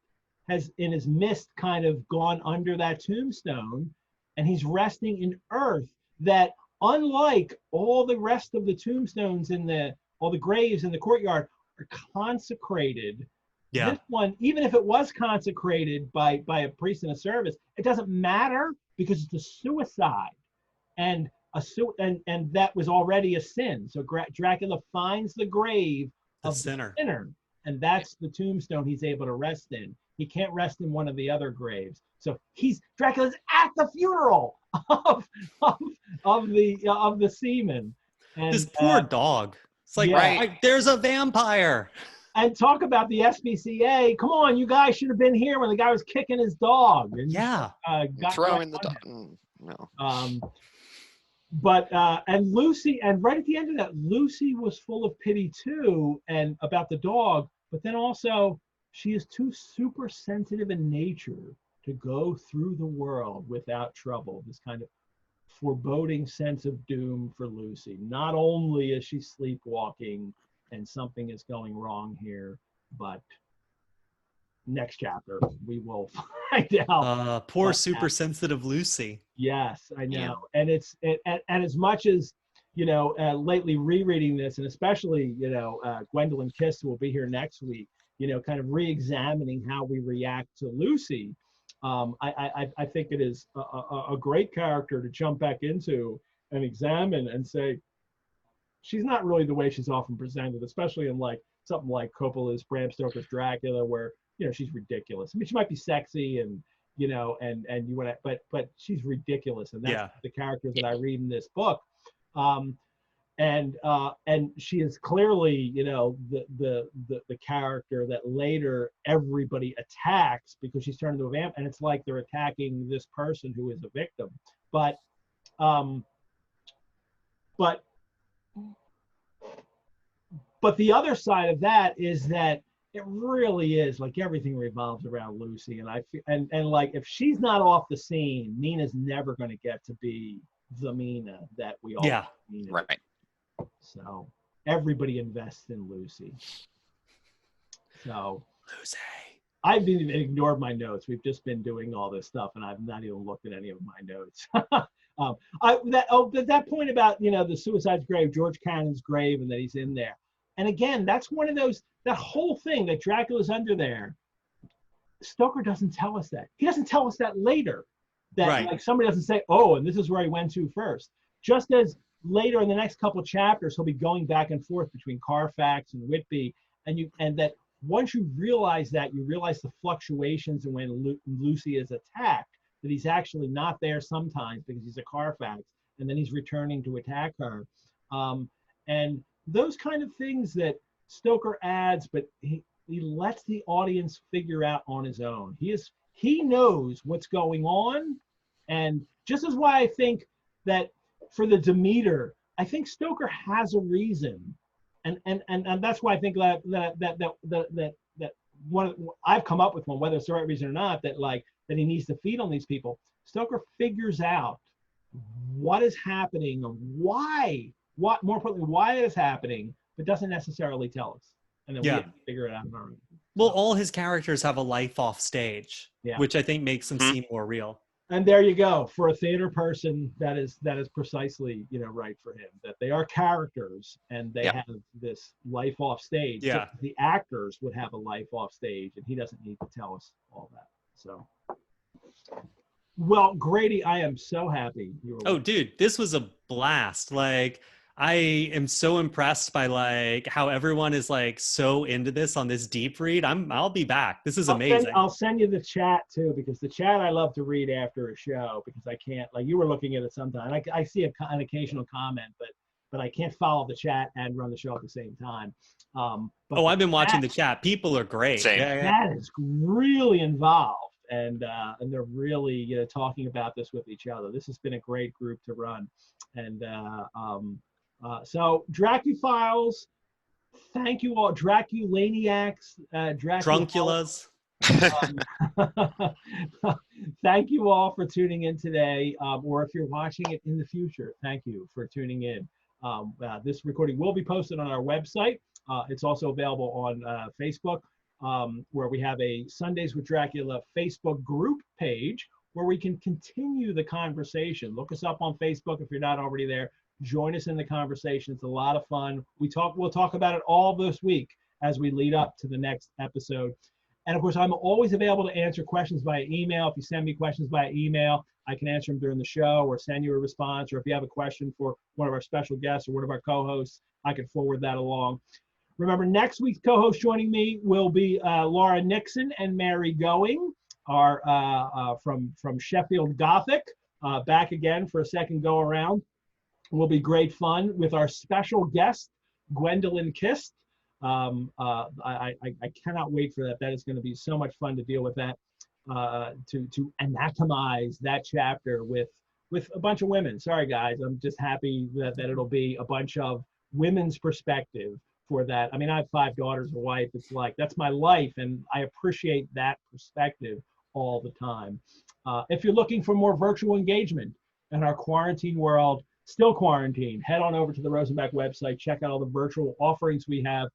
has, in his mist, kind of gone under that tombstone, and he's resting in earth that, unlike all the rest of the tombstones in all the graves in the courtyard, are consecrated. Yeah. This one, even if it was consecrated by a priest in a service, it doesn't matter because it's a suicide, and that was already a sin. So Dracula finds the grave of the sinner, and that's the tombstone he's able to rest in. He can't rest in one of the other graves. So Dracula's at the funeral of the seaman. And this poor dog. It's like, yeah. right, there's a vampire. And talk about the SPCA. Come on, you guys should have been here when the guy was kicking his dog. And, yeah. Throwing the dog. No. And Lucy, and right at the end of that, Lucy was full of pity too, and about the dog. But then also, she is too super sensitive in nature to go through the world without trouble. This kind of foreboding sense of doom for Lucy. Not only is she sleepwalking and something is going wrong here, but next chapter we will find out. Poor super sensitive Lucy. Yes, I know. Yeah. And as much as, lately rereading this, and especially, Gwendolyn Kiss will be here next week, kind of re-examining how we react to Lucy. I think it is a great character to jump back into and examine and say, she's not really the way she's often presented, especially in like something like Coppola's Bram Stoker's Dracula, where, she's ridiculous. I mean, she might be sexy and, and you want to, but she's ridiculous. And that's the character that I read in this book. And she is clearly, the character that later everybody attacks because she's turned into a vamp, and it's like they're attacking this person who is a victim. But the other side of that is that It really is. Like everything revolves around Lucy, and I feel, and like if she's not off the scene, Mina's never going to get to be the Mina that we all Yeah. Mina. Right. So everybody invests in Lucy. So Lucy. I've been ignored my notes. We've just been doing all this stuff, and I've not even looked at any of my notes. That point about the suicide's grave, George Cannon's grave, and that he's in there. And again, that's one of those, that whole thing that Dracula's under there. Stoker doesn't tell us that. He doesn't tell us that later. That Right. like somebody doesn't say, oh, and this is where he went to first. Just as later in the next couple of chapters, he'll be going back and forth between Carfax and Whitby, and that once you realize that, you realize the fluctuations and when Lucy is attacked, that he's actually not there sometimes because he's a Carfax, and then he's returning to attack her. And those kind of things that Stoker adds, but he lets the audience figure out on his own. He knows what's going on, and just as why I think that for the Demeter, I think Stoker has a reason, and that's why I think that one I've come up with one, whether it's the right reason or not, that he needs to feed on these people. Stoker figures out what is happening, what more importantly, why it is happening, but doesn't necessarily tell us, and then we have to figure it out on our own. Well, all his characters have a life off stage, Yeah. which I think makes them seem more real. And there you go. For a theater person, that is precisely right for him. That they are characters and they have this life off stage. Yeah. The actors would have a life off stage, and he doesn't need to tell us all that. So, well, Grady, I am so happy you were. Oh, dude, this was a blast. Like, I am so impressed by how everyone is so into this on this deep read. I'll be back. This is amazing. I'll send you the chat too, because the chat I love to read after a show, because I can't, you were looking at it sometime. I see an occasional comment, but I can't follow the chat and run the show at the same time. I've been watching the chat. People are great. Same. That is really involved, and they're really talking about this with each other. This has been a great group to run, and so Dracufiles, thank you all. Draculaniacs, Drunculas. Thank you all for tuning in today, or if you're watching it in the future, thank you for tuning in. This recording will be posted on our website. It's also available on Facebook, where we have a Sundays with Dracula Facebook group page where we can continue the conversation. Look us up on Facebook if you're not already there. Join us in the conversation. It's a lot of fun. We'll talk about it all this week as we lead up to the next episode. And of course, I'm always available to answer questions via email. If you send me questions via email, I can answer them during the show or send you a response. Or if you have a question for one of our special guests or one of our co-hosts, I can forward that along. Remember, next week's co-host joining me will be Laura Nixon and Mary Going, from Sheffield Gothic, back again for a second go around. Will be great fun with our special guest, Gwendolyn Kist. I cannot wait for that. That is going to be so much fun to deal with that, to anatomize that chapter with a bunch of women. Sorry, guys. I'm just happy that it'll be a bunch of women's perspective for that. I mean, I have 5 daughters, a wife. It's that's my life, and I appreciate that perspective all the time. If you're looking for more virtual engagement in our quarantine world, still quarantined, head on over to the Rosenbach website, check out all the virtual offerings we have.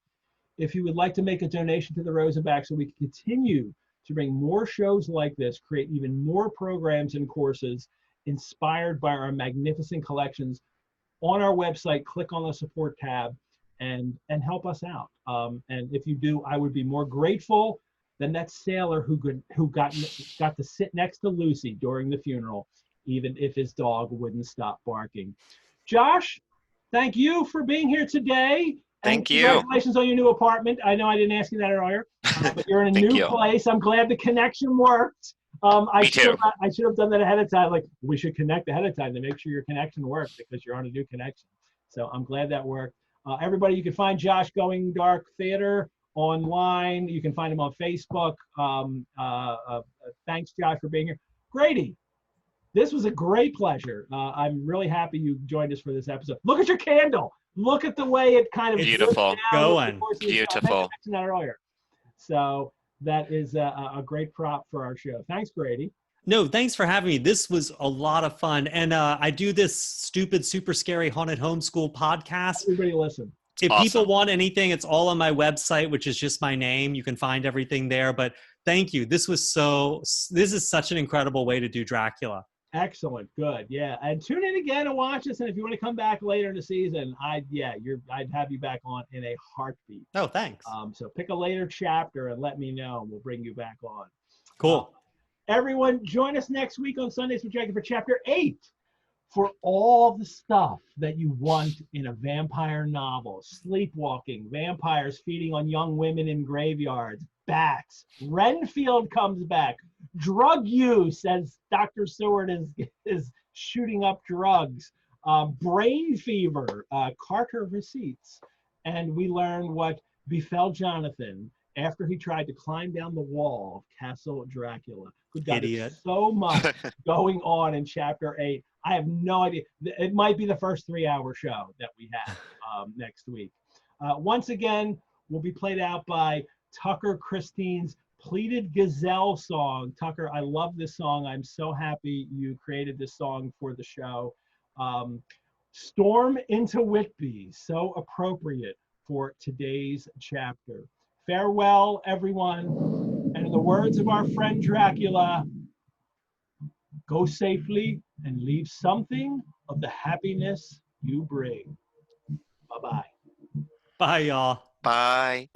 If you would like to make a donation to the Rosenbach so we can continue to bring more shows like this, create even more programs and courses inspired by our magnificent collections, on our website, click on the support tab and help us out. And if you do, I would be more grateful than that sailor who got to sit next to Lucy during the funeral, even if his dog wouldn't stop barking. Josh, thank you for being here today. Thank you. Congratulations on your new apartment. I know I didn't ask you that earlier, but you're in a new place. I'm glad the connection worked. I should have done that ahead of time. We should connect ahead of time to make sure your connection works, because you're on a new connection. So I'm glad that worked. Everybody, you can find Josh Going Dark Theater online. You can find him on Facebook. Thanks, Josh, for being here. Grady, this was a great pleasure. I'm really happy you joined us for this episode. Look at your candle. Look at the way it kind of beautiful. Going. Beautiful. Earlier. So that is a great prop for our show. Thanks, Grady. No, thanks for having me. This was a lot of fun. And I do this stupid, super scary haunted homeschool podcast. Everybody listen. If Awesome. people want anything, it's all on my website, which is just my name. You can find everything there. But thank you. This is such an incredible way to do Dracula. Excellent. Good. Yeah. And tune in again and watch us. And if you want to come back later in the season, I'd have you back on in a heartbeat. Oh, thanks. So pick a later chapter and let me know, and we'll bring you back on. Cool. Everyone, join us next week on Sundays with Dracula for Chapter 8 for all the stuff that you want in a vampire novel. Sleepwalking, vampires feeding on young women in graveyards, bats. Renfield comes back. Drug use, as Dr. Seward is shooting up drugs. Brain fever, Carter receipts. And we learn what befell Jonathan after he tried to climb down the wall of Castle Dracula. Good God, Idiot. there's so much going on in Chapter 8. I have no idea. It might be the first 3-hour show that we have next week. Once again, will be played out by Tucker Christine's Pleated Gazelle song. Tucker, I love this song. I'm so happy you created this song for the show. Storm into Whitby, so appropriate for today's chapter. Farewell, everyone. And in the words of our friend Dracula, go safely and leave something of the happiness you bring. Bye-bye. Bye, y'all. Bye.